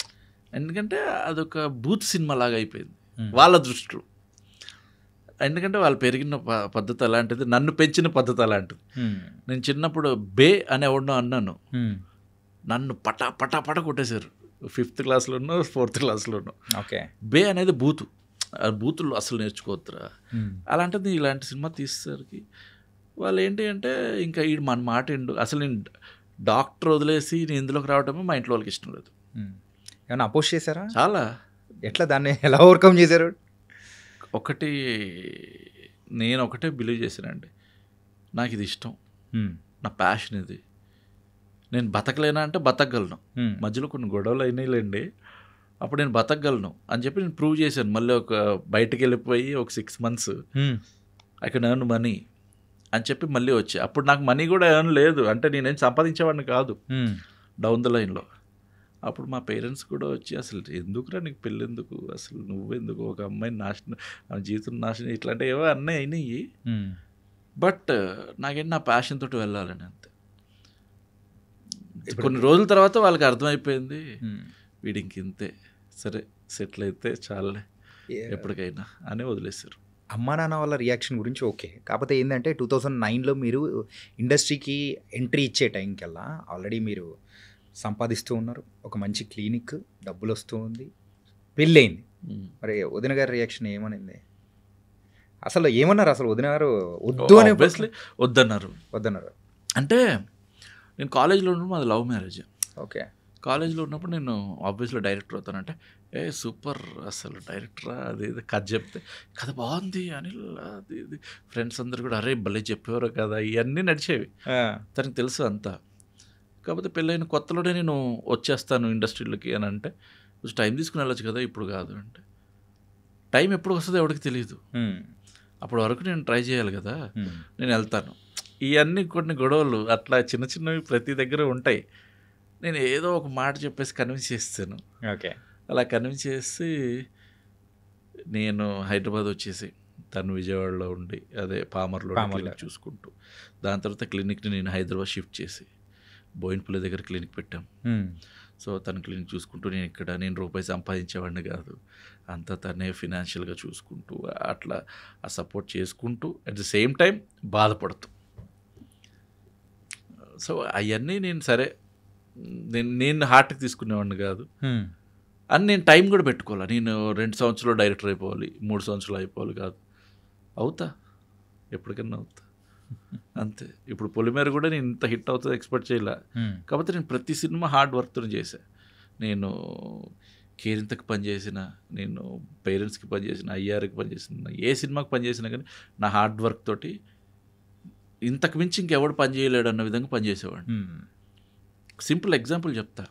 ఎందుకంటే అదొక బూత్ సినిమా లాగా అయిపోయింది వాళ్ళ దృష్టిలో. ఎందుకంటే వాళ్ళు పెరిగిన పద్ధతి అలాంటిది, నన్ను పెంచిన పద్ధతి అలాంటిది. నేను చిన్నప్పుడు బే అనే ఎవడో అన్నాను, నన్ను పటా పటా పట కొట్టేశారు. 5th క్లాస్లోనో 4th క్లాస్లోనో. ఓకే, బే అనేది బూతు, ఆ బూతులు అసలు నేర్చుకోవద్దురా. అలాంటిది ఇలాంటి సినిమా తీసేసరికి వాళ్ళు ఏంటి అంటే ఇంకా ఈ మన మాట అసలు నేను డాక్టర్ వదిలేసి నేను ఇందులోకి రావటమే మా ఇంట్లో వాళ్ళకి ఇష్టం లేదు. ఏమన్నా అపోజ్ చేశారా? చాలా. ఎట్లా, దాన్ని ఎలా ఓవర్కమ్ చేశారు? నేను ఒకటే బిలీవ్ చేశానండి, నాకు ఇది ఇష్టం, నా ప్యాషన్ ఇది, నేను బతకలేనా అంటే బతకగలను. మధ్యలో కొన్ని గొడవలు అయినాయిలేండి, అప్పుడు నేను బతకగలను అని చెప్పి నేను ప్రూవ్ చేశాను. మళ్ళీ ఒక బయటకు వెళ్ళిపోయి ఒక 6 months I can earn money అని చెప్పి మళ్ళీ వచ్చి, అప్పుడు నాకు మనీ కూడా ఎర్న్ లేదు, అంటే నేనేం సంపాదించేవాడిని కాదు డౌన్ ద లైన్లో. అప్పుడు మా పేరెంట్స్ కూడా వచ్చి, అసలు ఎందుకురా నీకు పెళ్ళి ఎందుకు, అసలు నువ్వెందుకు ఒక అమ్మాయిని నాశనం, జీవితం నాశనం, ఇట్లాంటివి ఏవో అన్నీ అయినాయి. బట్ నాకేంటి నా ప్యాషన్ తోటి వెళ్ళాలని, అంతే. కొన్ని రోజుల తర్వాత వాళ్ళకి అర్థమైపోయింది, వీడి ఇంతే, సరే సెటిల్ అయితే చాలే ఎప్పటికైనా అని వదిలేశారు. అమ్మా నాన్న వాళ్ళ రియాక్షన్ గురించి ఓకే, కాకపోతే ఏంటంటే 2009లో మీరు ఇండస్ట్రీకి ఎంట్రీ ఇచ్చే టైంకల్లా ఆల్రెడీ మీరు సంపాదిస్తూ ఉన్నారు, ఒక మంచి క్లినిక్, డబ్బులు వస్తూ ఉంది, పెళ్ళయింది. మరి వదిన గారి రియాక్షన్ ఏమనింది అసలు? ఏమన్నారు అసలు వదిన గారు? వద్దు అని వద్దన్నారు. అంటే నేను కాలేజ్లో ఉన్నప్పుడు మాది లవ్ మ్యారేజ్. ఓకే, కాలేజ్లో ఉన్నప్పుడు నేను ఆబ్వియస్లీ డైరెక్టర్ అవుతానంటే, సూపర్ అసలు డైరెక్టరా, అది కథ చెప్తే కథ బాగుంది అని అది ఇది ఫ్రెండ్స్ అందరు కూడా అరే భలే చెప్పేవారు కదా, ఇవన్నీ నడిచేవి. తనకి తెలుసు అంతా. కాకపోతే పెళ్ళైన కొత్తలోనే నేను వచ్చేస్తాను ఇండస్ట్రీలోకి అని అంటే, కొంచెం టైం తీసుకుని వెళ్ళొచ్చు కదా, ఇప్పుడు కాదు అంటే. టైం ఎప్పుడు వస్తుందో ఎవరికి తెలియదు, అప్పటి వరకు నేను ట్రై చేయాలి కదా, నేను వెళ్తాను. ఇవన్నీ కొన్ని గొడవలు అట్లా చిన్న చిన్నవి ప్రతి దగ్గర ఉంటాయి. నేను ఏదో ఒక మాట చెప్పేసి కన్విన్స్ చేస్తాను. ఓకే, అలా కన్విన్స్ చేసి నేను హైదరాబాద్ వచ్చేసి, తను విజయవాడలో ఉండి అదే పామర్లో క్లినిక్ చూసుకుంటూ, దాని తర్వాత క్లినిక్ని నేను హైదరాబాద్ షిఫ్ట్ చేసి బోయిన్పల్లి దగ్గర క్లినిక్ పెట్టాం. సో తన క్లినిక్ చూసుకుంటూ నేను రూపాయి సంపాదించేవాడిని కాదు, అంతా తనే ఫినాన్షియల్గా చూసుకుంటూ అట్లా ఆ సపోర్ట్ చేసుకుంటూ అట్ ది సేమ్ టైం బాధపడుతూ. సో అవన్నీ నేను సరే నేను హార్ట్కి తీసుకునేవాడిని కాదు అని నేను టైం కూడా పెట్టుకోవాలి. నేను 2 సంవత్సరాలు డైరెక్టర్ అయిపోవాలి, 3 సంవత్సరాలు అయిపోవాలి కాదు, అవుతా, ఎప్పటికన్నా అవుతా. అంతే. ఇప్పుడు పొలిమేర కూడా నేను ఇంత హిట్ అవుతుందో ఎక్స్పెక్ట్ చేయలే. కాకపోతే నేను ప్రతి సినిమా హార్డ్ వర్క్తో చేశాను. నేను కేరింతకి పనిచేసిన, నేను పేరెంట్స్కి పనిచేసిన, ఐఆర్కి పనిచేసిన, ఏ సినిమాకి పనిచేసినా కానీ నా హార్డ్ వర్క్ తోటి ఇంతకు మించి ఇంకెవడు పని చేయలేడు అన్న విధంగా పనిచేసేవాడిని. సింపుల్ ఎగ్జాంపుల్ చెప్తా.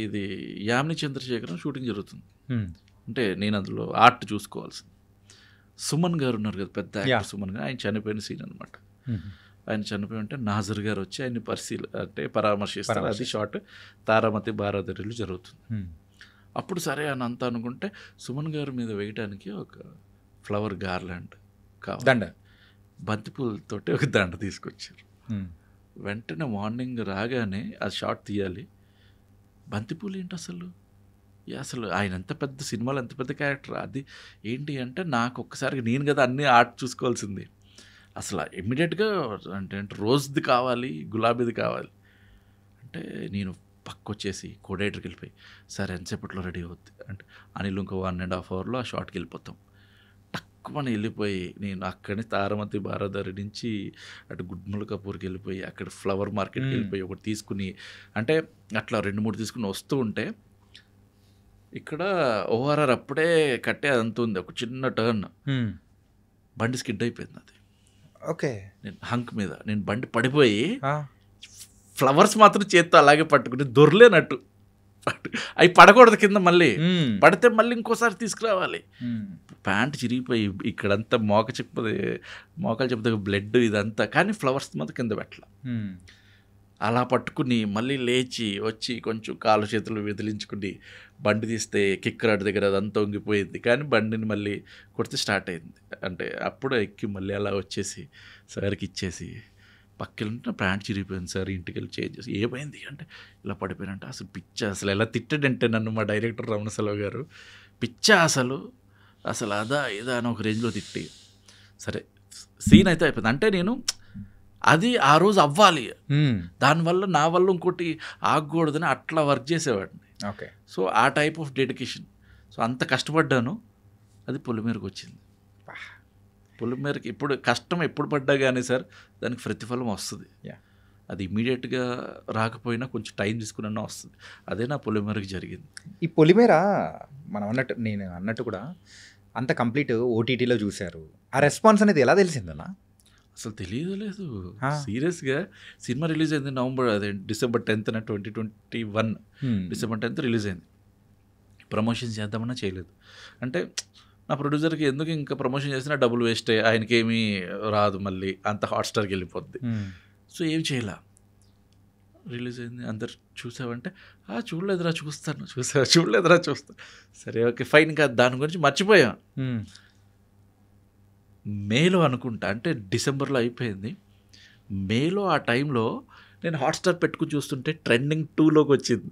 ఇది యామిని చంద్రశేఖరం షూటింగ్ జరుగుతుంది. అంటే నేను అందులో ఆర్ట్ చూసుకోవాల్సింది. సుమన్ గారు ఉన్నారు కదా, పెద్ద యాక్టర్ సుమన్ గారు, ఆయన చనిపోయిన సీన్ అనమాట. ఆయన చనిపోయి ఉంటే నాజర్ గారు వచ్చి ఆయన్ని పరామర్శిస్తారు. అది షార్ట్ తారామతి బారాదరిలో జరుగుతుంది. అప్పుడు సరే అని అంతా అనుకుంటే సుమన్ గారి మీద వేయడానికి ఒక ఫ్లవర్ గార్లాండ్ కావాలి, దండ, బంతిపూలతోటి ఒక దండ తీసుకొచ్చారు. వెంటనే మార్నింగ్ రాగానే ఆ షార్ట్ తీయాలి. బంతిపూలు ఏంటి అసలు, అసలు ఆయన ఎంత పెద్ద సినిమాలో ఎంత పెద్ద క్యారెక్టర్, అది ఏంటి అంటే నాకు ఒక్కసారికి నేను కదా అన్నీ ఆర్ట్ చూసుకోవాల్సింది. అసలు ఇమ్మీడియట్గా అంటే రోజ్ది కావాలి, గులాబీది కావాలి అంటే నేను పక్కొచ్చేసి కోడైటర్కి వెళ్ళిపోయి సార్ ఎంతసేపట్లో రెడీ అవుద్ది అంటే అనిల్ ఇంకో 1.5 hourలో ఆ షాట్కి వెళ్ళిపోతాం. టక్కుమని వెళ్ళిపోయి నేను అక్కడి తారామతి బారాదరి నుంచి అటు గుడ్మల్ కపూర్కి వెళ్ళిపోయి అక్కడ ఫ్లవర్ మార్కెట్కి వెళ్ళిపోయి ఒకటి తీసుకుని, అంటే అట్లా 2-3 తీసుకుని వస్తూ ఉంటే ఇక్కడ ఓఆర్ఆర్ అప్పుడే కట్టే అదంతా ఉంది, ఒక చిన్న టర్న్, బండి స్కిడ్ అయిపోయింది. అది ఓకే, నేను హంక్ మీద నేను బండి పడిపోయి ఫ్లవర్స్ మాత్రం చేత్తో అలాగే పట్టుకుని దొరలేనట్టు, అవి పడకూడదు కింద, మళ్ళీ పడితే మళ్ళీ ఇంకోసారి తీసుకురావాలి. ప్యాంట్ చిరిగిపోయి ఇక్కడంతా మోకాలు చెప్తే బ్లడ్ ఇదంతా, కానీ ఫ్లవర్స్ మాత్రం కింద పెట్టాల. అలా పట్టుకుని మళ్ళీ లేచి వచ్చి కొంచెం కాలు చేతులు విదిలించుకుని బండి తీస్తే కిక్ రాడ్ దగ్గర అదంతా వంగిపోయింది, కానీ బండిని మళ్ళీ కొడితే స్టార్ట్ అయింది. అంటే అప్పుడు ఎక్కి మళ్ళీ అలా వచ్చేసి సార్కి ఇచ్చేసి పక్కన ప్యాంట్ చిరిగిపోయింది సార్, ఇంటికి వెళ్ళి చేంజ్ చేసి ఏమైంది అంటే ఇలా పడిపోయినంటే అసలు పిచ్చ, అసలు ఎలా తిట్టాడంటే నన్ను మా డైరెక్టర్ రమణసెలవు గారు, పిచ్చ అసలు అదా ఇదా అని ఒక రేంజ్లో తిట్టి సరే సీన్ అయితే అయిపోయింది. అంటే నేను అది ఆ రోజు అవ్వాలి, దానివల్ల నా వల్ల ఇంకోటి ఆగకూడదని అట్లా వర్క్ చేసేవాడిని. ఓకే, సో ఆ టైప్ ఆఫ్ డెడికేషన్, సో అంత కష్టపడ్డాను, అది పొలిమేరకు వచ్చింది. పొలిమేరకి ఇప్పుడు కష్టం ఎప్పుడు పడ్డా కానీ సార్ దానికి ప్రతిఫలం వస్తుంది. అది ఇమీడియట్గా రాకపోయినా కొంచెం టైం తీసుకున్నా వస్తుంది. అదే నా పొలిమేరకు జరిగింది. ఈ పొలిమేర మనం అన్నట్టు, నేను అన్నట్టు కూడా అంత కంప్లీట్ ఓటీటీలో చూశారు, ఆ రెస్పాన్స్ అనేది ఎలా తెలిసిందన్నా? అసలు తెలియదు, సీరియస్గా సినిమా రిలీజ్ అయింది December 10th 2021 December 10th release అయింది. ప్రమోషన్ చేద్దామన్నా చేయలేదు. అంటే నా ప్రొడ్యూసర్కి ఎందుకు ఇంకా ప్రమోషన్ చేసినా డబ్బులు వేస్ట్, ఆయనకి ఏమీ రాదు, మళ్ళీ అంత హాట్స్టార్కి వెళ్ళిపోద్ది. సో ఏం చేయాల, రిలీజ్ అయింది, అందరు చూసావంటే చూడలేదురా చూస్తాను. సరే ఓకే ఫైన్, ఇంకా దాని గురించి మర్చిపోయా. మేలో అనుకుంటా, అంటే డిసెంబర్లో అయిపోయింది, మేలో ఆ టైంలో నేను హాట్స్టార్ పెట్టుకుని చూస్తుంటే ట్రెండింగ్ 2లోకి వచ్చింది.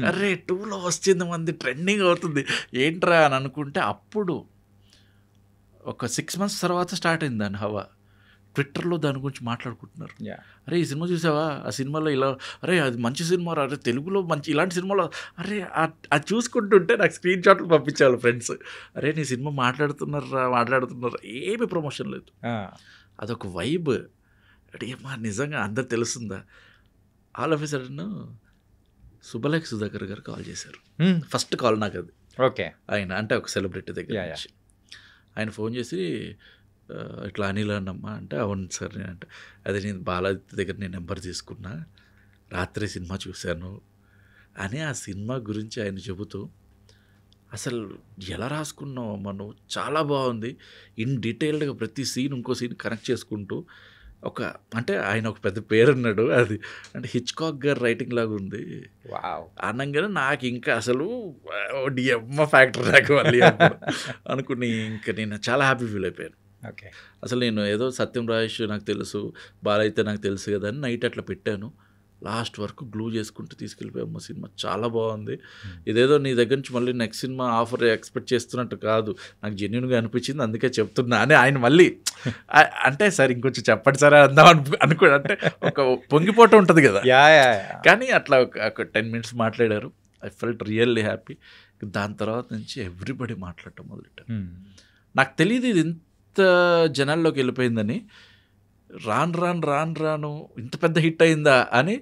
అరే 2లో వచ్చింది, మంది ట్రెండింగ్ అవుతుంది ఏంట్రా అని అనుకుంటే అప్పుడు ఒక 6 months తర్వాత స్టార్ట్ అయింది దాని హవా. ట్విట్టర్లో దాని గురించి మాట్లాడుకుంటున్నారు. అరే ఈ సినిమా చూసావా, ఆ సినిమాలో ఇలా, అరే అది మంచి సినిమా, అరే తెలుగులో మంచి ఇలాంటి సినిమాలో, అరే అది చూసుకుంటుంటే నాకు స్క్రీన్ షాట్లు పంపించాలి ఫ్రెండ్స్, అరే నీ సినిమా మాట్లాడుతున్నారు, ఏమి ప్రమోషన్ లేదు. అదొక వైబ్. అంటే మా నిజంగా అందరు తెలుస్తుందా. All of a sudden Subbalekha Sudhakar గారు కాల్ చేశారు. ఫస్ట్ కాల్ నాకు అది. ఓకే, ఆయన అంటే ఒక సెలబ్రిటీ దగ్గర నుంచి ఆయన ఫోన్ చేసి ఇట్లా అనిల్ అన్నమ్మా అంటే అవును సార్, అంటే అదే నేను బాలాజీ దగ్గర నేను నెంబర్ తీసుకున్నా, రాత్రి సినిమా చూశాను అని ఆ సినిమా గురించి ఆయన చెబుతూ, అసలు ఎలా రాసుకున్నావు మనం, చాలా బాగుంది, ఇన్ డీటెయిల్డ్గా ప్రతి సీన్ ఇంకో సీన్ కనెక్ట్ చేసుకుంటూ, ఒక అంటే ఆయన ఒక పెద్ద పేరు అన్నాడు, అది అంటే హిచ్కాక్ గారు రైటింగ్ లాగా ఉంది అనగానే నాకు ఇంకా అసలు డిఎమ్మ ఫ్యాక్టర్ నాకు మళ్ళీ అనుకుని ఇంకా నేను చాలా హ్యాపీ ఫీల్ అయిపోయాను. ఓకే, అసలు నేను ఏదో సత్యం రాజేష్ నాకు తెలుసు, బాలైతే నాకు తెలుసు కదా అని నైట్ అట్లా పెట్టాను, లాస్ట్ వరకు గ్లూ చేసుకుంటూ తీసుకెళ్ళిపోయాము. సినిమా చాలా బాగుంది, ఇదేదో నీ దగ్గర నుంచి మళ్ళీ నెక్స్ట్ సినిమా ఆఫర్ ఎక్స్పెక్ట్ చేస్తున్నట్టు కాదు, నాకు జెన్యూన్గా అనిపించింది అందుకే చెప్తున్నా అని ఆయన మళ్ళీ అంటే సార్ ఇంకొంచెం చెప్పండి సార్ అందాం అనుకో, అంటే ఒక పొంగిపోటు ఉంటుంది కదా, కానీ అట్లా ఒక 10 minutes మాట్లాడారు. I felt really happy. దాని తర్వాత నుంచి ఎవ్రీబడి మాట్లాడటం మొదలెట్టారు. నాకు తెలియదు ఇది ఇంత జనాల్లోకి వెళ్ళిపోయిందని రాను ఇంత పెద్ద హిట్ అయిందా అని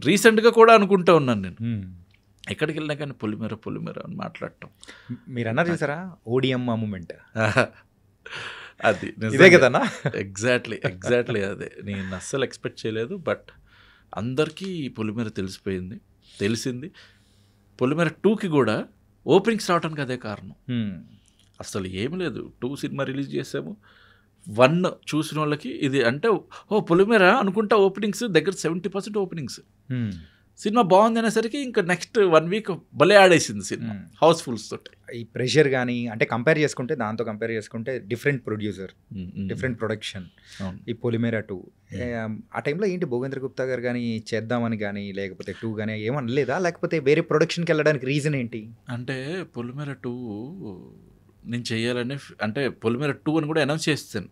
రీసెంట్గా కూడా అనుకుంటూ ఉన్నాను నేను. ఎక్కడికి వెళ్ళినా కానీ పొలిమేర అని మాట్లాడటం. మీరు అన్నారు చూసారా ఓడిఎం మూమెంట్, అది ఇదే కదన్నా? ఎగ్జాక్ట్లీ అదే. నేను అస్సలు ఎక్స్పెక్ట్ చేయలేదు. బట్ అందరికీ పొలిమేర తెలిసింది. పొలిమేర 2కి కూడా ఓపెనింగ్స్ రావడానికి అదే కారణం. అసలు ఏమి లేదు, 2 సినిమా రిలీజ్ చేసాము. 1 చూసిన వాళ్ళకి ఇది అంటే పొలిమేర అనుకుంటా ఓపెనింగ్స్ దగ్గర 70% ఓపెనింగ్స్. సినిమా బాగుంది అనేసరికి ఇంకా నెక్స్ట్ 1 వీక్ భలే ఆడేసింది సినిమా హౌస్ఫుల్స్ తోటి. ఈ ప్రెషర్ కానీ అంటే కంపేర్ చేసుకుంటే డిఫరెంట్ ప్రొడ్యూసర్, డిఫరెంట్ ప్రొడక్షన్. ఈ పొలిమేర 2 ఆ టైంలో ఏంటి భోగేంద్ర గుప్తా గారు కానీ చేద్దామని కానీ లేకపోతే 2 కానీ ఏమనలేదా? లేకపోతే వేరే ప్రొడక్షన్కి వెళ్ళడానికి రీజన్ ఏంటి? అంటే పొలిమేర 2 నేను చేయాలని అంటే పొలిమేర 2 అని కూడా అనౌన్స్ చేస్తాను.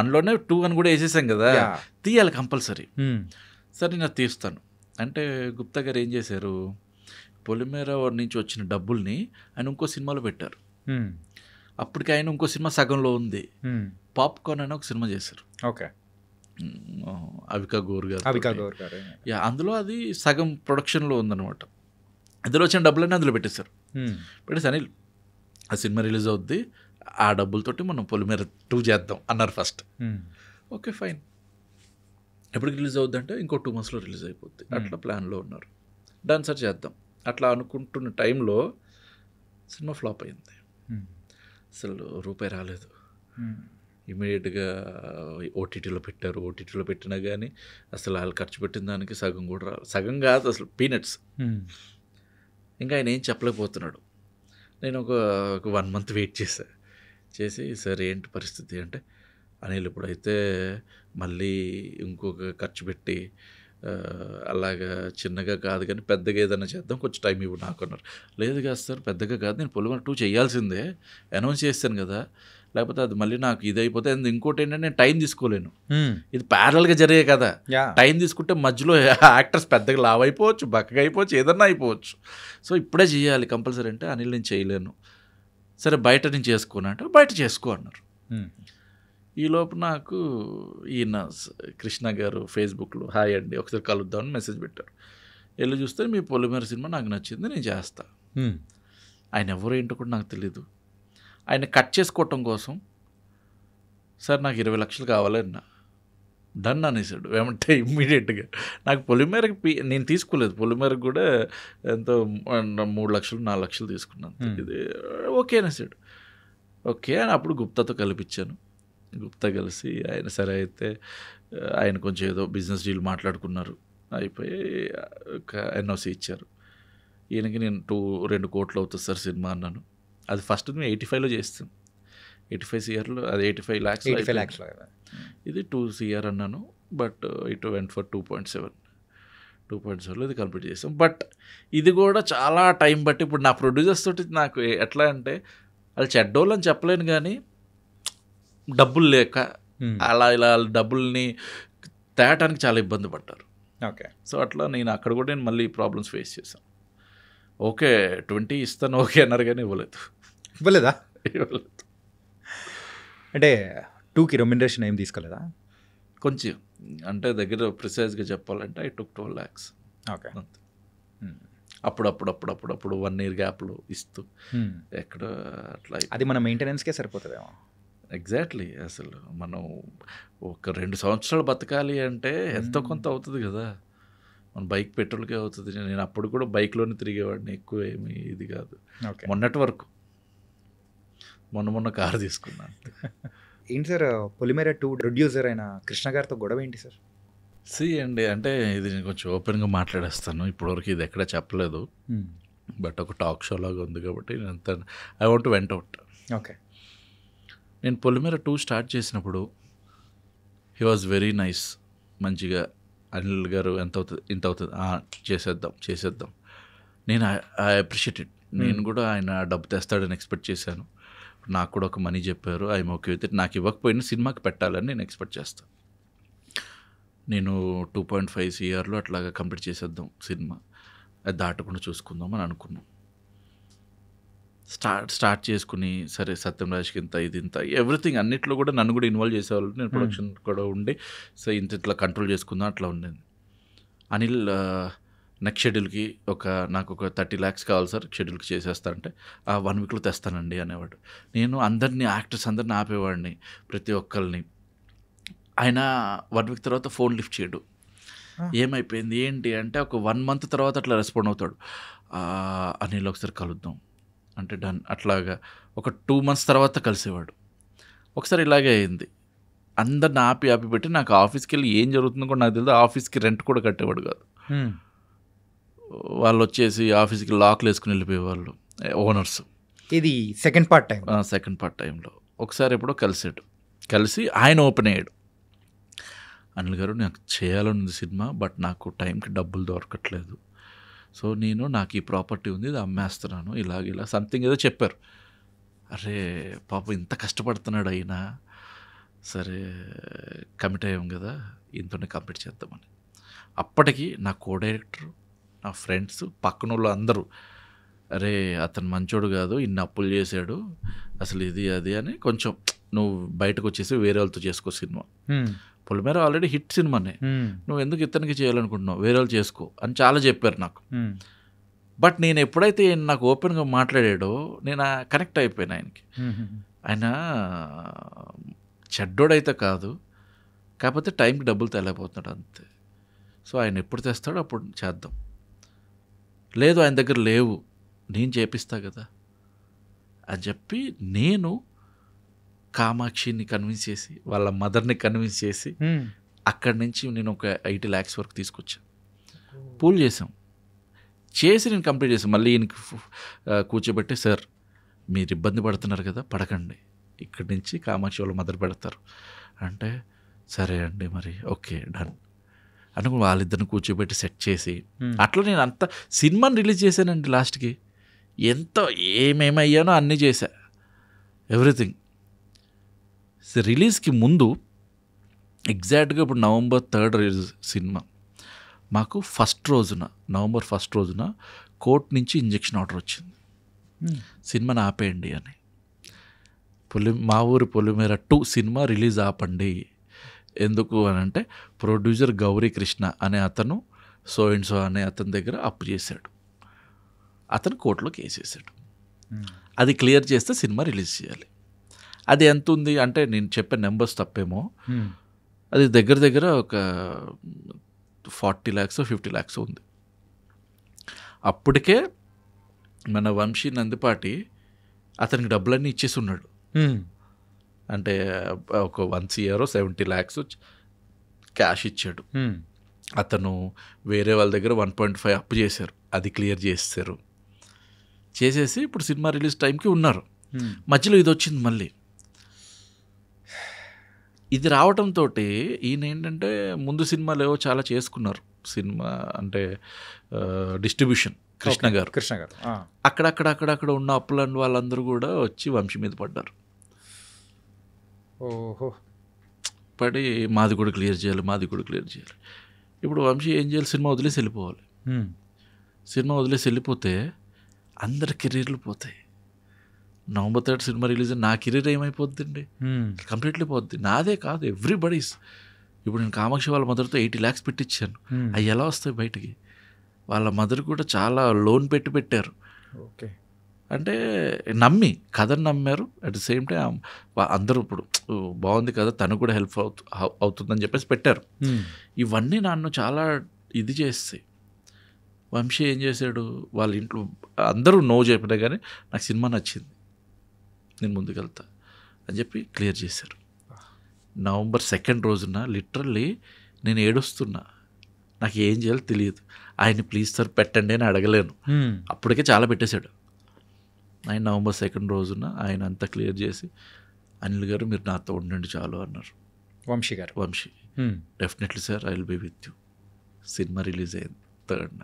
1లోనే 2 అని కూడా వేసేసాం కదా, తీయాలి కంపల్సరీ. సరే నేను తీస్తాను అంటే గుప్తా గారు ఏం చేశారు, పొలిమేర నుంచి వచ్చిన డబ్బుల్ని ఆయన ఇంకో సినిమాలో పెట్టారు. అప్పటికి ఆయన ఇంకో సినిమా సగంలో ఉంది. పాప్కార్న్ అని ఒక సినిమా చేశారు. ఓకే, అవికా గౌర్ గారు. అందులో అది సగం ప్రొడక్షన్లో ఉందన్నమాట. అందులో వచ్చిన డబ్బులన్నీ అందులో పెట్టేశారు. పెట్టేసి అనిల్ ఆ సినిమా రిలీజ్ అవుద్ది, ఆ డబ్బులతోటి మనం పొలిమేర 2 చేద్దాం అన్నారు ఫస్ట్. ఓకే ఫైన్, ఎప్పటికి రిలీజ్ అవుద్ది అంటే ఇంకో 2 monthsలో రిలీజ్ అయిపోద్ది, అట్లా ప్లాన్లో ఉన్నారు. డన్ సార్ చేద్దాం అట్లా అనుకుంటున్న టైంలో సినిమా ఫ్లాప్ అయింది. అసలు రూపాయి రాలేదు. ఇమీడియట్గా ఓటీటీలో పెట్టారు. ఓటీటీలో పెట్టినా కానీ అసలు వాళ్ళు ఖర్చు పెట్టిన దానికి సగం కూడా రాలేదు. సగం కాదు, అసలు పీనట్స్. ఇంకా ఆయన ఏం చెప్పలేకపోతున్నాడు. నేను ఒక 1 month వెయిట్ చేసి సార్ ఏంటి పరిస్థితి అంటే, అనిల్ ఇప్పుడైతే మళ్ళీ ఇంకొక ఖర్చు పెట్టి అలాగా చిన్నగా కాదు కానీ పెద్దగా ఏదైనా చేద్దాం, కొంచెం టైం ఇవ్వు నాకు అన్నారు. లేదు కాదు సార్, పెద్దగా కాదు, నేను పొలిమేర 2 చేయాల్సిందే, అనౌన్స్ చేస్తాను కదా, లేకపోతే అది మళ్ళీ నాకు ఇది అయిపోతే. ఇంకోటి ఏంటంటే నేను టైం తీసుకోలేను, ఇది ప్యారల్గా జరిగే కదా. టైం తీసుకుంటే మధ్యలో యాక్టర్స్ పెద్దగా లావ్ అయిపోవచ్చు, బక్కగా అయిపోవచ్చు, ఏదన్నా అయిపోవచ్చు. సో ఇప్పుడే చేయాలి కంపల్సరీ అంటే, అనిల్ నేను చేయలేను. సరే బయట నేను చేసుకోను అంటే, బయట చేసుకో అన్నారు. ఈలోపు నాకు ఈయన కృష్ణ గారు ఫేస్బుక్లో హాయ్ అండి ఒకసారి కలుద్దామని మెసేజ్ పెట్టారు. వెళ్ళి చూస్తే మీ పొలిమేర సినిమా నాకు నచ్చింది, నేను చేస్తా. ఆయన ఎవరో ఏంటో కూడా నాకు తెలీదు. ఆయన కట్ చేసుకోవటం కోసం సార్ నాకు 20 లక్షలు కావాలన్నా, డన్ అనేసాడు ఏమంటే ఇమ్మీడియట్గా. నాకు పొలిమేరకి నేను తీసుకోలేదు, పొలిమేరకు కూడా ఎంతో 3 లక్షలు 4 లక్షలు తీసుకున్నాను. ఇది ఓకే అనేసాడు. ఓకే అని అప్పుడు గుప్తాతో కల్పించాను. గుప్తా కలిసి ఆయన సరే అయితే ఆయన కొంచెం ఏదో బిజినెస్ డీల్ మాట్లాడుకున్నారు, అయిపోయి ఒక ఎన్ఓసి ఇచ్చారు. ఈయనకి నేను 2 కోట్లు అవుతుంది సార్ సినిమా అన్నాను. అది ఫస్ట్ మేము 85లో చేస్తాం, 85 CRలో అది 85 lakhs, ఇది 2 CR అన్నాను. బట్ ఇట్ వెంట్ ఫర్ 2.7లో ఇది కంప్లీట్ చేస్తాం. బట్ ఇది కూడా చాలా టైం బట్టి ఇప్పుడు నా ప్రొడ్యూసర్స్ తోటి నాకు ఎట్లా అంటే వాళ్ళు చెడ్డోళ్ళు అని చెప్పలేను కానీ డబ్బులు లేక అలా ఇలా డబ్బుల్ని తేయటానికి చాలా ఇబ్బంది పడ్డారు. ఓకే, సో అట్లా నేను అక్కడ కూడా నేను మళ్ళీ ప్రాబ్లమ్స్ ఫేస్ చేశాను. ఓకే 20 ఇస్తాను ఓకే అన్నారు కానీ ఇవ్వలేదా? అంటే 2కి రెమ్యునరేషన్ ఏం తీసుకోలేదా? కొంచెం అంటే దగ్గర ప్రిసైజ్గా చెప్పాలంటే ఐ టుక్ 12 lakhs. ఓకే, అప్పుడు 1 year గ్యాప్లో ఇస్తూ ఎక్కడ అట్లా అది మన మెయింటెనెన్స్కే సరిపోతుందేమో. ఎగ్జాక్ట్లీ, అసలు మనం ఒక 2 సంవత్సరాలు బతకాలి అంటే ఎంతో కొంత అవుతుంది కదా. మన బైక్ పెట్రోల్కే అవుతుంది. నేను అప్పుడు కూడా బైక్లోనే తిరిగేవాడిని, ఎక్కువ ఏమి ఇది కాదు. మొన్నటి వరకు మొన్న కారు తీసుకున్నాను. ఏంటి సార్ పొలిమేర 2 ప్రొడ్యూసర్ అయిన కృష్ణ గారితో గొడవ ఏంటి సార్? అండి అంటే ఇది నేను కొంచెం ఓపెన్గా మాట్లాడేస్తాను. ఇప్పటివరకు ఇది ఎక్కడ చెప్పలేదు, బట్ ఒక టాక్ షో లాగా ఉంది కాబట్టి నేను అంత I want to went out. Okay, నేను పొలిమేర 2 స్టార్ట్ చేసినప్పుడు హీ వాజ్ వెరీ నైస్. మంచిగా అనిల్ గారు ఎంత అవుతుంది ఇంత అవుతుంది చేసేద్దాం. నేను ఐ అప్రిషియేట్ ఇట్. నేను కూడా ఆయన డబ్బు తెస్తాడని ఎక్స్పెక్ట్ చేశాను. నాకు కూడా ఒక మనీ చెప్పారు, ఐఎమ్ ఓకే విత్ ఇట్. నాకు ఇవ్వకపోయినా సినిమాకి పెట్టాలని నేను ఎక్స్పెక్ట్ చేస్తాను. నేను 2.5 CRలో అట్లాగా కంప్లీట్ చేసేద్దాం సినిమా, అది దాటకుండా చూసుకుందాం అని అనుకున్నాం. స్టార్ట్ చేసుకుని సరే సత్యం రాజ్కి ఇంత ఇది ఇంత ఎవ్రీథింగ్ అన్నిట్లో కూడా నన్ను కూడా ఇన్వాల్వ్ చేసేవాళ్ళు. నేను ప్రొడక్షన్ కూడా ఉండి సో ఇట్లా కంట్రోల్ చేసుకుందాం అట్లా ఉండేది. అనిల్ నెక్స్ట్ షెడ్యూల్కి నాకు ఒక 30 lakhs కావాలి సార్, షెడ్యూల్కి చేసేస్తారంటే 1 weekలో తెస్తానండి అనేవాడు. నేను యాక్టర్స్ అందరిని ఆపేవాడిని, ప్రతి ఒక్కరిని. ఆయన 1 week తర్వాత ఫోన్ లిఫ్ట్ చేయడు. ఏమైపోయింది ఏంటి అంటే ఒక 1 month తర్వాత అట్లా రెస్పాండ్ అవుతాడు. అనిల్ ఒకసారి కలుద్దాం అంటే డన్. అట్లాగా ఒక 2 months తర్వాత కలిసేవాడు. ఒకసారి ఇలాగే అయింది. అందరిని ఆపి పెట్టి నాకు ఆఫీస్కి వెళ్ళి ఏం జరుగుతుందో కూడా నాకు తెలియదు. ఆఫీస్కి రెంట్ కూడా కట్టేవాడు కాదు. వాళ్ళు వచ్చేసి ఆఫీస్కి లాక్లు వేసుకుని వెళ్ళిపోయేవాళ్ళు ఓనర్స్. ఇది సెకండ్ పార్ట్ టైంలో ఒకసారి ఎప్పుడో కలిసి ఆయన ఓపెన్ అయ్యాడు. అనిల్ గారు నాకు చేయాలనుంది సినిమా, బట్ నాకు టైంకి డబ్బులు దొరకట్లేదు. సో నాకు ఈ ప్రాపర్టీ ఉంది, ఇది అమ్మేస్తున్నాను, ఇలా సంథింగ్ ఏదో చెప్పారు. అరే పాపం ఇంత కష్టపడుతున్నాడు అయినా సరే కమిట్ అయ్యాం కదా, ఇంతనే కంప్లీట్ చేద్దామని. అప్పటికి నా కో డైరెక్టర్, నా ఫ్రెండ్స్, పక్కన వాళ్ళు అందరూ అరే అతను మంచోడు కాదు, ఇన్ని అప్పులు చేశాడు, అసలు ఇది అది అని కొంచెం నువ్వు బయటకు వచ్చేసి వేరే వాళ్ళతో చేసుకో సినిమా. పొలిమేర ఆల్రెడీ హిట్ సినిమానే, నువ్వు ఎందుకు ఇతనికి చేయాలనుకుంటున్నావు, వేరే వాళ్ళు చేసుకో అని చాలా చెప్పారు నాకు. బట్ నేను ఎప్పుడైతే నాకు ఓపెన్గా మాట్లాడాడో నేను కనెక్ట్ అయిపోయాను ఆయనకి. ఆయన చెడ్డోడైతే కాదు, కాకపోతే టైంకి డబ్బులు తేలేకపోతున్నాడు అంతే. సో ఆయన ఎప్పుడు తెస్తాడో అప్పుడు చేద్దాం. లేదు ఆయన దగ్గర లేవు, నేను చేపిస్తా కదా అని చెప్పి నేను కామాక్షిని కన్విన్స్ చేసి వాళ్ళ మదర్ని కన్విన్స్ చేసి అక్కడి నుంచి నేను ఒక 80 lakhs వరకు తీసుకొచ్చాను. పూల్ చేసి నేను కంప్లీట్ చేసాను. మళ్ళీ ఈయనకి కూర్చోబెట్టి సార్ మీరు ఇబ్బంది పడుతున్నారు కదా, పడకండి, ఇక్కడి నుంచి కామాక్షి వాళ్ళ మదర్ పెడతారు అంటే సరే అండి మరి ఓకే డన్ అని వాళ్ళిద్దరిని కూర్చోబెట్టి సెట్ చేసి అట్లా నేను అంత సినిమాని రిలీజ్ చేశానండి. లాస్ట్కి ఎంత ఏమేమయ్యానో అన్నీ చేశా, ఎవ్రీథింగ్. రిలీజ్కి ముందు ఎగ్జాక్ట్గా ఇప్పుడు November 3rd రిలీజ్ సినిమా. మాకు November 1st రోజున కోర్టు నుంచి ఇంజెక్షన్ ఆర్డర్ వచ్చింది, సినిమాని ఆపేయండి అని. మా ఊరి పొలిమేర 2 సినిమా రిలీజ్ ఆపండి. ఎందుకు అని అంటే ప్రొడ్యూసర్ గౌరీ కృష్ణ అనే అతను సో అనే అతని దగ్గర అప్పు చేశాడు. అతను కోర్టులో కేసు వేసాడు. అది క్లియర్ చేస్తే సినిమా రిలీజ్ చేయాలి. అది ఎంత ఉంది అంటే నేను చెప్పే నెంబర్స్ తప్పేమో, అది దగ్గర ఒక 40 lakhs 50 lakhs ఉంది. అప్పటికే మన వంశీ నందిపాటి అతనికి డబ్బులన్నీ ఇచ్చేసి ఉన్నాడు. అంటే ఒక 1 year 70 lakhs క్యాష్ ఇచ్చాడు. అతను వేరే వాళ్ళ దగ్గర 1.5 అప్పు చేశారు, అది క్లియర్ చేసేసి ఇప్పుడు సినిమా రిలీజ్ టైంకి ఉన్నారు. మధ్యలో ఇది వచ్చింది మళ్ళీ. ఇది రావటంతో ఈయన ఏంటంటే ముందు సినిమాలు ఏవో చాలా చేసుకున్నారు, సినిమా అంటే డిస్ట్రిబ్యూషన్ కృష్ణ గారు అక్కడక్కడ ఉన్న అప్పులని వాళ్ళందరూ కూడా వచ్చి వంశీ మీద పడ్డారు. పడి మాది కూడా క్లియర్ చేయాలి. ఇప్పుడు వంశీ ఏం చేయాలి, సినిమా వదిలేసి వెళ్ళిపోవాలి. సినిమా వదిలేసి వెళ్ళిపోతే అందరి కెరీర్లు పోతాయి. November 3rd సినిమా రిలీజ్, నా కెరీర్ ఏమైపోద్దండి, కంప్లీట్లీ పోద్ది. నాదే కాదు, ఎవ్రీబడీస్. ఇప్పుడు నేను కామాక్షి వాళ్ళ మదర్తో 80 lakhs పెట్టించాను, అవి ఎలా వస్తాయి బయటికి? వాళ్ళ మదర్ కూడా చాలా లోన్ పెట్టారు. ఓకే, అంటే కథను నమ్మారు. అట్ ద సేమ్ టైం అందరూ ఇప్పుడు బాగుంది కదా, తను కూడా హెల్ప్ అవుతుందని చెప్పేసి పెట్టారు. ఇవన్నీ నన్ను చాలా ఇది చేస్తాయి. వంశీ ఏం చేశాడు, వాళ్ళ ఇంట్లో అందరూ నో చెప్పినా కానీ నాకు సినిమా నచ్చింది, నేను ముందుకెళ్తా అని చెప్పి క్లియర్ చేశారు. November 2nd రోజున లిటరల్లీ నేను ఏడుస్తున్నా, నాకు ఏం చేయాలో తెలియదు. ఆయన ప్లీజ్ సార్ పెట్టండి అని అడగలేను, అప్పటికే చాలా పెట్టేశాడు. ఆయన November 2nd రోజున ఆయన అంతా క్లియర్ చేసి అనిల్ గారు మీరు నాతో ఉండండి చాలు అన్నారు. Vamsi definitely sir I will be with you. Cinema release అయింది 3rd,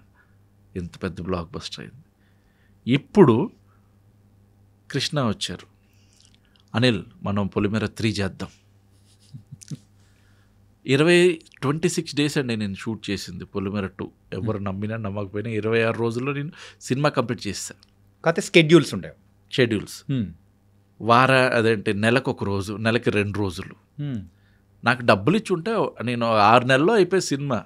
ఎంత పెద్ద బ్లాక్ బస్టర్ అయింది. ఇప్పుడు కృష్ణ వచ్చారు, అనిల్ మనం పొలిమేర 3 చేద్దాం. 26 days అండి నేను షూట్ చేసింది పొలిమేర 2. ఎవరు నమ్మినా నమ్మకపోయినా 26 రోజుల్లో నేను సినిమా కంప్లీట్ చేస్తాను. కాకపోతే స్కెడ్యూల్స్ ఉండేవి. షెడ్యూల్స్, అదేంటి నెలకు 1 రోజు, నెలకి 2 రోజులు. నాకు డబ్బులు ఇచ్చి ఉంటే నేను 6 నెలల్లో అయిపోయి సినిమా.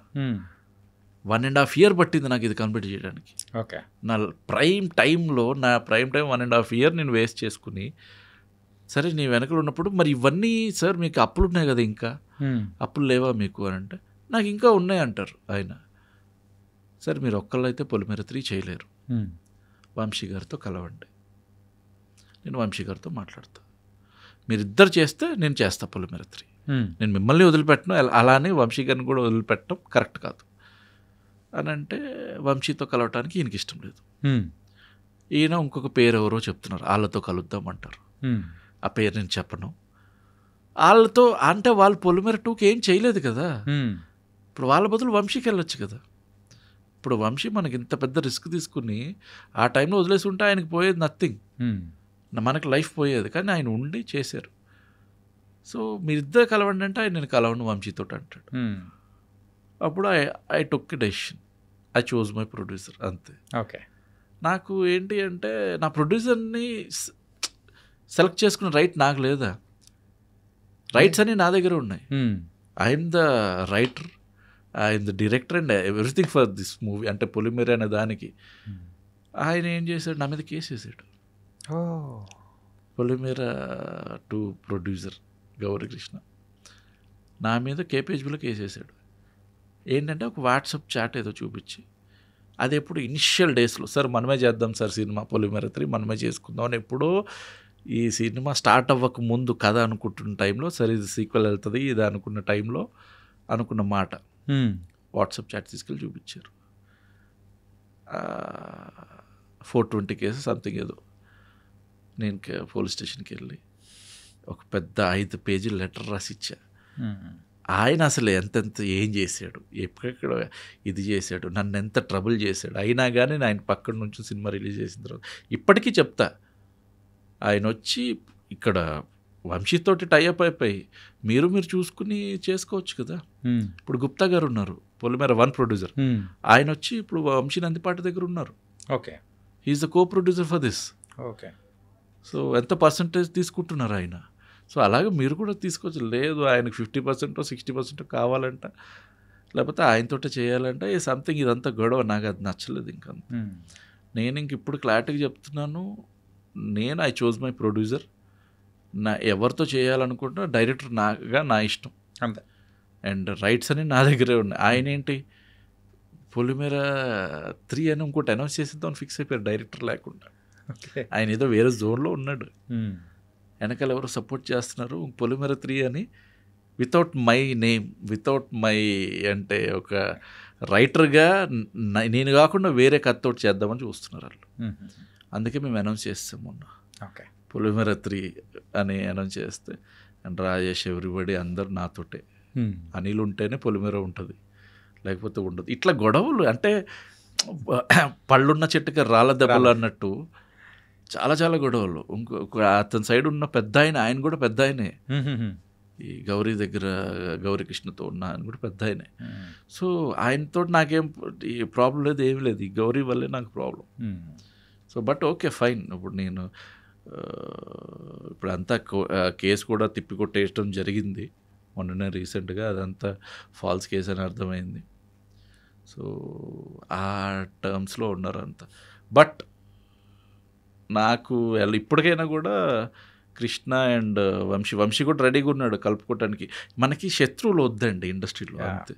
1.5 year పట్టింది నాకు ఇది కంప్లీట్ చేయడానికి. ఓకే. నా ప్రైమ్ టైం 1.5 year నేను వేస్ట్ చేసుకుని, సరే నీ వెనకలు ఉన్నప్పుడు మరి ఇవన్నీ సార్ మీకు అప్పులు ఉన్నాయి కదా, ఇంకా అప్పులు లేవా మీకు అని అంటే, నాకు ఇంకా ఉన్నాయి అంటారు ఆయన. సరే మీరు ఒక్కళ్ళైతే పొలిమేర 3 చేయలేరు, వంశీ గారితో కలవండి, నేను వంశీ గారితో మాట్లాడతా, మీరిద్దరు చేస్తే నేను చేస్తా పొలిమేర 3. నేను మిమ్మల్ని వదిలిపెట్టను, అలానే వంశీ గారిని కూడా వదిలిపెట్టడం కరెక్ట్ కాదు అని అంటే, వంశీతో కలవటానికి ఈయనకి ఇష్టం లేదు. ఈయన ఇంకొక పేరు ఎవరో చెప్తున్నారు, వాళ్ళతో కలుద్దాం అంటారు. ఆ పేరు నేను చెప్పను. వాళ్ళతో అంటే వాళ్ళు పొలిమేర 2కి ఏం చేయలేదు కదా, ఇప్పుడు వాళ్ళ బదులు వంశీకి వెళ్ళొచ్చు కదా. ఇప్పుడు వంశీ మనకి ఇంత పెద్ద రిస్క్ తీసుకుని ఆ టైంలో వదిలేసి ఉంటే ఆయనకి పోయేది నథింగ్, మనకి లైఫ్ పోయేది. కానీ ఆయన ఉండి చేశారు. సో మీరిద్దరు కలవండి అంటే ఆయన నేను కలవను వంశీతో అంటాడు. అప్పుడు I took decision, I choose my producer, అంతే. ఓకే. నాకు ఏంటి అంటే నా ప్రొడ్యూసర్ని సెలెక్ట్ చేసుకునే రైట్ నాకు లేదా, రైట్స్ అన్నీ నా దగ్గర ఉన్నాయి. I'm the writer, I'm the director and everything for this movie. అంటే పొలిమేర అనే దానికి ఆయన ఏం చేశాడు, నా మీద కేసు వేసాడు. పొలిమేర 2 ప్రొడ్యూసర్ గౌరీకృష్ణ నా మీద కేపీహెచ్బీలో కేసు వేసాడు. ఏంటంటే ఒక వాట్సాప్ చాట్ ఏదో చూపించి, అది ఎప్పుడు ఇనిషియల్ డేస్లో, సార్ మనమే చేద్దాం సార్ సినిమా పొలిమేర 3 మనమే చేసుకుందాం అని ఎప్పుడో ఈ సినిమా స్టార్ట్ అవ్వక ముందు కథ అనుకుంటున్న టైంలో, సరే ఇది సీక్వెల్ వెళ్తుంది ఇది అనుకున్న టైంలో అనుకున్న మాట వాట్సాప్ చాట్ తీసుకెళ్ళి చూపించారు. 420 కేసు సంథింగ్ ఏదో. నేను పోలీస్ స్టేషన్కి వెళ్ళి ఒక పెద్ద 5 పేజీల లెటర్ రాసి ఇచ్చా. ఆయన అసలు ఎంతెంత ఏం చేశాడు, ఎక్కడెక్కడ ఇది చేశాడు, నన్ను ఎంత ట్రబుల్ చేశాడు, అయినా కానీ ఆయన పక్కన నుంచి సినిమా రిలీజ్ చేసిన తర్వాత ఇప్పటికీ చెప్తా, ఆయన వచ్చి ఇక్కడ వంశీతోటి టైఅప్ అయిపోయి మీరు చూసుకుని చేసుకోవచ్చు కదా. ఇప్పుడు గుప్తా గారు ఉన్నారు, పొలిమేర 1 ప్రొడ్యూసర్, ఆయన వచ్చి ఇప్పుడు వంశీ నందిపాటి దగ్గర ఉన్నారు. Okay. He's the co producer for this. Okay. So ఎంత పర్సంటేజ్ తీసుకుంటున్నారు ఆయన. సో అలాగే మీరు కూడా తీసుకోవచ్చు. లేదు ఆయనకు 50% 60% కావాలంట, లేకపోతే ఆయనతోటే చేయాలంటే సంథింగ్, ఇదంతా గొడవ. నాకు అది నచ్చలేదు. ఇంకా నేను ఇప్పుడు క్లారిటీగా చెప్తున్నాను, నేను ఐ చూజ్ మై ప్రొడ్యూసర్. నా ఎవరితో చేయాలనుకుంటున్నా డైరెక్టర్ నా ఇష్టం అంతే. అండ్ రైట్స్ అని నా దగ్గరే ఉన్నాయి. ఆయన ఏంటి పొలిమేర 3 అని ఇంకోటి అనౌన్స్ చేసేద్దామని ఫిక్స్ అయిపోయారు డైరెక్టర్ లేకుండా. ఆయన ఏదో వేరే జోన్లో ఉన్నాడు, వెనకాల ఎవరో సపోర్ట్ చేస్తున్నారు. పొలిమేర 3 అని without my name, without my అంటే ఒక రైటర్గా నేను కాకుండా వేరే కథతోటి చేద్దామని చూస్తున్నారు వాళ్ళు. అందుకే మేము అనౌన్స్ చేస్తాం మొన్న. ఓకే. పొలిమేర 3 అని అనౌన్స్ చేస్తే అండ్ రాజేష్ ఎవ్రీబడి అందరు నాతోటే. అనిల్ ఉంటేనే పొలిమేర ఉంటుంది, లేకపోతే ఉండదు. ఇట్లా గొడవలు అంటే పళ్ళున్న చెట్టుకి రాళ్ళ దెబ్బలు అన్నట్టు చాలా చాలా గొడవలు. ఇంకొక అతని సైడ్ ఉన్న పెద్ద ఆయన కూడా పెద్ద ఆయనే, ఈ గౌరీ దగ్గర గౌరీకృష్ణతో ఉన్న ఆయన కూడా పెద్ద ఆయనే. సో ఆయనతో నాకేం ప్రాబ్లం లేదు, ఏమి లేదు. ఈ గౌరీ వల్లే నాకు problem. So but okay fine. ఇప్పుడు నేను ఇప్పుడు అంతా కేసు కూడా తిప్పికొట్టేయడం జరిగింది మొన్ననే రీసెంట్గా. అదంతా ఫాల్స్ కేసు అని అర్థమైంది. సో ఆ టర్మ్స్లో ఉన్నారు అంతా. బట్ నాకు ఇప్పటికైనా కూడా కృష్ణ అండ్ వంశీ కూడా రెడీగా ఉన్నాడు కలుపుకోవటానికి. మనకి శత్రువులు వద్దండి ఇండస్ట్రీలో, అంతే.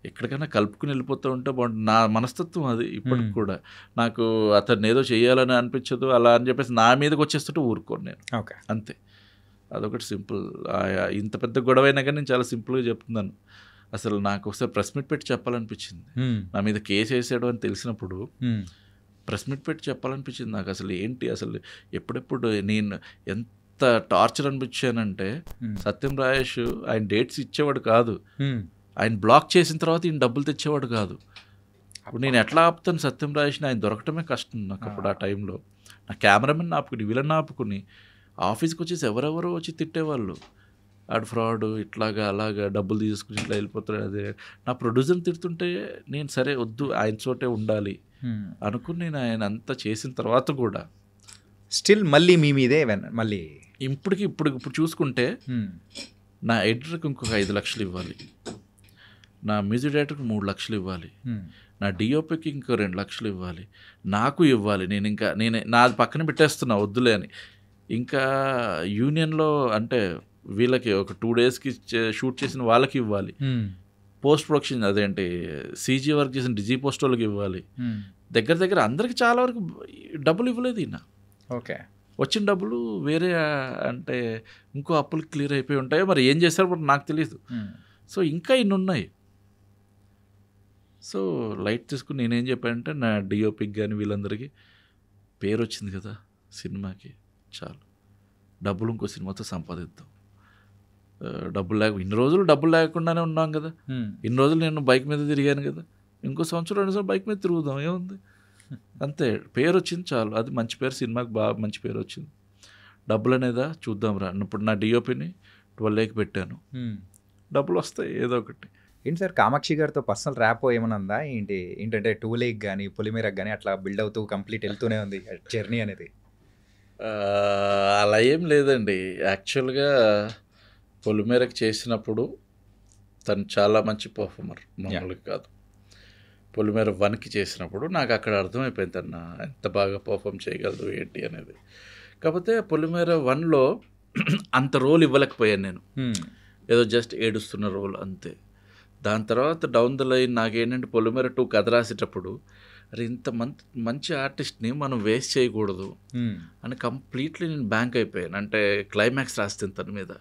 ఎక్కడికైనా కలుపుకుని వెళ్ళిపోతూ ఉంటే బాగుంటుంది. నా మనస్తత్వం అది ఇప్పటికి కూడా. నాకు అతన్ని ఏదో చేయాలని అనిపించదు, అలా అని చెప్పేసి నా మీదకి వచ్చేస్తుంటే ఊరుకోను నేను, అంతే. అదొకటి సింపుల్. ఇంత పెద్ద గొడవ అయినా కానీ నేను చాలా సింపుల్గా చెప్తున్నాను. అసలు నాకు ఒకసారి ప్రెస్ మీట్ పెట్టి చెప్పాలనిపించింది. నా మీద కేసు వేసాడు అని తెలిసినప్పుడు ప్రెస్ మీట్ పెట్టి చెప్పాలనిపించింది నాకు. అసలు ఏంటి అసలు ఎప్పుడెప్పుడు నేను ఎంత టార్చర్ అనిపించానంటే, సత్యం రాజేష్ ఆయన డేట్స్ ఇచ్చేవాడు కాదు, ఆయన బ్లాక్ చేసిన తర్వాత ఈయన డబ్బులు తెచ్చేవాడు కాదు. అప్పుడు నేను ఎట్లా ఆపుతాను సత్యం రాజేష్ని? ఆయన దొరకటమే కష్టం నాకు అప్పుడు. ఆ టైంలో నా కెమెరామెన్ ఆపుకుని, వీళ్ళని ఆపుకుని ఆఫీస్కి వచ్చేసి ఎవరెవరో వచ్చి తిట్టేవాళ్ళు, ఆడు ఫ్రాడ్, ఇట్లాగా అలాగా డబ్బులు తీసుకుని ఇట్లా వెళ్ళిపోతాడు. అదే నా ప్రొడ్యూసర్ని తిడుతుంటే నేను సరే వద్దు ఆయన చోటే ఉండాలి అనుకుని నేను ఆయన అంతా చేసిన తర్వాత కూడా స్టిల్ మళ్ళీ మీ మీదే మళ్ళీ ఇప్పుడు చూసుకుంటే నా ఎడిటర్కి ఇంకొక 5 లక్షలు ఇవ్వాలి, నా మ్యూజిక్ డైరెక్టర్కి 3 లక్షలు ఇవ్వాలి, నా డిఓపికి ఇంకో 2 లక్షలు ఇవ్వాలి, నాకు ఇవ్వాలి. నేను నాది పక్కన పెట్టేస్తున్నా వద్దులే అని. ఇంకా యూనియన్లో అంటే వీళ్ళకి ఒక 2 డేస్కి షూట్ చేసిన వాళ్ళకి ఇవ్వాలి, పోస్ట్ ప్రొడక్షన్ అదేంటి సీజీ వర్క్ చేసిన డిజీ పోస్ట్ వాళ్ళకి ఇవ్వాలి. దగ్గర అందరికి చాలా వరకు డబ్బులు ఇవ్వలేదు ఈయన. ఓకే, వచ్చిన డబ్బులు వేరే అంటే ఇంకో అప్పులు క్లియర్ అయిపోయి ఉంటాయో మరి ఏం చేశారో నాకు తెలియదు. సో ఇంకా ఇన్ని ఉన్నాయి. సో లైట్ తీసుకుని నేనేం చెప్పానంటే నా డిఓపికి కానీ వీళ్ళందరికీ పేరు వచ్చింది కదా సినిమాకి, చాలు డబ్బులు ఇంకో సినిమాతో సంపాదిద్దాం. ఇన్ని రోజులు డబ్బులు లేకుండానే ఉన్నాం కదా, ఇన్ని రోజులు నేను బైక్ మీద తిరిగాను కదా, ఇంకో సంవత్సరం 2 సంవత్సరాలు బైక్ మీద తిరుగుదాం, ఏముంది అంతే. పేరు వచ్చింది చాలు, అది మంచి పేరు, సినిమాకి బాగా మంచి పేరు వచ్చింది. డబ్బులు అనేదా చూద్దాం రా. ఇప్పుడు నా డిఓపిని 12 పెట్టాను, డబ్బులు వస్తాయి ఏదో ఒకటి. ఏంటి సార్ కామాక్షి గారితో పర్సనల్ ర్యాప్ ఏమైనా ఉందా ఏంటంటే 2 లేక్ కానీ పొలిమేరకు కానీ అట్లా బిల్డ్ అవుతూ కంప్లీట్ వెళ్తూనే ఉంది జర్నీ అనేది? అలా ఏం లేదండి. యాక్చువల్గా పొలిమేరకు చేసినప్పుడు తను చాలా మంచి పర్ఫార్మర్, మామూలుగా కాదు. పొలిమేర 1కి చేసినప్పుడు నాకు అక్కడ అర్థమైపోయింది తను ఎంత బాగా పర్ఫామ్ చేయగలదు ఏంటి అనేది. కాకపోతే పొలిమేర 1లో అంత రోల్ ఇవ్వలేకపోయాను నేను, ఏదో జస్ట్ ఏడుస్తున్న రోల్ అంతే. దాని తర్వాత డౌన్ ద లైన్ నాకేంటంటే పొలిమేర 2 కథ రాసేటప్పుడు అరే ఇంత మంచి ఆర్టిస్ట్ని మనం వేస్ట్ చేయకూడదు అని కంప్లీట్లీ నేను బ్యాంక్ అయిపోయాను. అంటే క్లైమాక్స్ రాస్తాను తన మీద,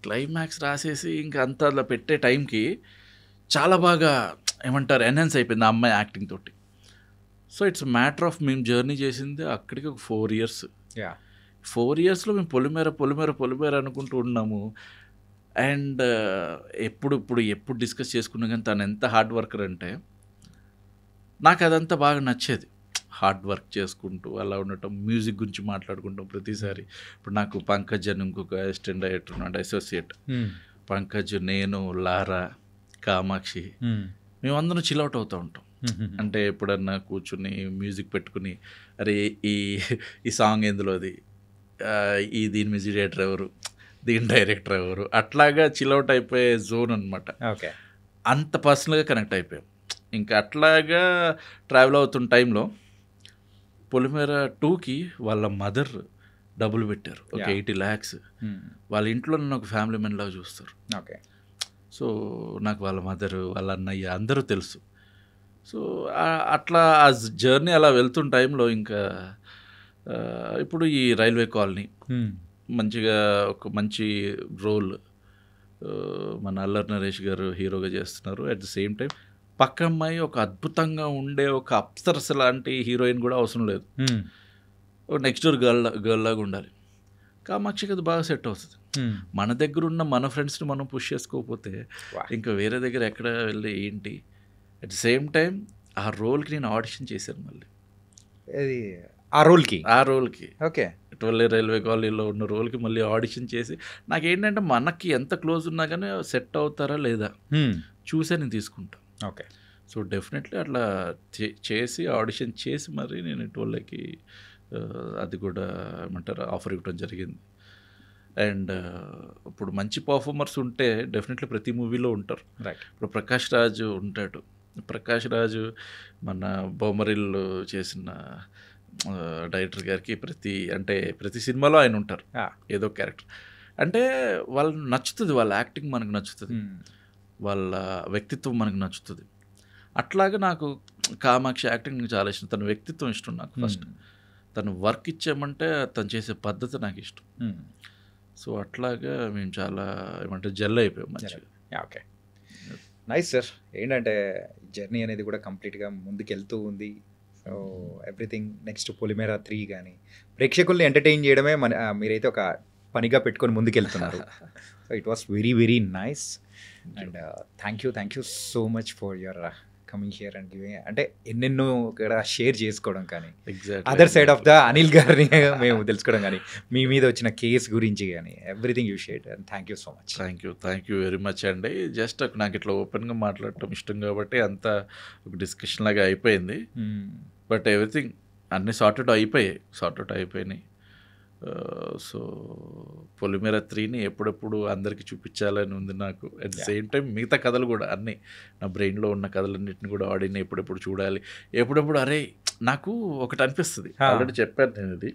క్లైమాక్స్ రాసేసి ఇంకా అంతా అలా పెట్టే టైంకి చాలా బాగా ఏమంటారు ఎన్హాన్స్ అయిపోయింది ఆ అమ్మాయి యాక్టింగ్ తోటి. సో ఇట్స్ మ్యాటర్ ఆఫ్ మేము జర్నీ చేసింది అక్కడికి ఒక 4 years. 4 yearsలో మేము పొలిమేర అనుకుంటూ ఉన్నాము. అండ్ ఎప్పుడు డిస్కస్ చేసుకున్నాం కానీ తను ఎంత హార్డ్ వర్కర్ అంటే నాకు అదంతా బాగా నచ్చేది. హార్డ్ వర్క్ చేసుకుంటూ అలా ఉండటం, మ్యూజిక్ గురించి మాట్లాడుకుంటాం ప్రతిసారి. ఇప్పుడు నాకు పంకజ్ అని ఇంకొక అసిస్టెంట్ డైరెక్టర్ ఉన్నాడు, అసోసియేట్. పంకజ్, నేను, లారా, కామాక్షి మేమందరం చిల్అవుట్ అవుతూ ఉంటాం. అంటే ఎప్పుడన్నా కూర్చుని మ్యూజిక్ పెట్టుకుని అరే ఈ సాంగ్ ఎందులోది, దీని మ్యూజిక్ డైరెక్టర్ ఎవరు, దీని డైరెక్టర్ ఎవరు, అట్లాగా చిల్అవుట్ అయిపోయే జోన్ అనమాట. ఓకే, అంత పర్సనల్గా కనెక్ట్ అయిపోయాం. ఇంకా అట్లాగా ట్రావెల్ అవుతున్న టైంలో పొలిమేర 2కి వాళ్ళ మదర్ డబ్బులు పెట్టారు, ఒక 80 lakhs. వాళ్ళ ఇంట్లో నన్ను ఒక ఫ్యామిలీ మెన్ లాగా చూస్తారు. ఓకే, సో నాకు వాళ్ళ మదరు, వాళ్ళ అన్నయ్య అందరూ తెలుసు. సో అట్లా ఆ జర్నీ అలా వెళ్తున్న టైంలో ఇంకా ఇప్పుడు ఈ రైల్వే కాలనీ మంచిగా ఒక మంచి రోల్ మన అల్లరి నరేష్ గారు హీరోగా చేస్తున్నారు. అట్ ద సేమ్ టైం పక్క అమ్మాయి ఒక అద్భుతంగా ఉండే ఒక అప్సరస లాంటి హీరోయిన్ కూడా అవసరం లేదు, నెక్స్ట్ డోర్ గర్ల్ లాగా ఉండాలి. కామాక్షికి అది బాగా సెట్ అవుతుంది. మన దగ్గర ఉన్న మన ఫ్రెండ్స్ని మనం పుష్ చేసుకోకపోతే ఇంకా వేరే దగ్గర ఎక్కడ వెళ్ళి ఏంటి. అట్ ద సేమ్ టైం ఆ రోల్కి నేను ఆడిషన్ చేశాను మళ్ళీ, ఆ రోల్కి. ఓకే, 12 రైల్వే కాలనీలో ఉన్న రోల్కి మళ్ళీ ఆడిషన్ చేసి నాకేంటంటే మనకి ఎంత క్లోజ్ ఉన్నా కానీ సెట్ అవుతారా లేదా చూసే నేను తీసుకుంటాను. ఓకే, సో డెఫినెట్లీ అట్లా చేసి ఆడిషన్ చేసి మరి నేను 12కి అది కూడా ఏమంటారు ఆఫర్ ఇవ్వడం జరిగింది. అండ్ ఇప్పుడు మంచి పర్ఫార్మర్స్ ఉంటే డెఫినెట్లీ ప్రతి మూవీలో ఉంటారు. రైట్, ఇప్పుడు ప్రకాష్ రాజు ఉంటాడు. ప్రకాష్ రాజు మన బొమ్మరిల్లు చేసిన డైరెక్టర్ గారికి ప్రతి సినిమాలో ఆయన ఉంటారు, ఏదో క్యారెక్టర్. అంటే వాళ్ళకి నచ్చుతుంది, వాళ్ళ యాక్టింగ్ మనకు నచ్చుతుంది, వాళ్ళ వ్యక్తిత్వం మనకు నచ్చుతుంది. అట్లాగే నాకు కామాక్షి యాక్టింగ్ చాలా ఇష్టం, తన వ్యక్తిత్వం ఇష్టం నాకు. ఫస్ట్ తను వర్క్ ఇచ్చామంటే తను చేసే పద్ధతి నాకు ఇష్టం. సో అట్లాగా మేము చాలా ఏమంటారు జెల్ అయిపోయాం మంచిగా. Okay, nice sir. ఏంటంటే జర్నీ అనేది కూడా కంప్లీట్గా ముందుకెళ్తూ ఉంది. సో ఎవ్రీథింగ్ నెక్స్ట్ పొలిమేర 3 కానీ ప్రేక్షకుల్ని ఎంటర్టైన్ చేయడమే మీరైతే ఒక పనిగా పెట్టుకొని ముందుకెళ్తున్నారు. So it was very very nice and thank you so much for your coming here and giving, అంటే ఎన్నెన్నో ఇక్కడ షేర్ చేసుకోవడం కానీ, other side of the Anil గారిని మేము తెలుసుకోవడం కానీ, మీ మీద వచ్చిన కేసు గురించి కానీ everything you shared and thank you so much. Thank you very much అండి. జస్ట్ నాకు ఇట్లా ఓపెన్గా మాట్లాడటం ఇష్టం కాబట్టి అంతా ఒక డిస్కషన్ లాగా అయిపోయింది. బట్ ఎవ్రీథింగ్ అన్నీ సార్ట్అవుట్ అయిపోయినాయి. సో పొలిమేర 3ని ఎప్పుడెప్పుడు అందరికీ చూపించాలని ఉంది నాకు. అట్ ద సేమ్ టైం మిగతా కథలు కూడా అన్నీ నా బ్రెయిన్లో ఉన్న కథలన్నింటిని కూడా ఆడిని ఎప్పుడెప్పుడు చూడాలి. ఎప్పుడెప్పుడు అరే నాకు ఒకటి అనిపిస్తుంది, ఆల్రెడీ చెప్పాను నేను ఇది,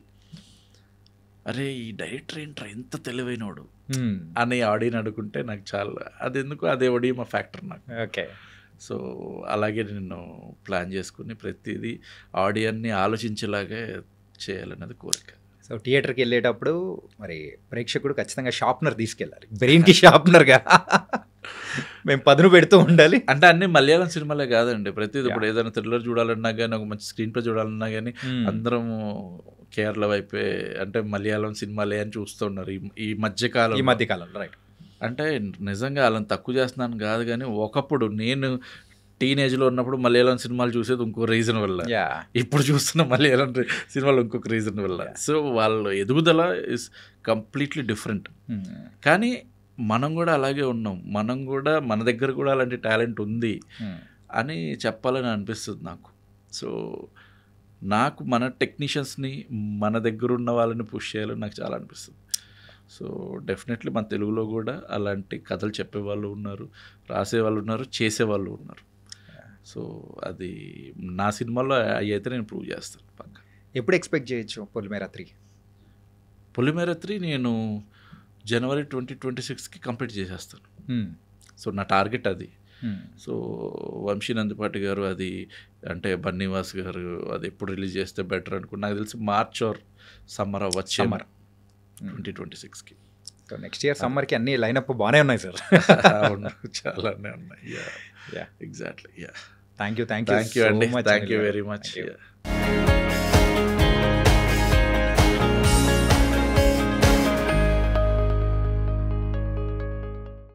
అరే ఈ డైరెక్టర్ ఏంట్రా ఎంత తెలివైనోడు అని ఆడిని అడుగుంటే నాకు చాలా అది ఎందుకు అదే ఒడి మా ఫ్యాక్టర్ నాకు. ఓకే. సో అలాగే నేను ప్లాన్ చేసుకుని ప్రతిదీ ఆడియన్ని ఆలోచించేలాగే చేయాలన్నది కోరిక. సో థియేటర్కి వెళ్ళేటప్పుడు మరి ప్రేక్షకుడు ఖచ్చితంగా షార్ప్నర్ తీసుకెళ్ళాలి, బ్రెయిన్కి షార్ప్నర్గా మేము పదును పెడుతూ ఉండాలి. అంటే అన్ని మలయాళం సినిమాలే కాదండి, ప్రతిది ఇప్పుడు ఏదైనా థ్రిల్లర్ చూడాలన్నా కానీ ఒక మంచి స్క్రీన్ ప్లే చూడాలన్నా కానీ అందరం కేరళ వైపే అంటే మలయాళం సినిమాలే అని చూస్తున్నారు ఈ మధ్యకాలంలో. రైట్. అంటే నిజంగా వాళ్ళని తక్కువ చేస్తున్నాను కాదు, కానీ ఒకప్పుడు నేను టీనేజ్లో ఉన్నప్పుడు మలయాళం సినిమాలు చూసేది ఇంకో రీజన్ వల్ల, ఇప్పుడు చూస్తున్న మలయాళం సినిమాలు ఇంకొక రీజన్ వల్ల. సో వాళ్ళ ఎదుగుదల ఇస్ కంప్లీట్లీ డిఫరెంట్. కానీ మనం కూడా అలాగే ఉన్నాం, మనం కూడా మన దగ్గర కూడా అలాంటి టాలెంట్ ఉంది అని చెప్పాలని అనిపిస్తుంది నాకు. సో నాకు మన టెక్నీషియన్స్ని మన దగ్గర ఉన్న వాళ్ళని పుష్ చేయాలని నాకు చాలా అనిపిస్తుంది. సో డెఫినెట్లీ మన తెలుగులో కూడా అలాంటి కథలు చెప్పేవాళ్ళు ఉన్నారు, రాసేవాళ్ళు ఉన్నారు, చేసేవాళ్ళు ఉన్నారు. సో అది నా సినిమాలో అవి అయితే నేను ప్రూవ్ చేస్తాను పక్క. ఎప్పుడు ఎక్స్పెక్ట్ చేయొచ్చు పొలిమేర 3? పొలిమేర 3 నేను జనవరి 2026కి కంప్లీట్ చేసేస్తాను. సో నా టార్గెట్ అది. సో వంశీ నందిపాటి గారు అది అంటే బన్నీవాస్ గారు అది ఎప్పుడు రిలీజ్ చేస్తే బెటర్ అనుకుంటు నాకు తెలిసి మార్చ్ ఆర్ సమ్మర్ అవ్వచ్చు 2026కి. సో నెక్స్ట్ ఇయర్ సమ్మర్కి అన్ని లైనప్ బాగానే ఉన్నాయి సార్. అవును, చాలానే ఉన్నాయి. ఎగ్జాక్ట్లీ. థ్యాంక్ యూ అండి, థ్యాంక్ యూ వెరీ మచ్.